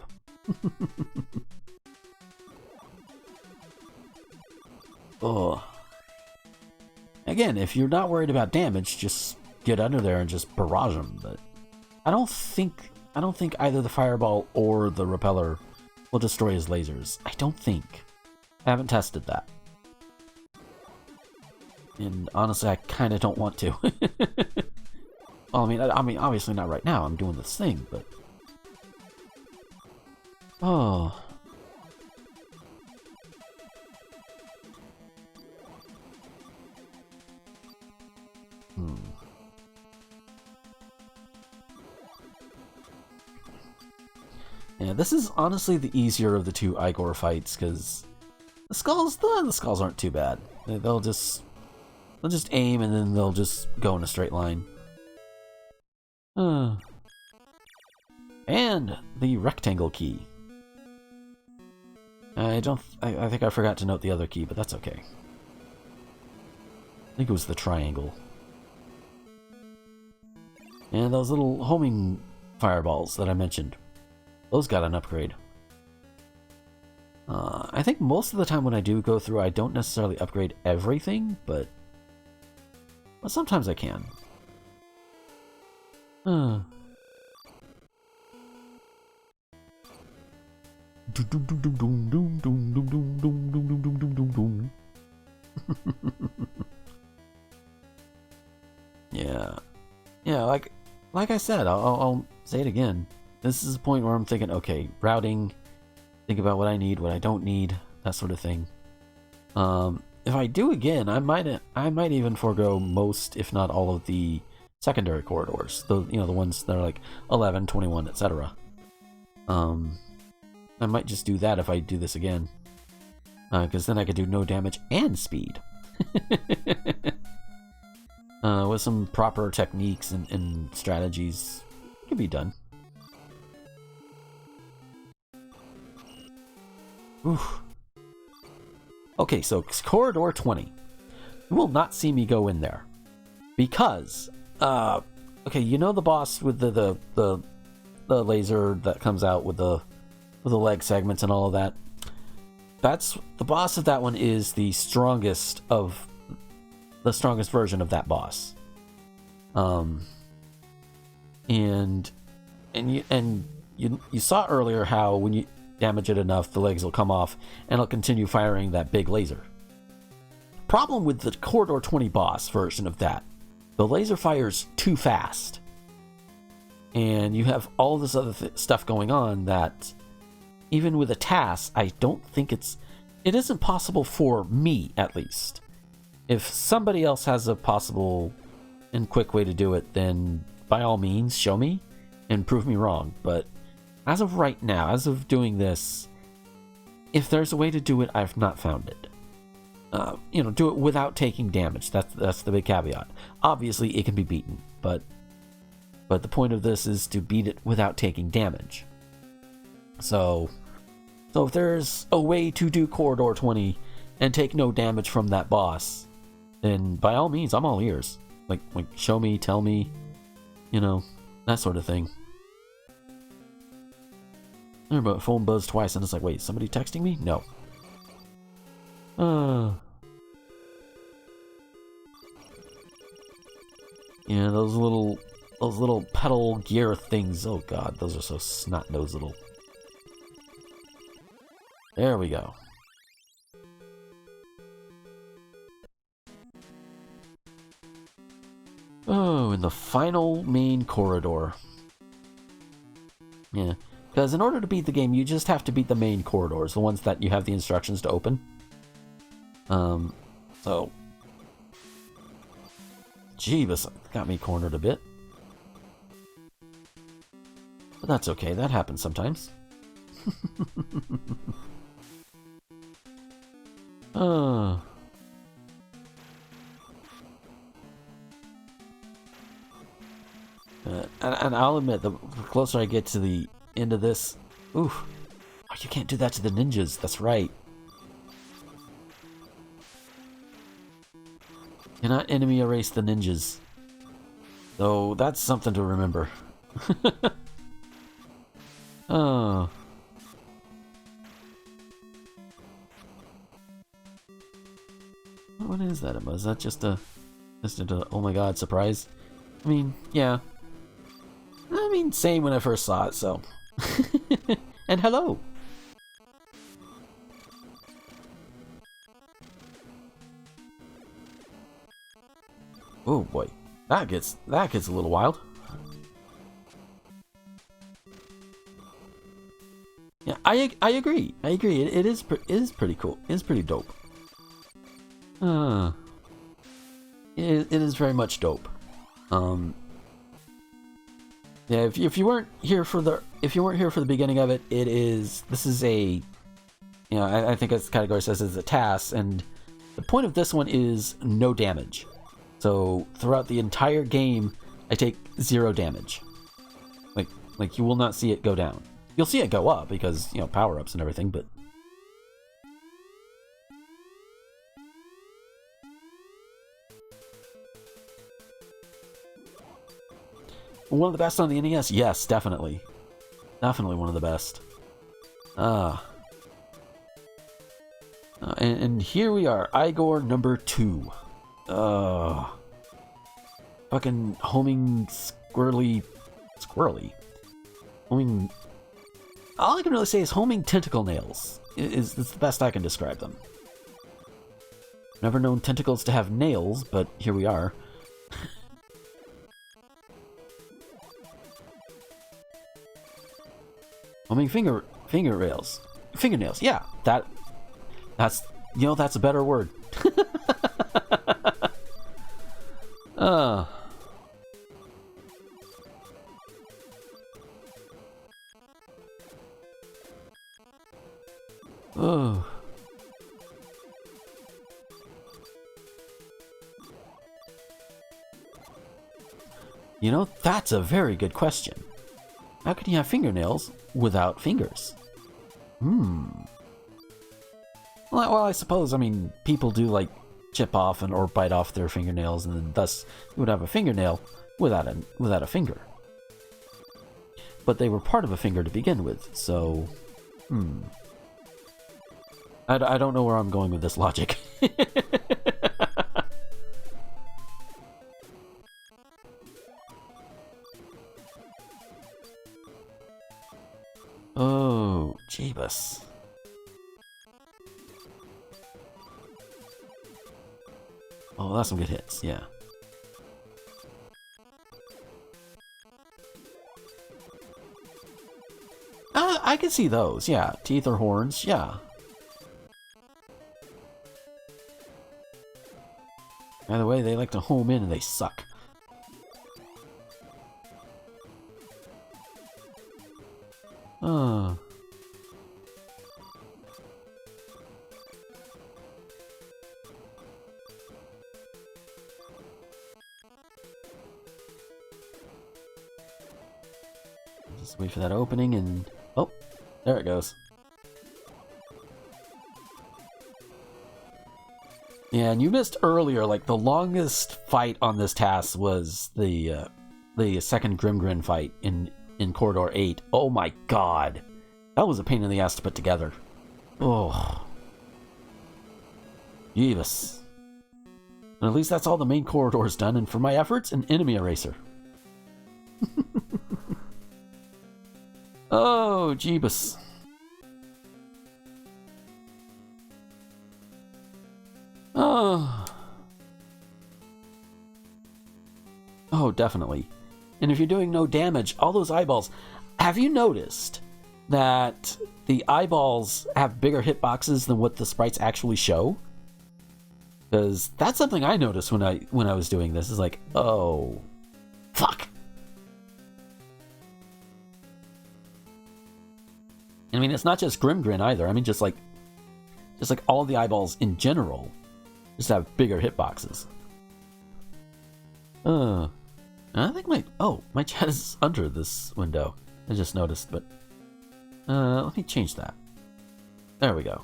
Oh. Again, if you're not worried about damage, just get under there and just barrage them. But I don't think either the fireball or the repeller will destroy his lasers. I don't think. I haven't tested that. And honestly, I kind of don't want to. Well, I mean, obviously not right now. I'm doing this thing, but... Oh... Yeah, this is honestly the easier of the two Igor fights, because the skulls aren't too bad. They'll just aim and then they'll just go in a straight line. And the rectangle key. I think I forgot to note the other key, but that's okay. I think it was the triangle. And those little homing fireballs that I mentioned. Those got an upgrade. I think most of the time when I do go through, I don't necessarily upgrade everything, but sometimes I can. Yeah. Yeah, like I said, I'll say it again. This is a point where I'm thinking, okay, routing, think about what I need, what I don't need, that sort of thing. If I do again, I might even forego most, if not all, of the secondary corridors. The ones that are like 11, 21, etc. I might just do that if I do this again, because then I could do no damage and speed. With some proper techniques and strategies, it can be done. Oof. Okay, so corridor 20. You will not see me go in there because, okay, you know the boss with the laser that comes out with the leg segments and all of that. That's the boss of that one is the strongest version of that boss. And you saw earlier how when you damage it enough, the legs will come off and it'll continue firing that big laser. Problem with the Corridor 20 boss version of that, the laser fires too fast. And you have all this other stuff going on that even with a TAS, I don't think it isn't possible for me, at least. If somebody else has a possible and quick way to do it, then by all means, show me and prove me wrong. But as of right now, as of doing this, if there's a way to do it, I've not found it. Do it without taking damage. That's the big caveat. Obviously, it can be beaten, but the point of this is to beat it without taking damage. So if there's a way to do Corridor 20 and take no damage from that boss, then by all means, I'm all ears. Like show me, tell me, that sort of thing. I remember phone buzzed twice and it's like, wait, somebody texting me? No. Yeah, those little those little pedal gear things. Oh god, those are so snot-nosed little... There we go. Oh, in the final main corridor. Yeah, because in order to beat the game, you just have to beat the main corridors, the ones that you have the instructions to open. So... Jeebus, got me cornered a bit. But that's okay, that happens sometimes. And I'll admit, the closer I get to the end of this... Oof. Oh, you can't do that to the ninjas, that's right. Cannot enemy erase the ninjas. So that's something to remember. Oh. What is that? Is that just a oh my god surprise? I mean, yeah. I mean, same when I first saw it, so. And hello. Oh boy, that gets a little wild. Yeah, I agree. It is pretty cool. It is pretty dope. It is very much dope. Yeah, if you weren't here for the beginning of it, this is a, you know, I think as the category says, it's a TAS, and the point of this one is no damage. So throughout the entire game, I take 0 damage. Like you will not see it go down. You'll see it go up because, you know, power-ups and everything, but... One of the best on the NES? Yes, definitely. Definitely one of the best. And here we are, Igor number 2. Fucking homing squirrely... Homing... All I can really say is homing tentacle nails. It's the best I can describe them. Never known tentacles to have nails, but here we are. Homing fingernails. Fingernails, yeah. That's you know, that's a better word. Oh. You know, that's a very good question. How can you have fingernails without fingers? Well, I suppose, I mean, people do, like, chip off or bite off their fingernails, and then thus you would have a fingernail without a finger. But they were part of a finger to begin with, so... I don't know where I'm going with this logic. Oh, Jeebus. Oh, that's some good hits, yeah. I can see those, yeah. Teeth or horns, yeah. Either way, they like to home in and they suck. Just wait for that opening and... Oh, there it goes. Yeah, and you missed earlier, like, the longest fight on this task was the second Grimgrin fight in Corridor 8. Oh my god. That was a pain in the ass to put together. Oh. Jeebus. And at least that's all the main corridors done, and for my efforts, an enemy eraser. Oh, Jeebus. Oh. Oh, definitely. And if you're doing no damage, all those eyeballs... Have you noticed that the eyeballs have bigger hitboxes than what the sprites actually show? Because that's something I noticed when I was doing this. Is like, oh, fuck. I mean, it's not just Grimgrin either. I mean, just like all the eyeballs in general, just have bigger hitboxes. I think my chat is under this window. I just noticed, but let me change that. There we go.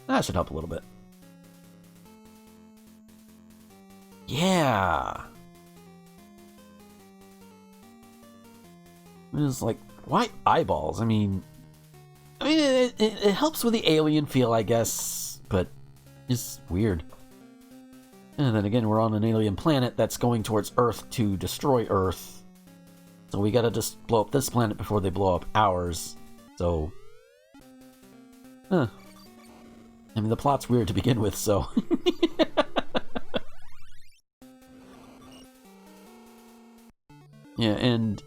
That should help a little bit. Yeah. It's like, why eyeballs? I mean, it helps with the alien feel, I guess, but it's weird. And then again, we're on an alien planet that's going towards Earth to destroy Earth. So we gotta just blow up this planet before they blow up ours. So... I mean, the plot's weird to begin with, so... Yeah, and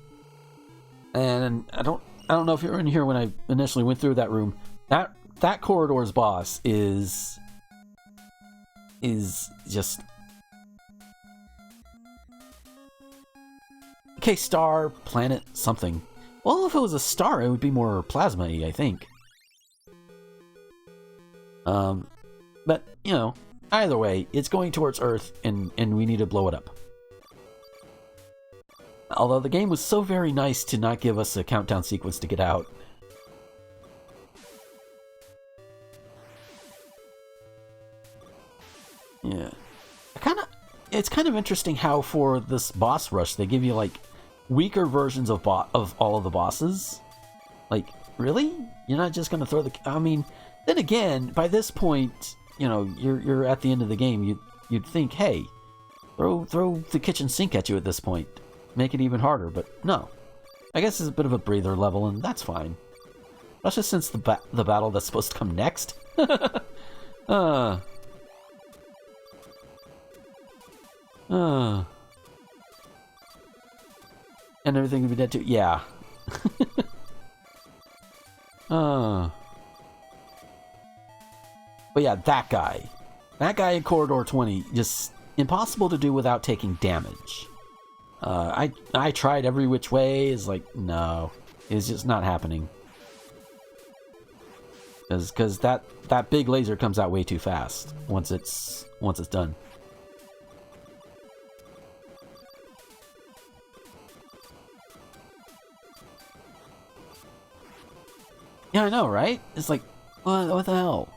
I don't know if you were in here when I initially went through that room. That corridor's boss is just... Okay, star, planet, something. Well, if it was a star, it would be more plasma-y, I think. But, you know, either way, it's going towards Earth, and we need to blow it up. Although the game was so very nice to not give us a countdown sequence to get out. Yeah. It's kind of interesting how for this boss rush, they give you, like, weaker versions of all of the bosses. Like, really? You're not just gonna throw the... I mean, then again, by this point, you know, you're at the end of the game. You'd think, hey, throw the kitchen sink at you at this point. Make it even harder, but no. I guess it's a bit of a breather level, and that's fine. Especially since the battle that's supposed to come next. And everything would be dead too. Yeah. But yeah, that guy in Corridor 20, just impossible to do without taking damage. I tried every which way. It's like, no, it's just not happening. Because that big laser comes out way too fast once it's done. Yeah, I know, right? It's like, what the hell?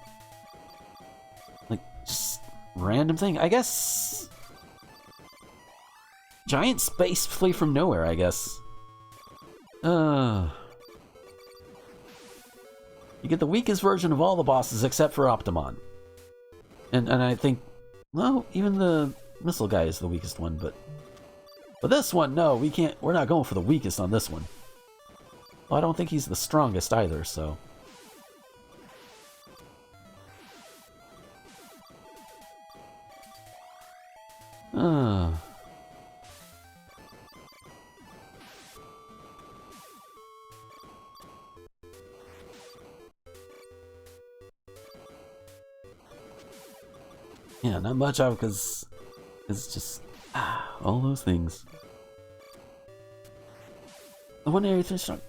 Like, just random thing. I guess... Giant space flea from nowhere, I guess. You get the weakest version of all the bosses except for Optimon. And I think... Well, even the missile guy is the weakest one, but this one, no, we can't... We're not going for the weakest on this one. Well, I don't think he's the strongest either, so... Yeah, not much of it because it's just... all those things. The one area is strong.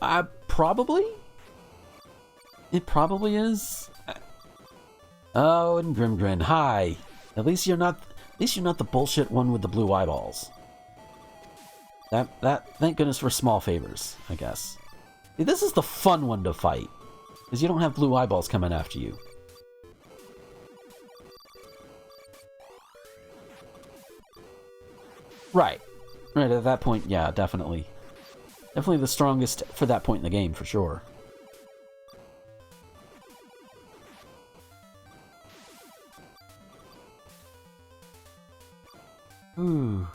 Probably? It probably is. Oh, and Grimgrin, hi. At least you're not the bullshit one with the blue eyeballs. Thank goodness for small favors, I guess. See, this is the fun one to fight. Because you don't have blue eyeballs coming after you. Right. Right, at that point, yeah, definitely. Definitely the strongest for that point in the game, for sure. Ooh.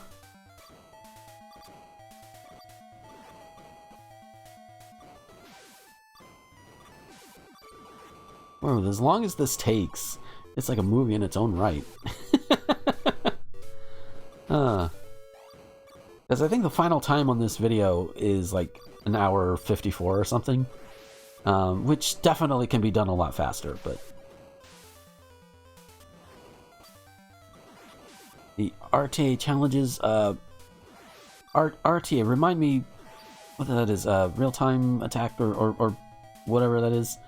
Oh, as long as this takes, it's like a movie in its own right. Because I think the final time on this video is like an hour 54 or something, which definitely can be done a lot faster, but the RTA challenges, RTA, remind me what that is, real-time attack or whatever that is.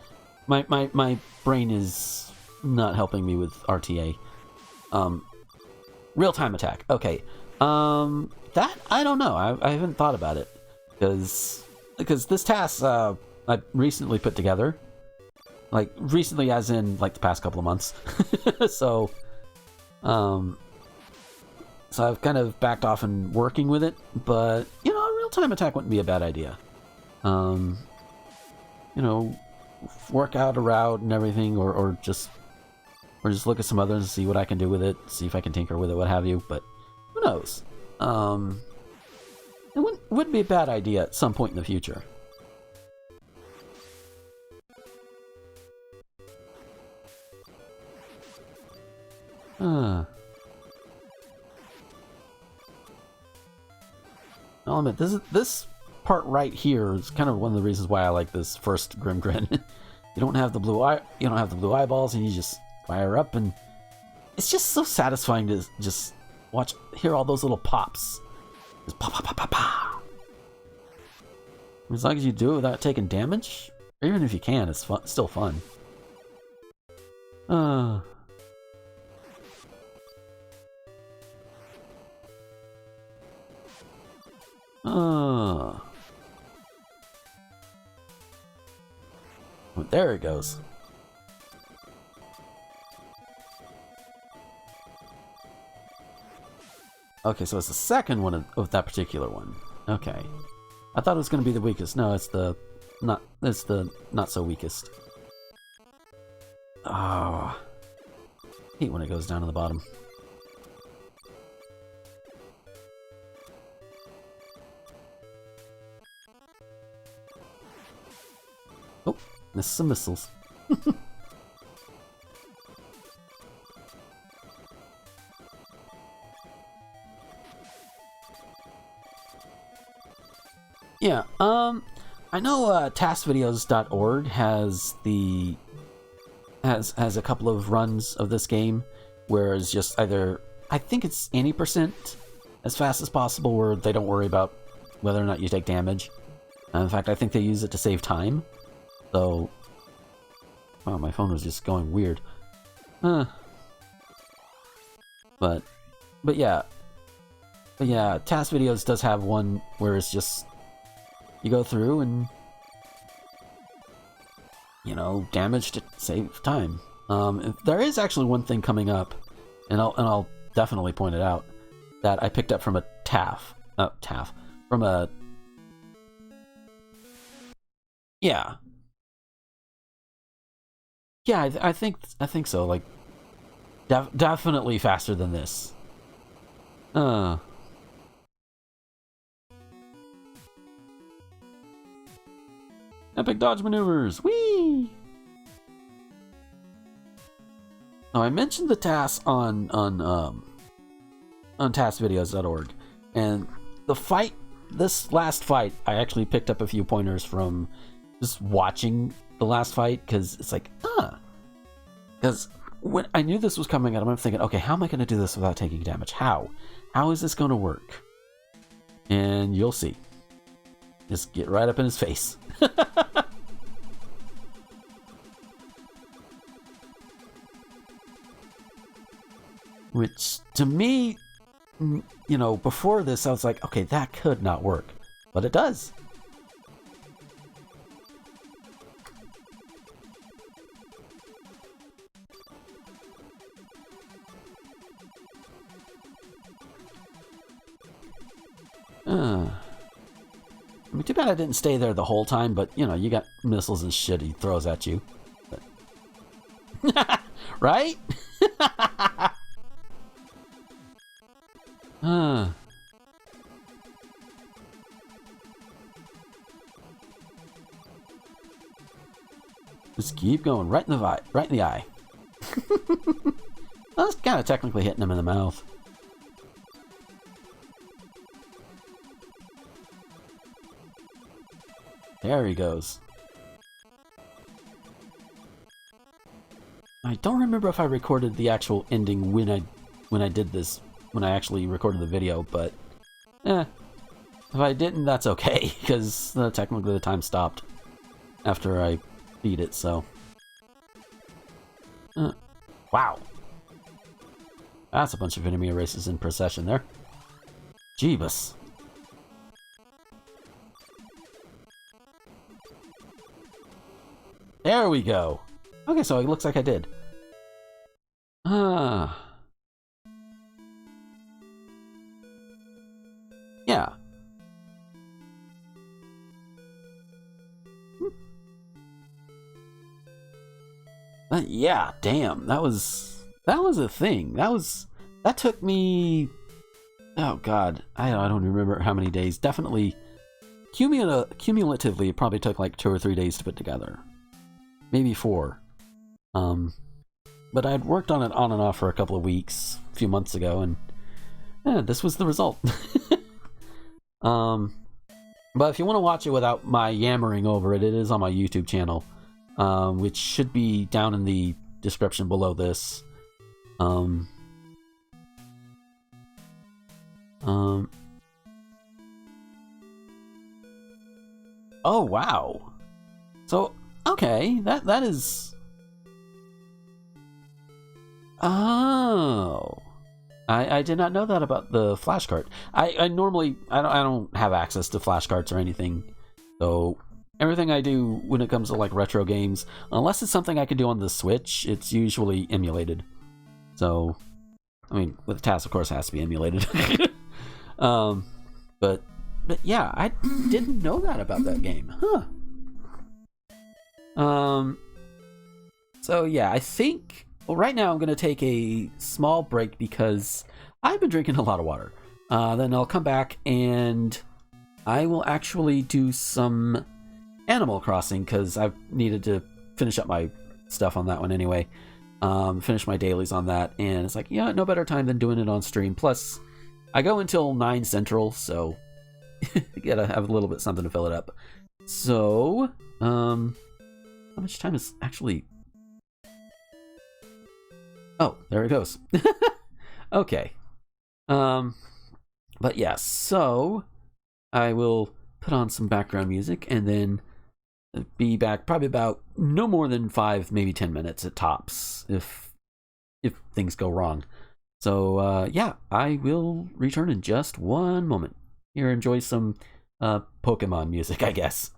My brain is not helping me with RTA. Real-time attack, okay. That, I don't know, I haven't thought about it, because this TAS, I recently put together, like, recently as in, like, the past couple of months, so I've kind of backed off and working with it, but, you know, a real-time attack wouldn't be a bad idea. You know, work out a route and everything, or just look at some others and see what I can do with it, see if I can tinker with it, what have you, but who knows? It wouldn't be a bad idea at some point in the future. I'll admit, this part right here is kind of one of the reasons why I like this first Grim Grin. You don't have the blue eyeballs, and you just fire up, and it's just so satisfying to just hear all those little pops. Just pop, pop, pop, pop, pop. As long as you do it without taking damage, or even if you can, it's still fun. There it goes. Okay, so it's the second one of that particular one. Okay. I thought it was going to be the weakest. No, it's the not so weakest. Oh. I hate when it goes down to the bottom. Oh, missed some missiles. Yeah, I know TASvideos.org has has a couple of runs of this game where it's just either, I think it's any % as fast as possible, where they don't worry about whether or not you take damage. In fact, I think they use it to save time. So, wow, my phone was just going weird. But yeah, TAS Videos does have one where it's just, you go through and, you know, damage to save time. There is actually one thing coming up, and I'll definitely point it out, that I picked up from a from a, yeah, I think so. Like, definitely faster than this. Epic dodge maneuvers! Whee! Oh, I mentioned the TAS on TASvideos.org, and this last fight, I actually picked up a few pointers from just watching the last fight, because it's like, because when I knew this was coming out, I'm thinking, okay, how am I going to do this without taking damage? How is this going to work? And you'll see. Just get right up in his face. Which, to me, you know, before this, I was like, okay, that could not work. But it does. I mean, too bad I didn't stay there the whole time, but, you know, you got missiles and shit he throws at you. But... right? Just keep going, right in the eye. Well, that's kind of technically hitting him in the mouth. There he goes. I don't remember if I recorded the actual ending when I did this, when I actually recorded the video, but if I didn't, that's okay, because technically the time stopped after I beat it, so. Wow. That's a bunch of enemy races in procession there. Jeebus. There we go. Okay, so it looks like I did. Yeah. Yeah, damn. That was a thing. That took me, oh god, I don't remember how many days. Definitely cumulatively it probably took like 2 or 3 days to put together. Maybe 4. But I'd worked on it on and off for a couple of weeks, a few months ago, and this was the result. But if you want to watch it without my yammering over it, it is on my YouTube channel, which should be down in the description below this. Oh wow. So okay, that is. Oh, I did not know that about the flash cart. I normally I don't have access to flash carts or anything, so everything I do when it comes to like retro games, unless it's something I could do on the Switch, it's usually emulated. So, I mean, with TAS, of course, it has to be emulated. But yeah, I didn't know that about that game, huh? So yeah, I think. Well, right now I'm going to take a small break because I've been drinking a lot of water. Then I'll come back and I will actually do some Animal Crossing because I've needed to finish up my stuff on that one anyway. Finish my dailies on that, and it's like, yeah, no better time than doing it on stream. Plus, I go until 9 Central, so gotta have a little bit something to fill it up. So, how much time is actually... Oh, there it goes. Okay. But yeah, so I will put on some background music and then be back probably about no more than 5, maybe 10 minutes at tops if things go wrong. So yeah, I will return in just one moment. Here, enjoy some Pokémon music, I guess.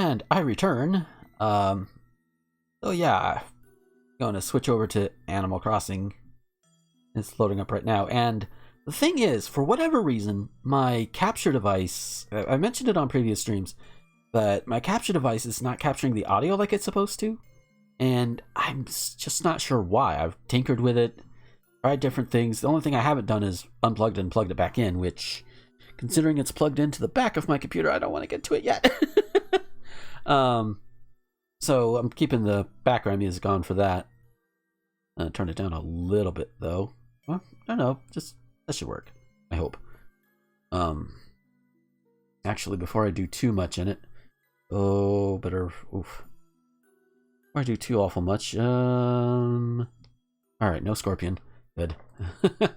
And I return. So yeah, I'm going to switch over to Animal Crossing. It's loading up right now. And the thing is, for whatever reason, my capture device, I mentioned it on previous streams, but my capture device is not capturing the audio like it's supposed to. And I'm just not sure why. I've tinkered with it, tried different things. The only thing I haven't done is unplugged and plugged it back in, which, considering it's plugged into the back of my computer, I don't want to get to it yet. So I'm keeping the background music on for that. Turn it down a little bit, though. Well, I don't know. Just, that should work. I hope. Actually, before I do too much in it... Oh, better... Oof. Before I do too awful much, Alright, no scorpion. Good. Let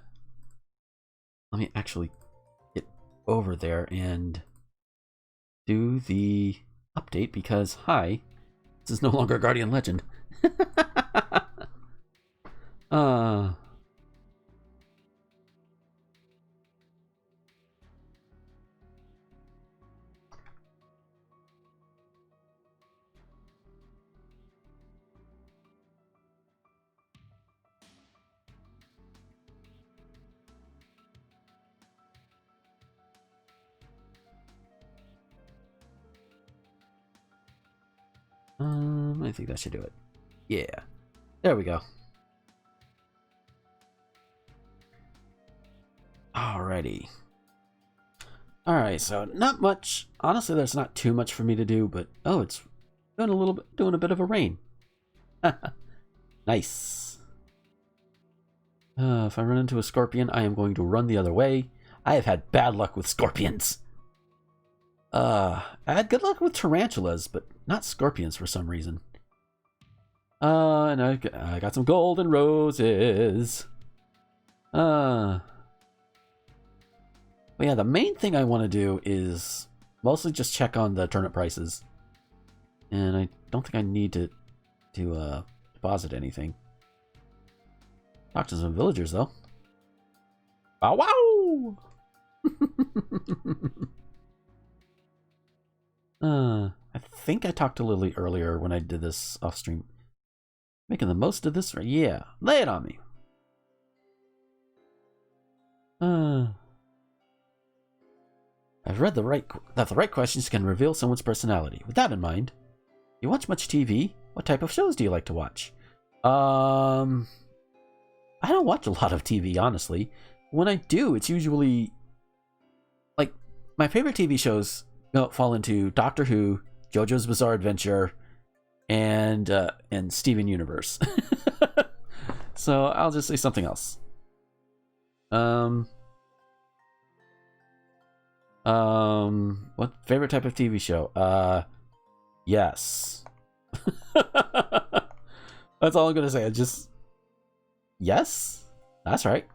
me actually get over there and do the update, because, hi, this is no longer Guardian Legend. I think that should do it. Yeah. There we go. Alrighty. Alright, so not much. Honestly, there's not too much for me to do, but oh, it's doing a bit of a rain. Nice. If I run into a scorpion, I am going to run the other way. I have had bad luck with scorpions. I had good luck with tarantulas, but not scorpions for some reason. And I got some golden roses. But yeah, the main thing I want to do is mostly just check on the turnip prices. And I don't think I need to deposit anything. Talk to some villagers, though. Bow wow! I think I talked to Lily earlier when I did this off stream. Making the most of this, right? Yeah, lay it on me. I've read that the right questions can reveal someone's personality. With that in mind, you watch much TV? What type of shows do you like to watch? I don't watch a lot of TV, honestly. When I do, it's usually like my favorite TV shows fall into Doctor Who, JoJo's Bizarre Adventure, and Steven Universe. So I'll just say something else. What favorite type of TV show? Yes. That's all I'm gonna say. Yes? That's right.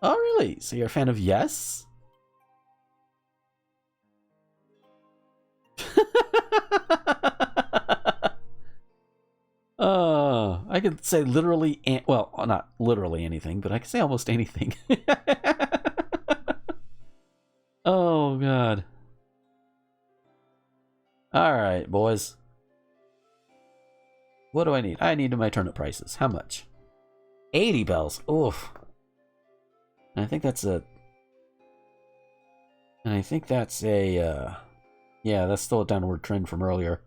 Oh, really? So you're a fan of Yes? I could say literally, well, not literally anything, but I could say almost anything. Oh, God. Alright, boys. What do I need? I need my turnip prices. How much? 80 bells. Oof. And I think that's a... yeah, that's still a downward trend from earlier.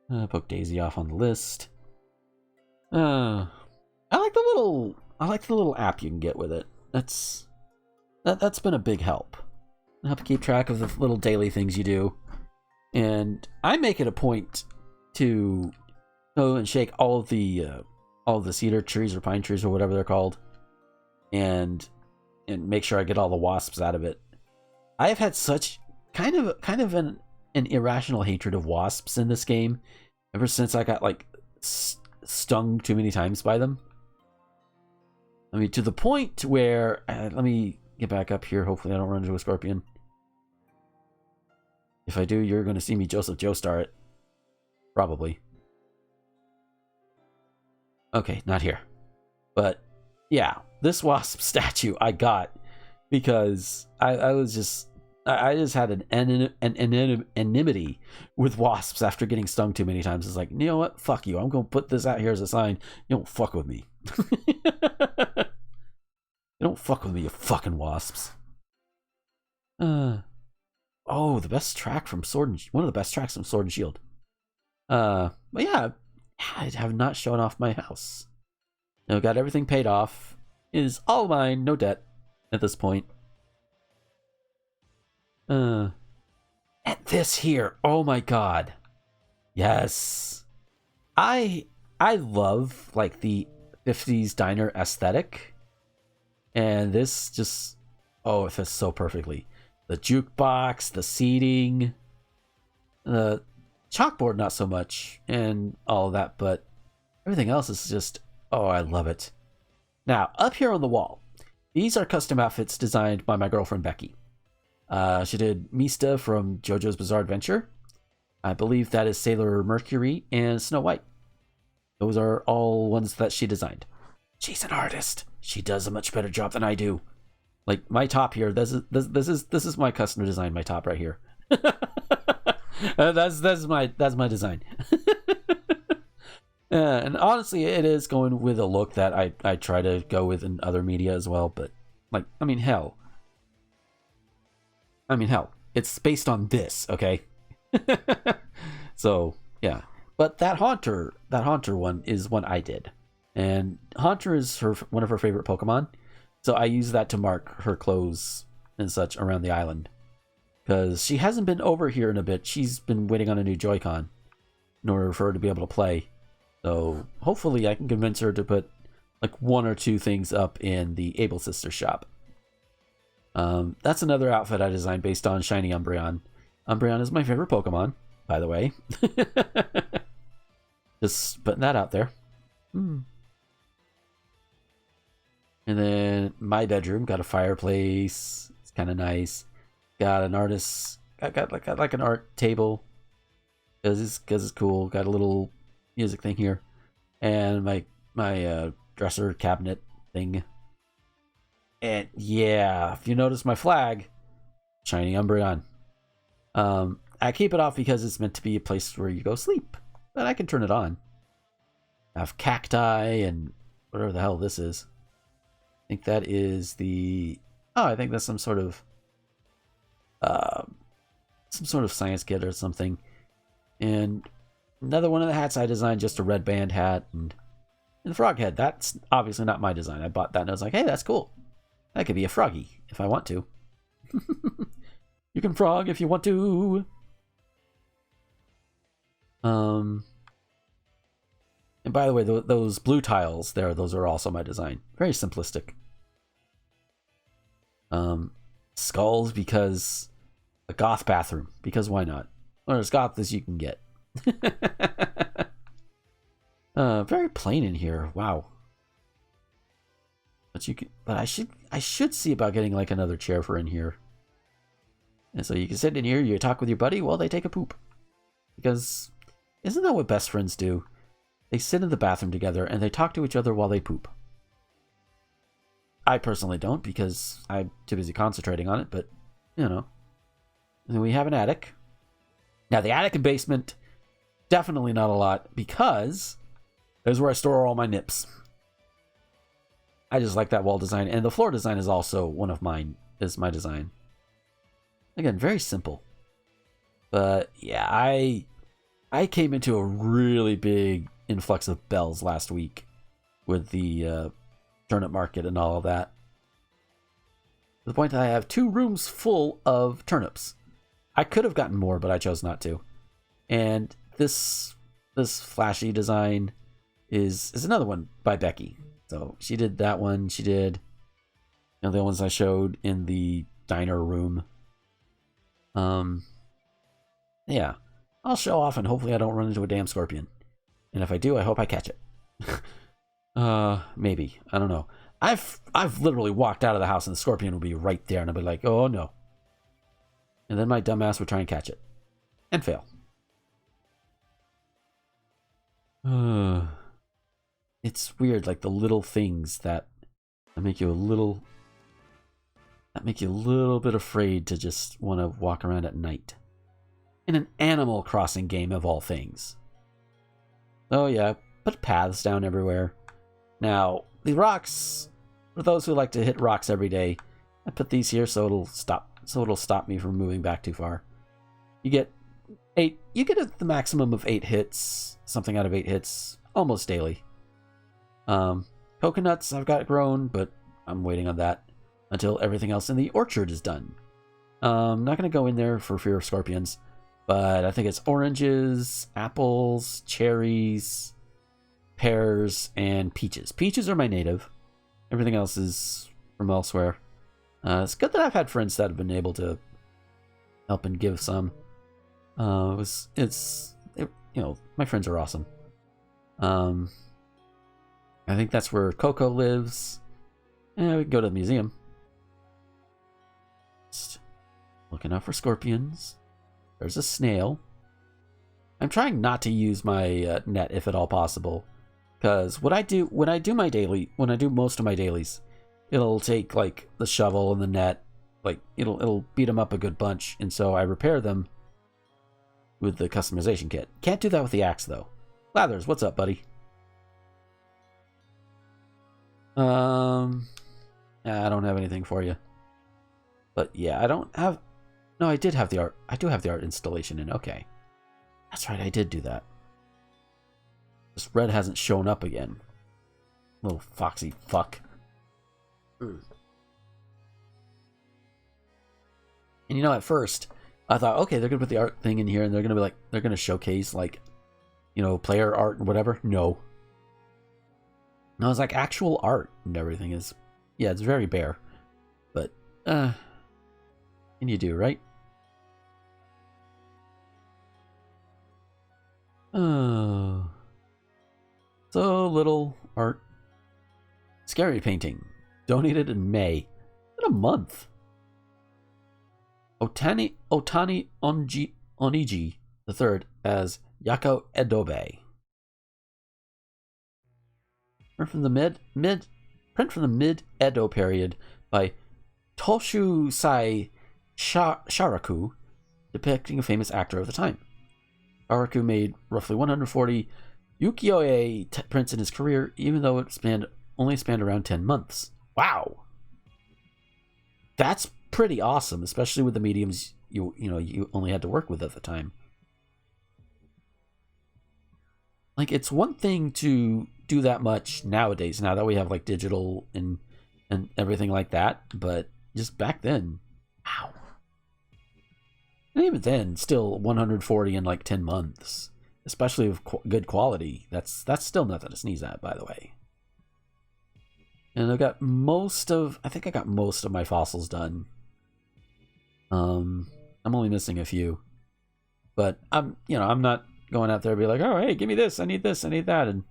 Poke Daisy off on the list. I like the little app you can get with it. That's been a big help. Help you keep track of the little daily things you do. And I make it a point to go and shake all the cedar trees or pine trees or whatever they're called, and make sure I get all the wasps out of it. I have had such kind of an irrational hatred of wasps in this game ever since I got like stung too many times by them. I mean, to the point where let me get back up here. Hopefully I don't run into a scorpion. If I do, you're going to see me Joseph Joestar it. Probably. Okay, not here. But, yeah, this wasp statue I got because I was just I just had an enmity with wasps after getting stung too many times. It's like, you know what? Fuck you. I'm going to put this out here as a sign. You don't fuck with me. You don't fuck with me, you fucking wasps. Oh, the best track from one of the best tracks from Sword and Shield. But yeah, I have not shown off my house. Now, got everything paid off. It is all mine, no debt at this point. And this here, oh my god. Yes. I love like the 50s diner aesthetic. And this just, oh, it fits so perfectly. The jukebox, the seating, the chalkboard not so much, and all of that, but everything else is just, oh, I love it. Now, up here on the wall, these are custom outfits designed by my girlfriend Becky. She did Mista from JoJo's Bizarre Adventure. I believe that is Sailor Mercury and Snow White. Those are all ones that she designed. She's an artist. She does a much better job than I do. Like my top here, this is my custom design. My top right here. that's my design. And honestly, it is going with a look that I try to go with in other media as well. But like, I mean, hell, it's based on this, okay? So yeah, but that Haunter one is one I did, and Haunter is one of her favorite Pokemon. So I use that to mark her clothes and such around the island. Because she hasn't been over here in a bit. She's been waiting on a new Joy-Con in order for her to be able to play. So hopefully I can convince her to put like one or two things up in the Able Sisters shop. That's another outfit I designed based on Shiny Umbreon. Umbreon is my favorite Pokemon, by the way. Just putting that out there. And then my bedroom got a fireplace. It's kind of nice. Got an artist. Got like an art table. Cause it's cool. Got a little music thing here, and my dresser cabinet thing. And yeah, if you notice my flag, Shiny Umbreon. I keep it off because it's meant to be a place where you go sleep, but I can turn it on. I have cacti and whatever the hell this is. I think that is the... Oh, I think that's some sort of science kit or something. And another one of the hats I designed, just a red band hat. And the frog head, that's obviously not my design. I bought that and I was like, hey, that's cool. That could be a froggy if I want to. You can frog if you want to. And by the way, those blue tiles there, those are also my design. Very simplistic. Skulls because a goth bathroom. Because why not? Or as goth as you can get. Very plain in here. Wow. But I should see about getting like another chair for in here. And so you can sit in here, you talk with your buddy while they take a poop. Because isn't that what best friends do? They sit in the bathroom together and they talk to each other while they poop. I personally don't because I'm too busy concentrating on it, but you know. And then we have an attic. Now the attic and basement, definitely not a lot because there's where I store all my nips. I just like that wall design, and the floor design is also one of mine, is my design. Again, very simple. But yeah, I came into a really big influx of bells last week with the turnip market and all of that. To the point that I have 2 rooms full of turnips. I could have gotten more, but I chose not to. And this flashy design is another one by Becky. So she did that one. She did the ones I showed in the diner room. Yeah, I'll show off and hopefully I don't run into a damn scorpion. And if I do, I hope I catch it. Maybe. I don't know. I've literally walked out of the house and the scorpion will be right there and I'll be like, oh no. And then my dumbass would try and catch it. And fail. It's weird, like the little things that make you a little that make you a little bit afraid to just want to walk around at night. In an Animal Crossing game of all things. Oh yeah, put paths down everywhere. Now, the rocks, for those who like to hit rocks every day, I put these here so it'll stop me from moving back too far. You get the maximum of 8 hits, something out of 8 hits, almost daily. Coconuts I've got grown, but I'm waiting on that until everything else in the orchard is done. I'm not going to go in there for fear of scorpions, but I think it's oranges, apples, cherries, pears, and peaches. Peaches are my native. Everything else is from elsewhere. It's good that I've had friends that have been able to help and give some. My friends are awesome. I think that's where Coco lives. Yeah, we can go to the museum. Just looking out for scorpions. There's a snail. I'm trying not to use my net if at all possible, because when I do most of my dailies, it'll take like the shovel and the net, like it'll beat them up a good bunch, and so I repair them with the customization kit. Can't do that with the axe though. Lathers, what's up, buddy? I don't have anything for you. But yeah, I don't have... No, I did have the art. I do have the art installation in. Okay. That's right, I did do that. This red hasn't shown up again. Little foxy fuck. And you know, at first, I thought, okay, they're gonna put the art thing in here and they're gonna be like, they're gonna showcase, like, you know, player art and whatever. No. No, it's like actual art and everything is... Yeah, it's very bare. But, can you do, right? Oh. So little art. Scary painting. Donated in May. In a month. Otani Oniji III as Yako Edobe. Print from the mid Edo period by Toshusai Sharaku, depicting a famous actor of the time. Sharaku made roughly 140 ukiyo-e prints in his career, even though it only spanned around 10 months. Wow, that's pretty awesome, especially with the mediums you only had to work with at the time. Like, it's one thing to do that much nowadays, now that we have like digital and everything like that, but just back then, wow. And even then, still 140 in like 10 months, especially with good quality. That's still nothing to sneeze at, by the way. And I got most of my fossils done. I'm only missing a few, but I'm not going out there and be like, oh, hey, give me this, I need that, and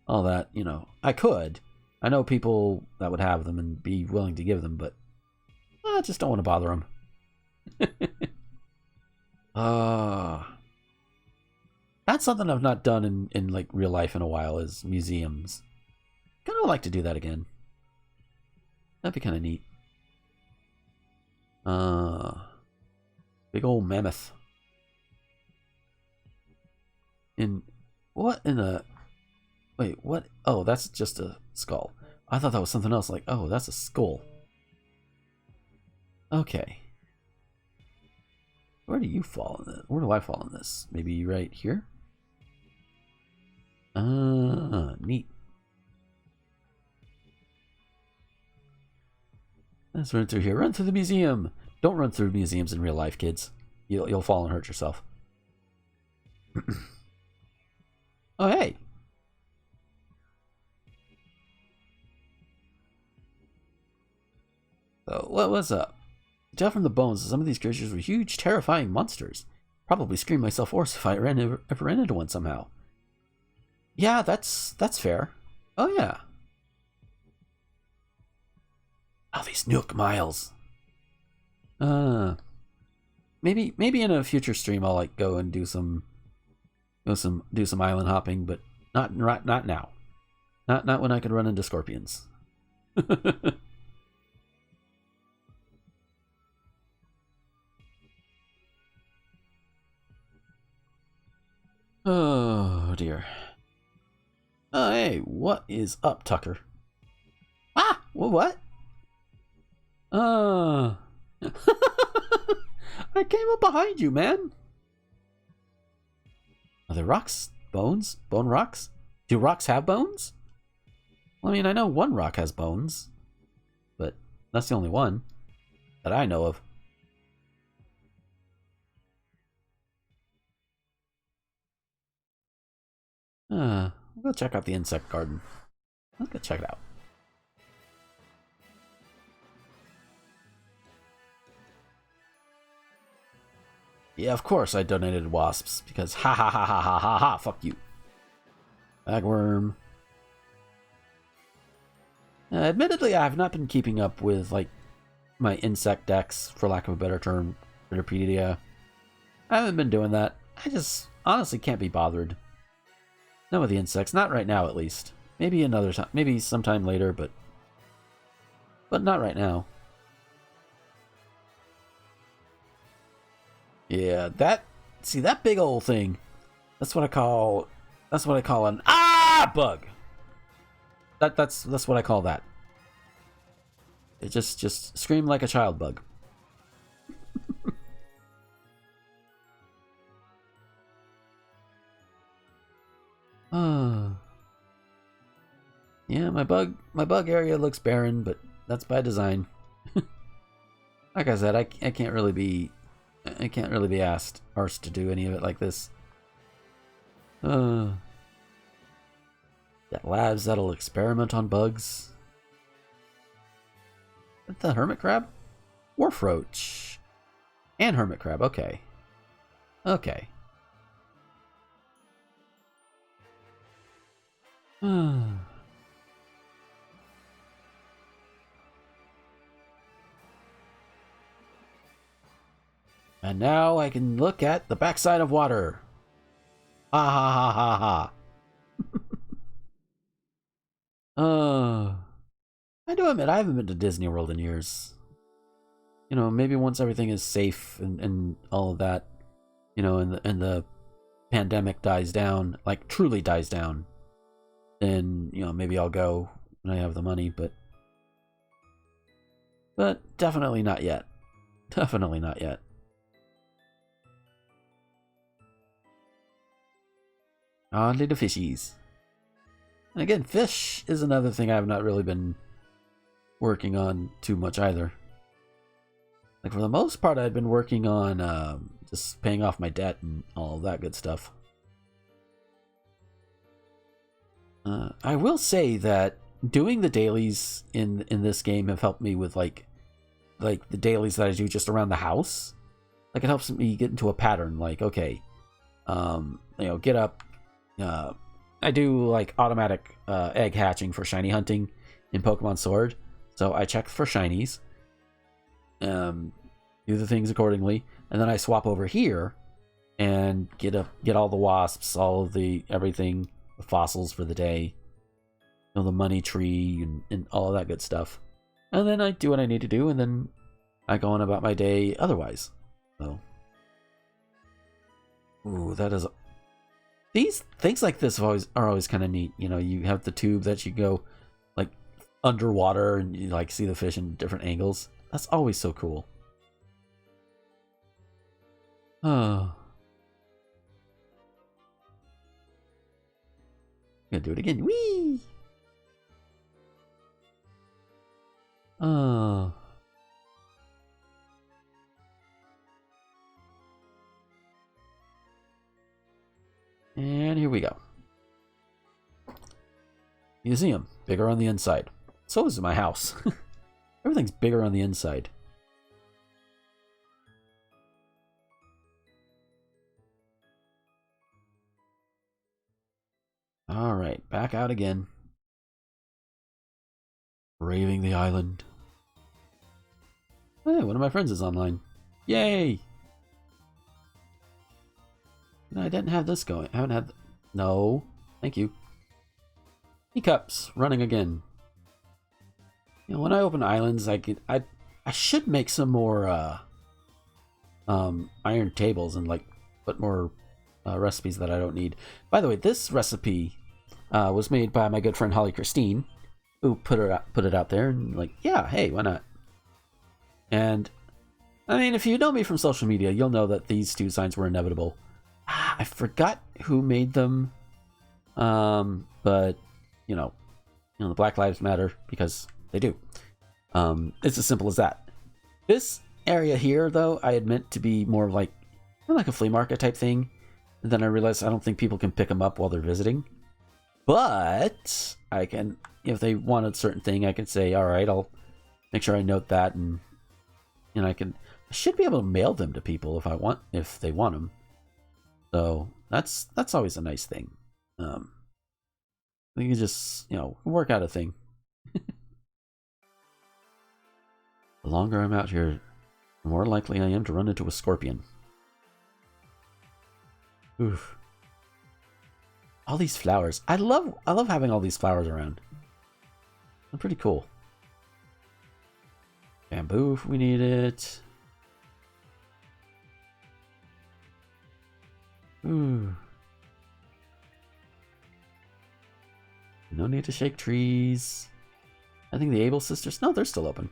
all that. I could. I know people that would have them and be willing to give them, but I just don't want to bother them. That's something I've not done in like real life in a while, is museums. Kind of like to do that again. That'd be kind of neat. Big old mammoth. What in the... Wait, what? Oh, that's just a skull. I thought that was something else, like, oh, that's a skull. Okay. Where do you fall in this? Where do I fall in this? Maybe right here? Neat. Let's run through here. Run through the museum! Don't run through museums in real life, kids. You'll fall and hurt yourself. Oh, hey! So, what's up? Tell from the bones that some of these creatures were huge, terrifying monsters. Probably scream myself hoarse if I ever ran into one somehow. Yeah, that's fair. Oh, yeah. Oh, these Nook Miles. Maybe in a future stream I'll like go and do some island hopping, but not now. Not when I could run into scorpions. dear. Oh, hey, what is up, Tucker? Ah! Well, what? I came up behind you, man. Are there rocks? Bones? Bone rocks? Do rocks have bones? Well, I mean, I know one rock has bones, but that's the only one that I know of. We'll go check out the insect garden. Let's go check it out. Yeah, of course I donated wasps, because ha ha ha ha ha ha ha, fuck you. Bagworm. Admittedly, I have not been keeping up with, like, my insect decks, for lack of a better term, Wikipedia. I haven't been doing that. I just honestly can't be bothered. Not with the insects, not right now at least. Maybe another time, maybe sometime later, but not right now. Yeah, that big old thing. That's what I call an bug. That's what I call that. It just screamed like a child bug. Yeah, my bug area looks barren, but that's by design. Like I said, I can't really be asked to do any of it like this. Got labs that'll experiment on bugs. Is that the hermit crab? Wharf roach. And hermit crab, okay. Okay. And now I can look at the backside of water. Ha ha ha ha ha. I do admit I haven't been to Disney World in years. You know, maybe once everything is safe and all of that, you know, and the pandemic dies down, like truly dies down, then, you know, maybe I'll go when I have the money, but definitely not yet. Definitely not yet. Oddly the fishies. And again, fish is another thing I've not really been working on too much either. Like, for the most part, I've been working on just paying off my debt and all of that good stuff. I will say that doing the dailies in this game have helped me with like the dailies that I do just around the house. Like, it helps me get into a pattern. Like, okay, you know, get up. I do like automatic egg hatching for shiny hunting in Pokemon Sword, so I check for shinies, do the things accordingly, and then I swap over here and get all the wasps, all of the everything, the fossils for the day, you know, the money tree and all of that good stuff, and then I do what I need to do, and then I go on about my day otherwise. So, ooh, that is. These things like this are always kind of neat. You know, you have the tube that you go like underwater and you like see the fish in different angles. That's always so cool. Oh. Gonna do it again. Whee! Oh. And here we go. Museum. Bigger on the inside. So is my house. Everything's bigger on the inside. Alright, back out again. Braving the island. Hey, one of my friends is online. Yay! No, I didn't have this going. I haven't had... No. Thank you. Teacups. Running again. You know, when I open islands, I should make some more iron tables and like put more recipes that I don't need. By the way, this recipe was made by my good friend Holly Christine, who put it out there, and like, yeah, hey, why not? And I mean, if you know me from social media, you'll know that these 2 signs were inevitable. I forgot who made them, but the Black Lives Matter, because they do. It's as simple as that. This area here, though, I had meant to be more like a flea market type thing. And then I realized I don't think people can pick them up while they're visiting. But I can, if they want a certain thing, I can say, all right, I'll make sure I note that, and I should be able to mail them to people if they want them. So that's always a nice thing. We can just work out a thing. The longer I'm out here, the more likely I am to run into a scorpion. Oof. All these flowers. I love having all these flowers around. They're pretty cool. Bamboo if we need it. Ooh. No need to shake trees. I think the Able Sisters... No, they're still open.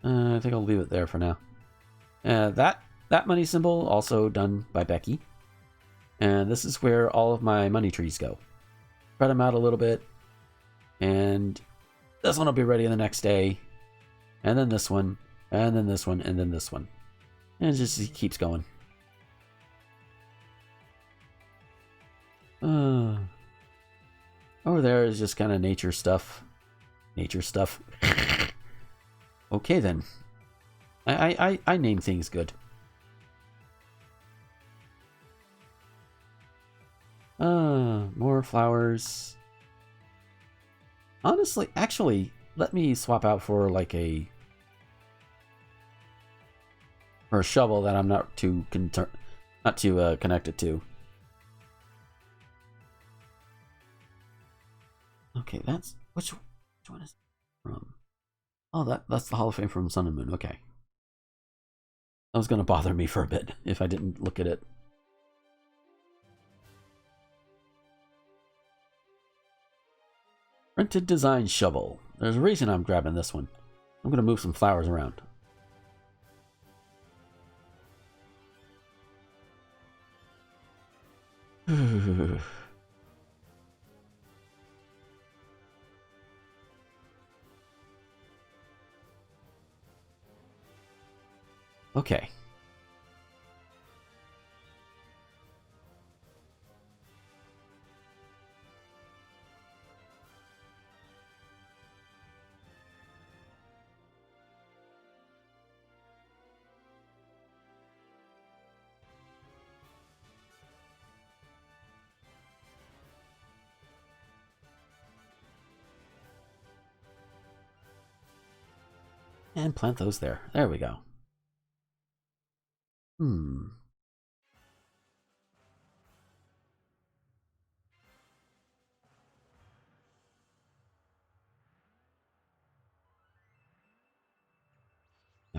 I think I'll leave it there for now. That money symbol, also done by Becky. And this is where all of my money trees go. Spread them out a little bit. And this one will be ready the next day. And then this one. And then this one. And then this one. And it just keeps going. Over there is just kind of nature stuff. Okay then. I name things good. More flowers. Honestly, actually, let me swap out for like a shovel that I'm not too connected to. Okay, that's which one is it from? Oh, that's the Hall of Fame from Sun and Moon. Okay, that was gonna bother me for a bit if I didn't look at it. Printed design shovel. There's a reason I'm grabbing this one. I'm gonna move some flowers around. Okay. And plant those there. There we go. Now,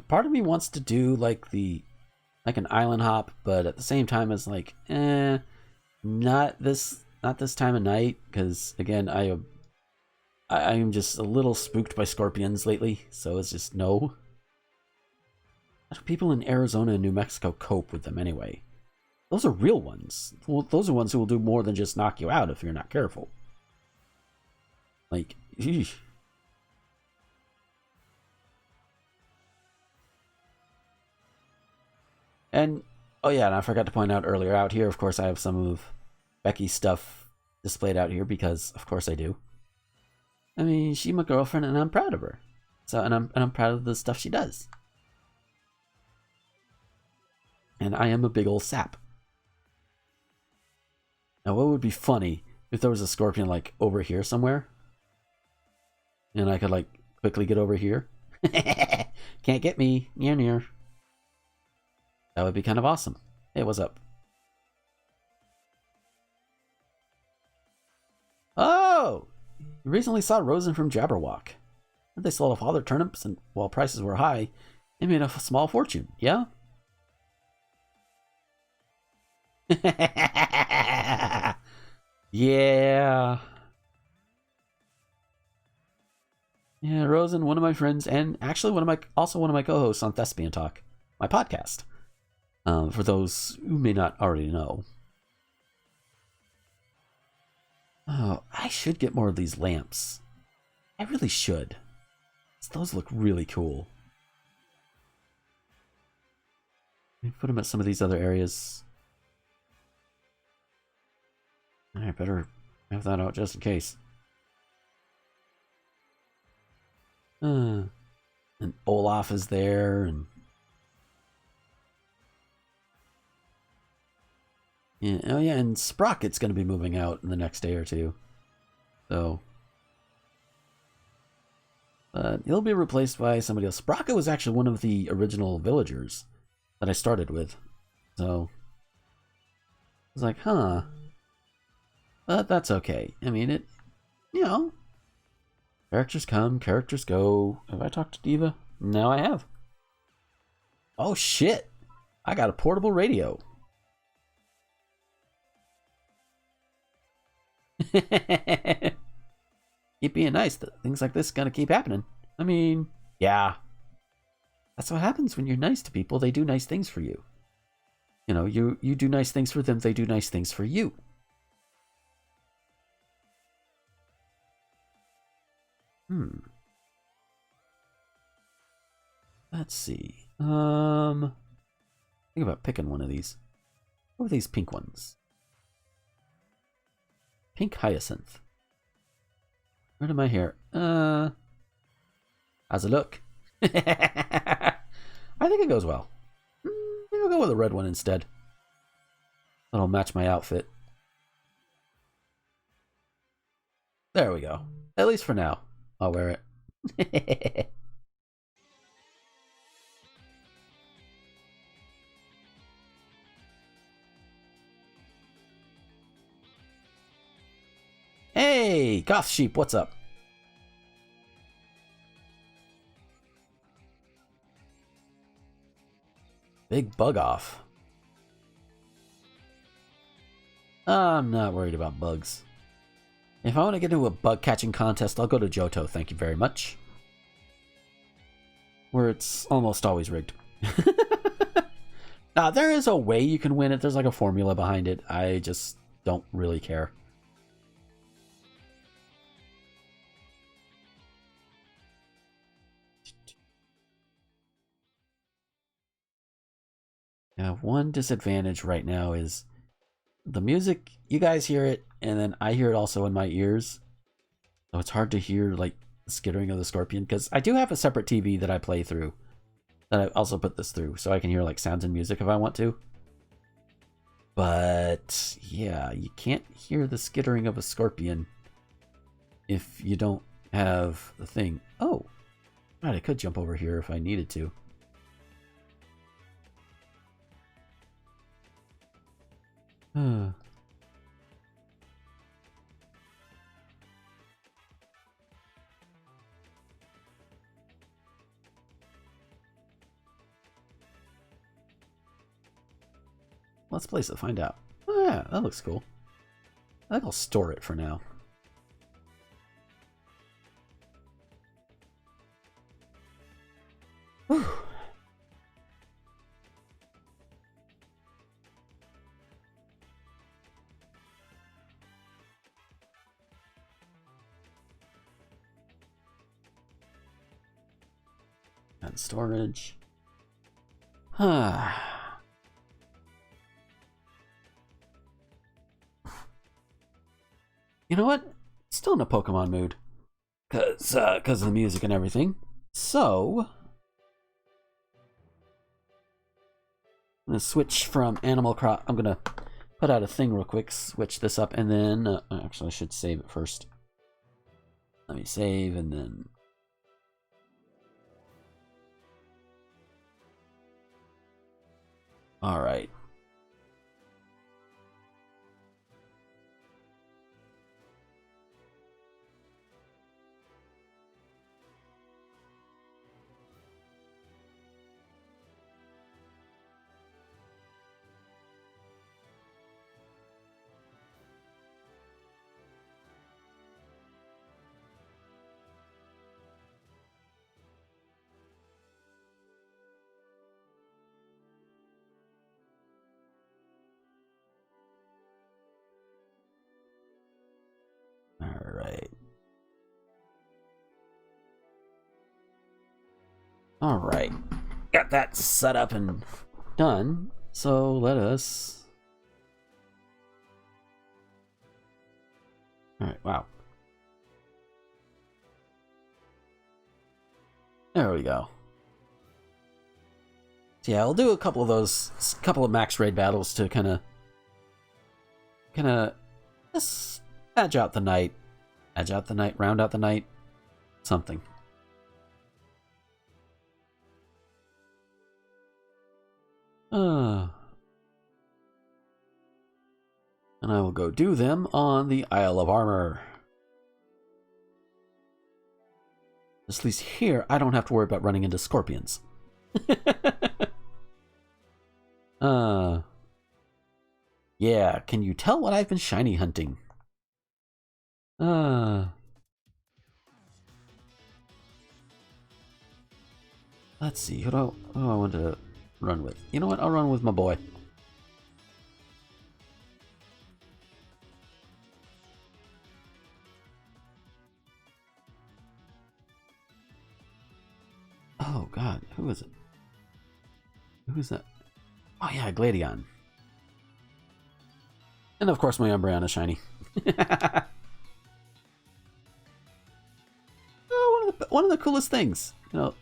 part of me wants to do like an island hop, but at the same time it's like, not this time of night, because again, I am just a little spooked by scorpions lately, so it's just no. How do people in Arizona and New Mexico cope with them anyway? Those are real ones. Well, those are ones who will do more than just knock you out if you're not careful. Like, eesh. And, oh yeah, and I forgot to point out earlier, out here, of course, I have some of Becky's stuff displayed out here because, of course, I do. I mean, she's my girlfriend, and I'm proud of her. So, and I'm proud of the stuff she does. And I am a big old sap. Now, what would be funny if there was a scorpion like over here somewhere, and I could like quickly get over here? Can't get me, near. That would be kind of awesome. Hey, what's up? Oh! You recently saw Rosen from Jabberwock. They sold off all their turnips, and while prices were high, they made a small fortune, yeah? Yeah. Yeah, Rosen, one of my friends, and actually one of my co-hosts on Thespian Talk, my podcast. For those who may not already know. Oh, I should get more of these lamps. I really should. Those look really cool. Put them at some of these other areas. I better have that out just in case. And Olaf is there, and yeah, oh yeah, and Sprocket's going to be moving out in the next day or two, so he'll be replaced by somebody else. Sprocket was actually one of the original villagers that I started with, so I was like, huh, but that's okay. I mean, it, you know, characters come, characters go. Have I talked to Diva? No, I have. Oh shit! I got a portable radio. Keep being nice. Things like this gonna keep happening. I mean, yeah. That's what happens when you're nice to people. They do nice things for you. You know, you do nice things for them. They do nice things for you. Let's see. Think about picking one of these. What are these pink ones? Pink hyacinth. Where did my hair? How's it look? I think it goes well. Maybe I'll go with a red one instead. That'll match my outfit. There we go. At least for now. I'll wear it. Hey, Goth Sheep, what's up? Big bug off. I'm not worried about bugs. If I want to get into a bug catching contest, I'll go to Johto, thank you very much. Where it's almost always rigged. There is a way you can win it. There's like a formula behind it. I just don't really care. Now, one disadvantage right now is the music. You guys hear it, and then I hear it also in my ears. So it's hard to hear like the skittering of the scorpion, because I do have a separate TV that I play through. That I also put this through, so I can hear like sounds and music if I want to. But yeah, you can't hear the skittering of a scorpion if you don't have the thing. Oh, right, I could jump over here if I needed to. Let's place it, find out. Oh yeah, that looks cool. I think I'll store it for now. Whew. And storage. You know what? Still in a Pokemon mood. Cause of the music and everything. So I'm gonna switch from Animal Crossing. I'm gonna put out a thing real quick, switch this up, and then actually I should save it first. Let me save and then all right. Alright. Got that set up and done. So let us... Alright, wow. There we go. So yeah, I'll do a couple of max raid battles to kind of just edge out the night, round out the night, something. And I will go do them on the Isle of Armor. At least here, I don't have to worry about running into scorpions. Yeah, can you tell what I've been shiny hunting? Let's see, who do I want to run with? You know what, I'll run with my boy. Oh god, who is it? Who is that? Oh yeah, Gladion. And of course my Umbreon is shiny. Oh, one of the coolest things. You know,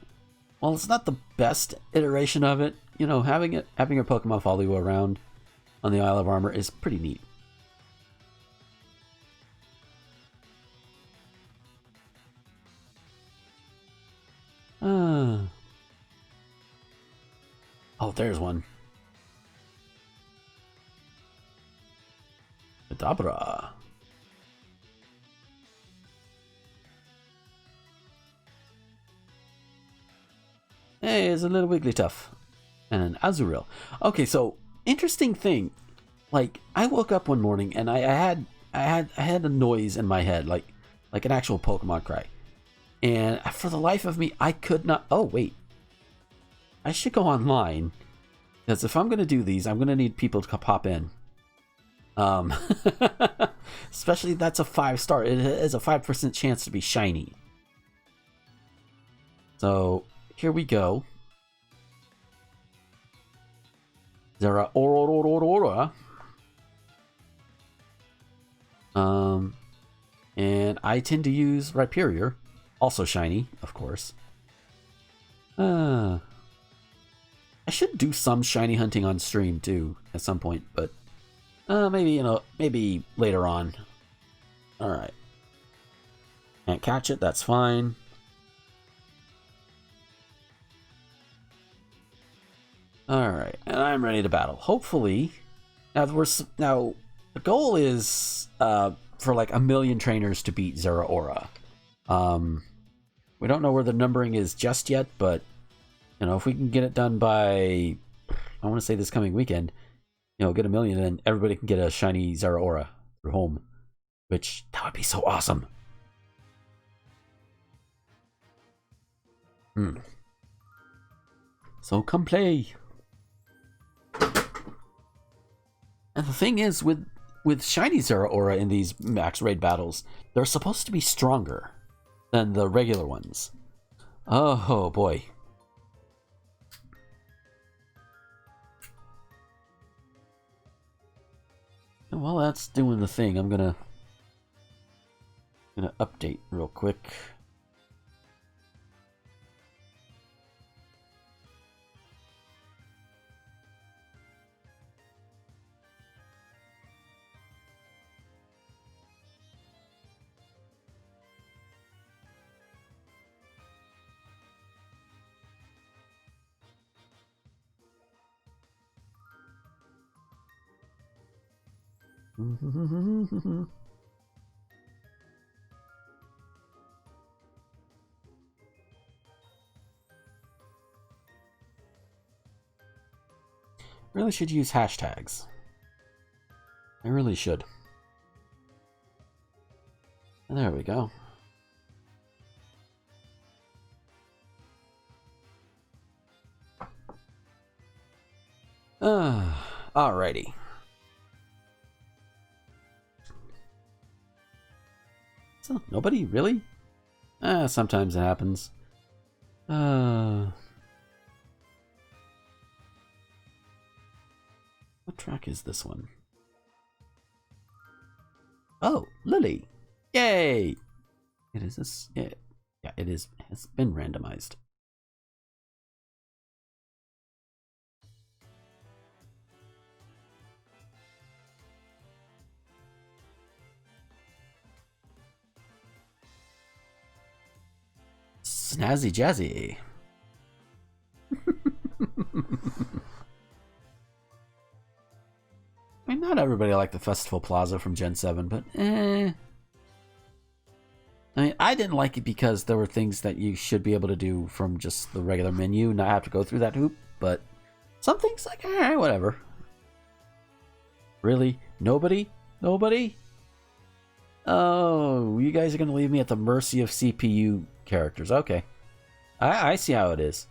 while it's not the best iteration of it, you know, having your Pokemon follow you around on the Isle of Armor is pretty neat. Oh, there's one. Kadabra. Hey, it's a little Wigglytuff. And an Azurill. Okay, so interesting thing. Like, I woke up one morning and I had a noise in my head, like an actual Pokemon cry. And for the life of me, I could not. Oh wait, I should go online, because if I'm gonna do these, I'm gonna need people to pop in. Especially that's a 5-star. It has a 5% chance to be shiny. So here we go. Zera Aurora. And I tend to use Rhyperior, also shiny, of course. I should do some shiny hunting on stream too at some point, but maybe maybe later on. All right. Can't catch it. That's fine. All right, and I'm ready to battle. Hopefully, now the goal is for like 1 million trainers to beat Zeraora. We don't know where the numbering is just yet, but you know, if we can get it done by, I want to say this coming weekend, you know, get 1 million, and everybody can get a shiny Zeraora through home, which that would be so awesome. So come play. And the thing is, with shiny Zeraora in these max raid battles, they're supposed to be stronger than the regular ones. Oh boy. And while that's doing the thing, I'm gonna update real quick. Really should use hashtags. I really should. There we go. Alrighty. So, nobody? Really? Sometimes it happens. What track is this one? Oh, Lily! Yay! It is this. Yeah, it is. It's been randomized. Snazzy jazzy. I mean, not everybody liked the Festival Plaza from Gen 7, but I mean, I didn't like it because there were things that you should be able to do from just the regular menu, not have to go through that hoop, but some things like, whatever. Really? Nobody? Nobody? Oh, you guys are going to leave me at the mercy of CPU characters. Okay. I see how it is.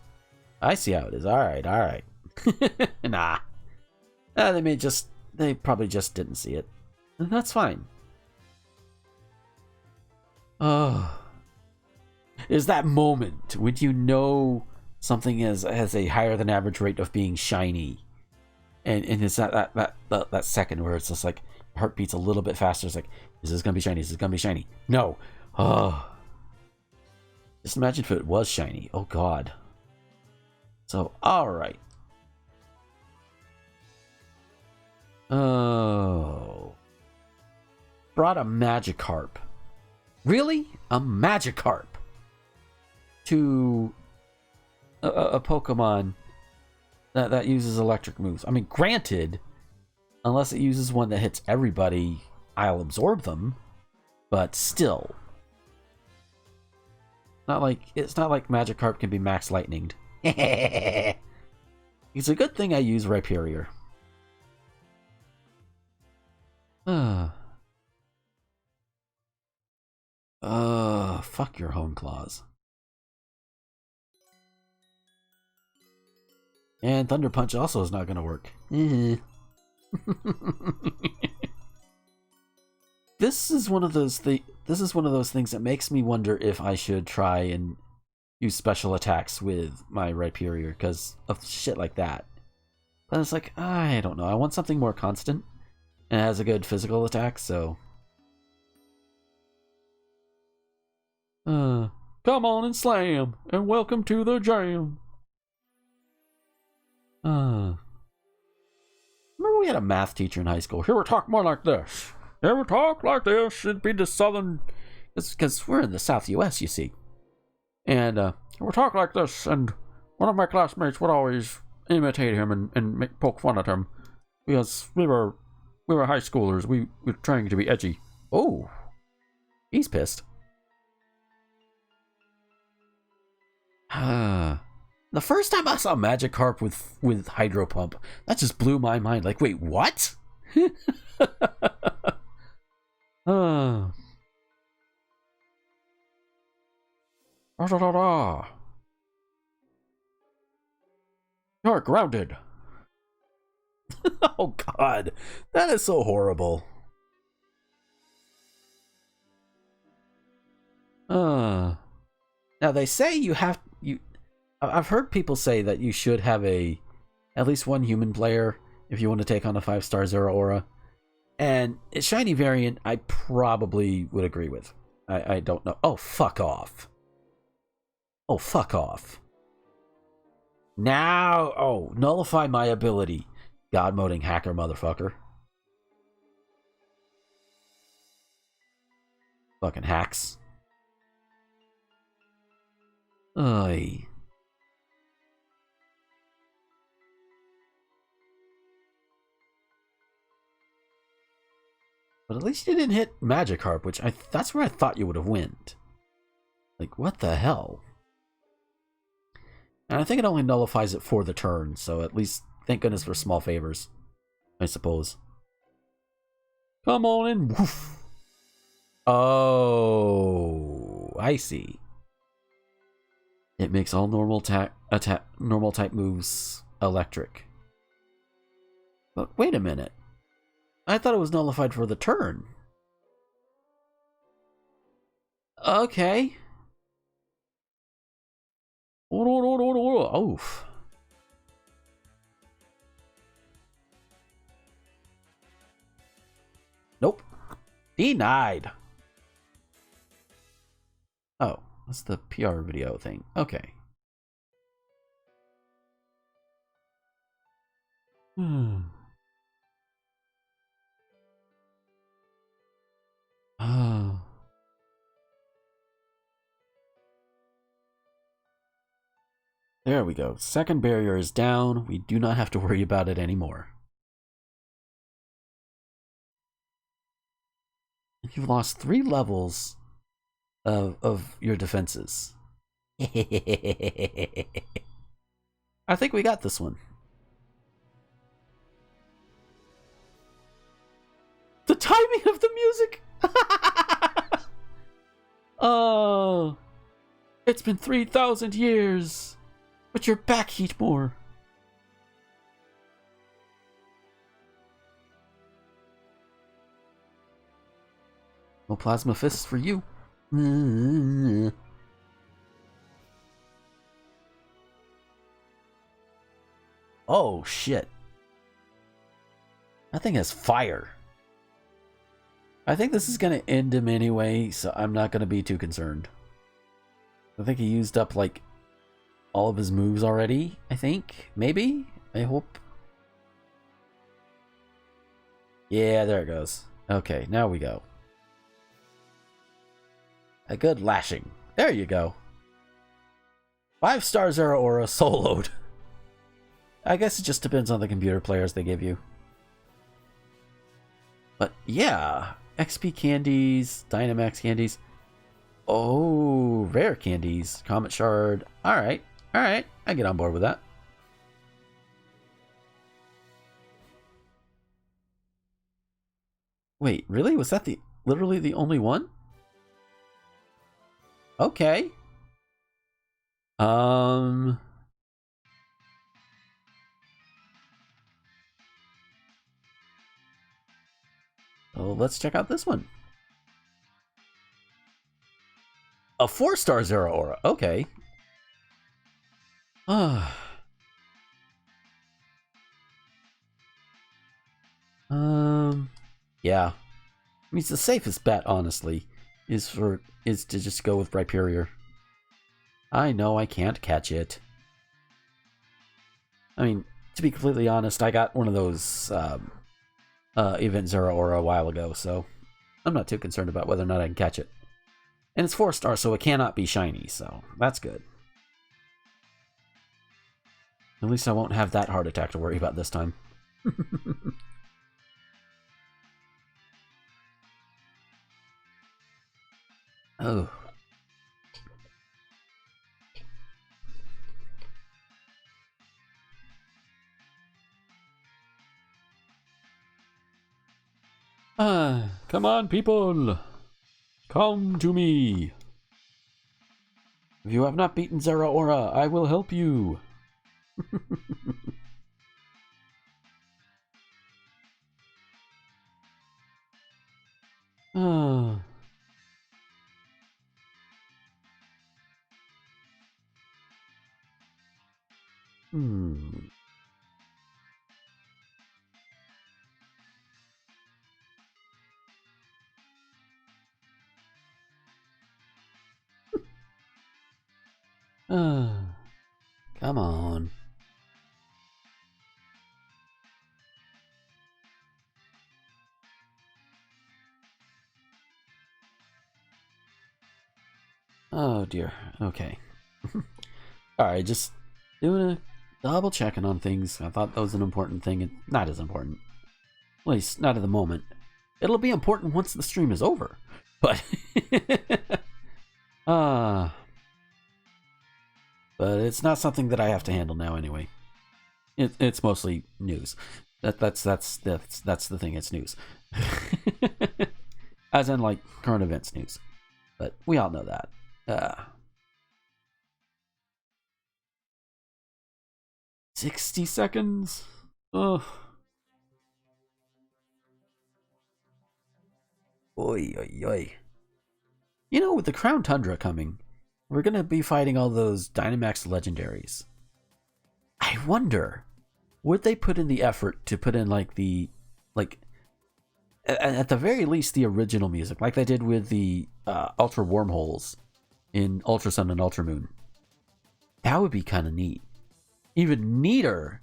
I see how it is. Alright, alright. Nah. They probably just didn't see it. And that's fine. Oh. Is that moment when you know something has a higher than average rate of being shiny. And it's that second where it's just like heart beats a little bit faster. It's like, is this gonna be shiny? Is this gonna be shiny? No. Oh. Just imagine if it was shiny. Oh god. So, alright. Oh. Brought a Magikarp. Really? A Magikarp to a Pokemon that uses electric moves. I mean, granted, unless it uses one that hits everybody, I'll absorb them. But still. It's not like Magikarp can be max lightninged. It's a good thing I use Rhyperior. Fuck your home claws. And Thunder Punch also is not gonna work. This is one of those things that makes me wonder if I should try and use special attacks with my Rhyperior because of shit like that. But it's like, I don't know. I want something more constant and it has a good physical attack, so. Come on and slam, and welcome to the jam. Remember we had a math teacher in high school. He would talk more like this. He would talk like this. It'd be the southern. It's because we're in the South U.S., you see. And he would talk like this, and one of my classmates would always imitate him and poke fun at him because we were high schoolers. We were trying to be edgy. Oh, he's pissed. The first time I saw Magikarp with Hydro Pump, that just blew my mind. Like, wait, what? You're grounded. Oh god, that is so horrible. Now they say I've heard people say that you should have at least one human player if you want to take on a 5-star Zeraora. And a shiny variant, I probably would agree with. I don't know. Oh, fuck off. Oh, fuck off. Now, nullify my ability. God-moding hacker motherfucker. Fucking hacks. Oy. But at least you didn't hit Magikarp, which that's where I thought you would have went. Like, what the hell? And I think it only nullifies it for the turn, so at least thank goodness for small favors, I suppose. Come on in. Woof. Oh, I see. It makes all normal type moves electric. But wait a minute. I thought it was nullified for the turn. Okay. Oof. Denied. Oh, that's the PR video thing. Okay. Oh. There we go. Second barrier is down. We do not have to worry about it anymore. You've lost 3 levels of your defenses. I think we got this one. The timing of the music! Oh, it's been 3,000 years. But your back heat more. No plasma fists for you. Oh shit. That thing has fire. I think this is gonna end him anyway, so I'm not gonna be too concerned. I think he used up like all of his moves already, I think. Maybe? I hope. Yeah, there it goes. Okay, now we go. A good lashing. There you go. 5-star Zero Aura soloed. I guess it just depends on the computer players they give you. But yeah, XP candies, Dynamax candies. Oh, rare candies, Comet Shard. Alright, alright, I get on board with that. Wait, really? Was that literally the only one? Okay. Oh, let's check out this one. A 4-star Zero Aura. Okay. Yeah. I mean, it's the safest bet, honestly, is to just go with Rhyperior. I know I can't catch it. I mean, to be completely honest, I got one of those Event Zero Aura a while ago, so I'm not too concerned about whether or not I can catch it. And it's 4-star, so it cannot be shiny, so that's good. At least I won't have that heart attack to worry about this time. Oh. Come on, people. Come to me. If you have not beaten Zero Aura, I will help you. Hmm. Come on. Oh dear. Okay. Alright, just doing a double checking on things. I thought that was an important thing. It's not as important. At least, not at the moment. It'll be important once the stream is over. But... but it's not something that I have to handle now anyway. It's mostly news. That's the thing, it's news. As in, like, current events news. But we all know that. 60 seconds? Ugh. Oi, oi, oi. You know, with the Crown Tundra coming, we're gonna be fighting all those Dynamax legendaries. I wonder, would they put in the effort to put in, like, at the very least, the original music, like they did with the Ultra Wormholes in Ultra Sun and Ultra Moon. That would be kind of neat. Even neater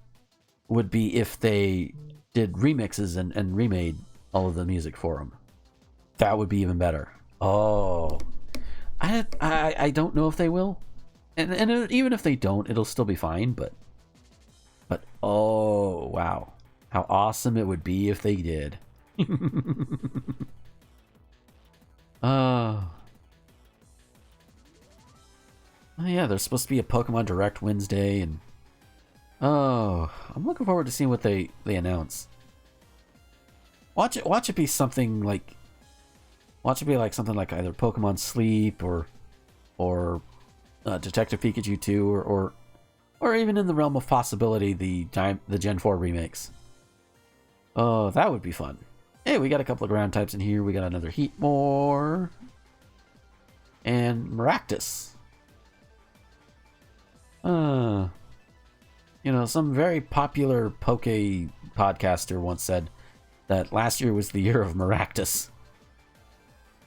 would be if they did remixes and remade all of the music for them. That would be even better. Oh, I don't know if they will, and even if they don't, it'll still be fine. But oh wow, how awesome it would be if they did. Oh yeah, there's supposed to be a Pokemon Direct Wednesday, and oh, I'm looking forward to seeing what they announce. Watch it be something like, something like either Pokemon Sleep or Detective Pikachu 2 or even in the realm of possibility the Gen 4 remakes. Oh, that would be fun. Hey, we got a couple of ground types in here. We got another Heatmore and Maractus. You know, some very popular Poke podcaster once said that last year was the year of Maractus.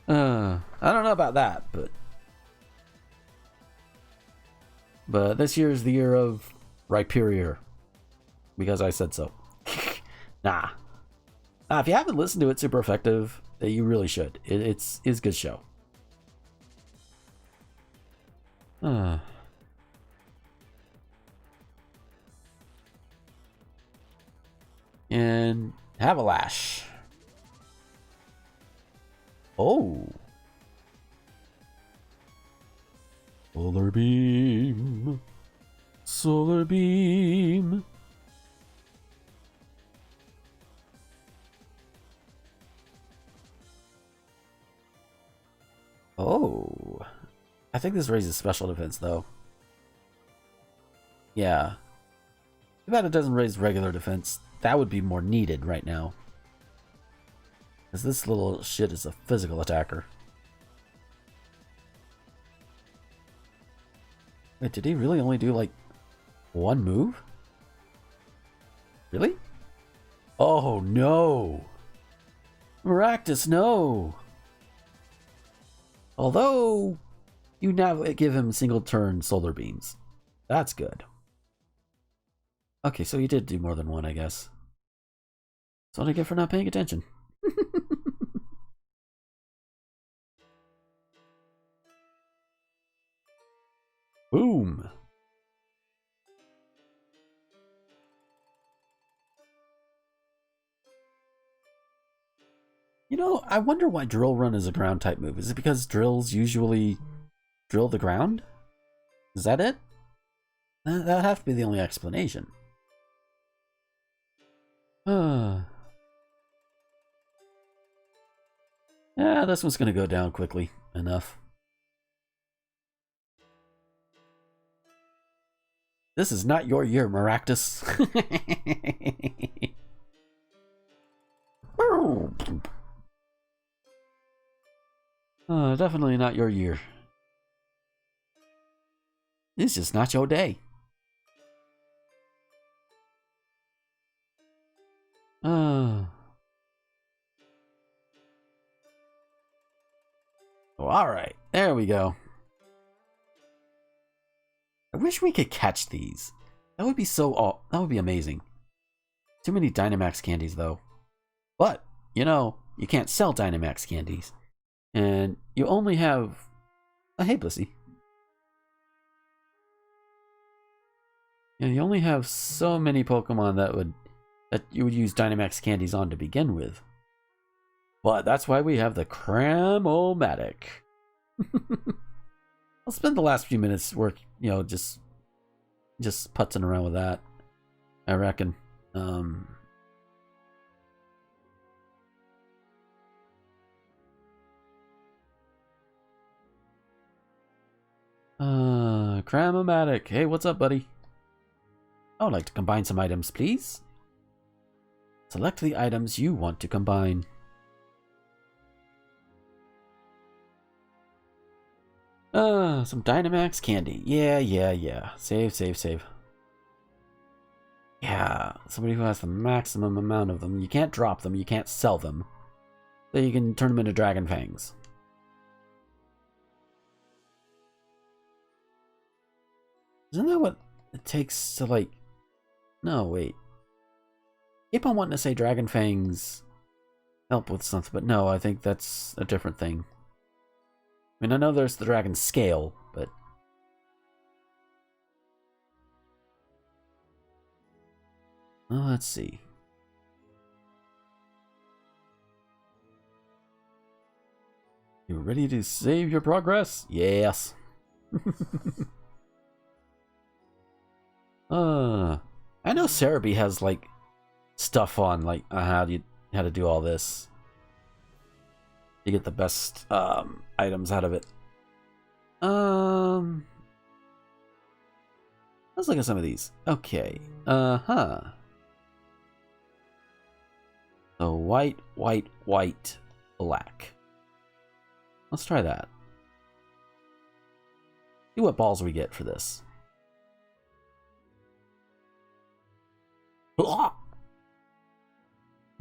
I don't know about that, but this year is the year of Rhyperior, because I said so. Nah. If you haven't listened to it, Super Effective, you really should. It's a good show. And Havalash. Oh. Solar Beam. Solar Beam. Oh. I think this raises special defense, though. Yeah. Too bad it doesn't raise regular defense. That would be more needed right now. Because this little shit is a physical attacker. Wait, did he really only do, like, one move? Really? Oh, no! Maractus, no! Although, you now give him single turn solar beams. That's good. Okay, so he did do more than one, I guess. That's what I get for not paying attention. Boom! You know, I wonder why Drill Run is a ground type move. Is it because drills usually drill the ground? Is that it? That would have to be the only explanation. Yeah, this one's gonna go down quickly enough. This is not your year, Maractus. Definitely not your year. It's just not your day. Oh, alright. There we go. I wish we could catch these. That would be that would be amazing. Too many Dynamax candies, though. But, you know, you can't sell Dynamax candies. And you only have... hey, Blissey. Yeah, you only have so many Pokemon that you would use Dynamax candies on to begin with. But that's why we have the Cramomatic. I'll spend the last few minutes just putzing around with that, I reckon. Cramomatic. Hey, what's up, buddy? I would like to combine some items, please. Select the items you want to combine. Some Dynamax candy. Yeah. Save. Yeah, somebody who has the maximum amount of them. You can't drop them, you can't sell them. So you can turn them into Dragon Fangs. Isn't that what it takes to, like... No, wait. Keep on wanting to say Dragon Fangs help with something, but no, I think that's a different thing. I mean, I know there's the Dragon Scale, but... Well, let's see. You ready to save your progress? Yes. I know Cerebi has like stuff on like how to do all this. You get the best items out of it. Let's look at some of these. Okay. So white, white, white, black. Let's try that. See what balls we get for this. Ugh!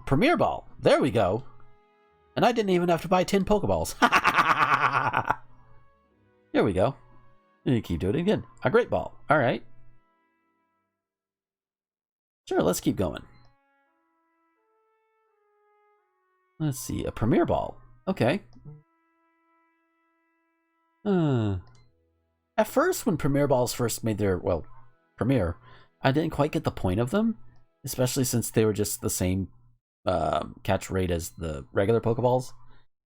Premier Ball. There we go. And I didn't even have to buy 10 Pokeballs. Here we go. You keep doing it again. A Great Ball. All right. Sure, let's keep going. Let's see. A Premier Ball. Okay. At first, when Premier Balls first made their, well, premiere, I didn't quite get the point of them, especially since they were just the same catch rate as the regular Pokeballs.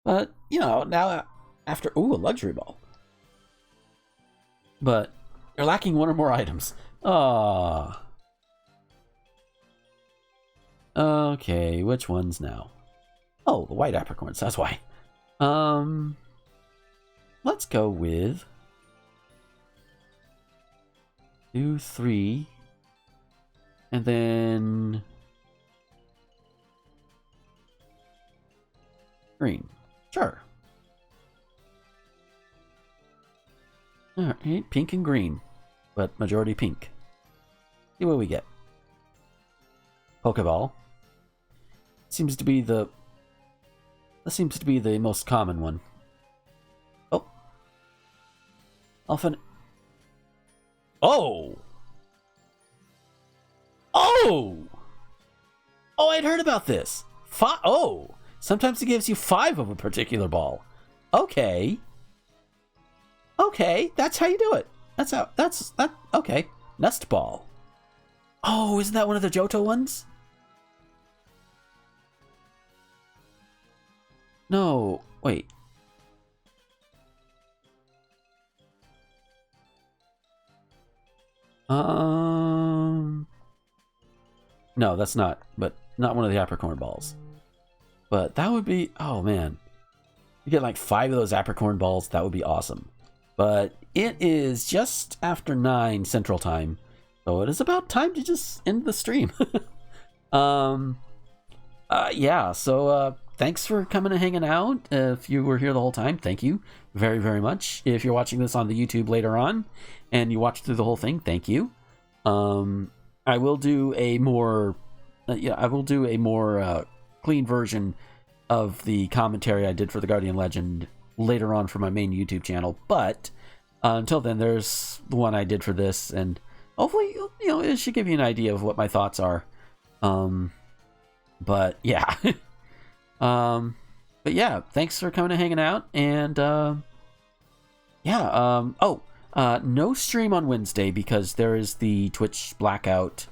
But, you know, now after... Ooh, a Luxury Ball. But you're lacking one or more items. Ah. Okay, which ones now? Oh, the white apricorns, that's why. Let's go with 2, 3, and then green. Sure. Alright, pink and green, but majority pink. See what we get. Pokeball. Seems to be the... That seems to be the most common one. Oh. Often... Oh! Oh! Oh, I'd heard about this. Oh! Sometimes it gives you 5 of a particular ball. Okay. Okay, that's how you do it. Okay. Nest Ball. Oh, isn't that one of the Johto ones? No, wait. No, that's not. But not one of the apricorn balls. But that would be... Oh, man. You get like 5 of those apricorn balls. That would be awesome. But it is just after 9 Central Time. So it is about time to just end the stream. Yeah, so thanks for coming and hanging out. If you were here the whole time, thank you very, very much. If you're watching this on the YouTube later on and you watched through the whole thing, thank you. I will do a more clean version of the commentary I did for the Guardian Legend later on for my main YouTube channel. But until then, there's the one I did for this, and hopefully, you know, it should give you an idea of what my thoughts are. But yeah. But yeah, thanks for coming and hanging out, and yeah, no stream on Wednesday because there is the Twitch blackout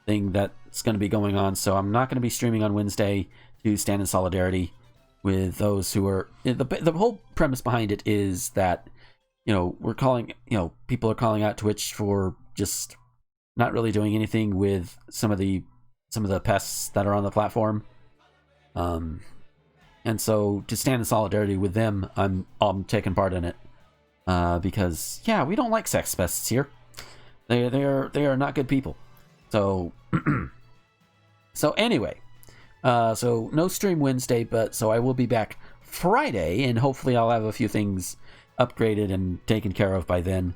thing that's going to be going on, so I'm not going to be streaming on Wednesday to stand in solidarity with those who are... The whole premise behind it is that, you know, people are calling out Twitch for just not really doing anything with some of the pests that are on the platform. And so to stand in solidarity with them, I'm taking part in it. Because yeah, we don't like sex pests here. They are not good people. So so anyway, so no stream Wednesday, but so I will be back Friday, and hopefully I'll have a few things upgraded and taken care of by then.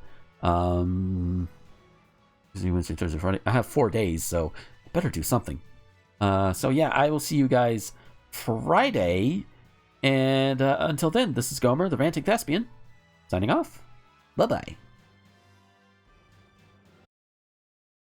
Wednesday, Thursday, Friday. I have 4 days, so I better do something. So yeah, I will see you guys Friday And until then, this is Gomer, the Ranting Thespian, signing off. Bye-bye.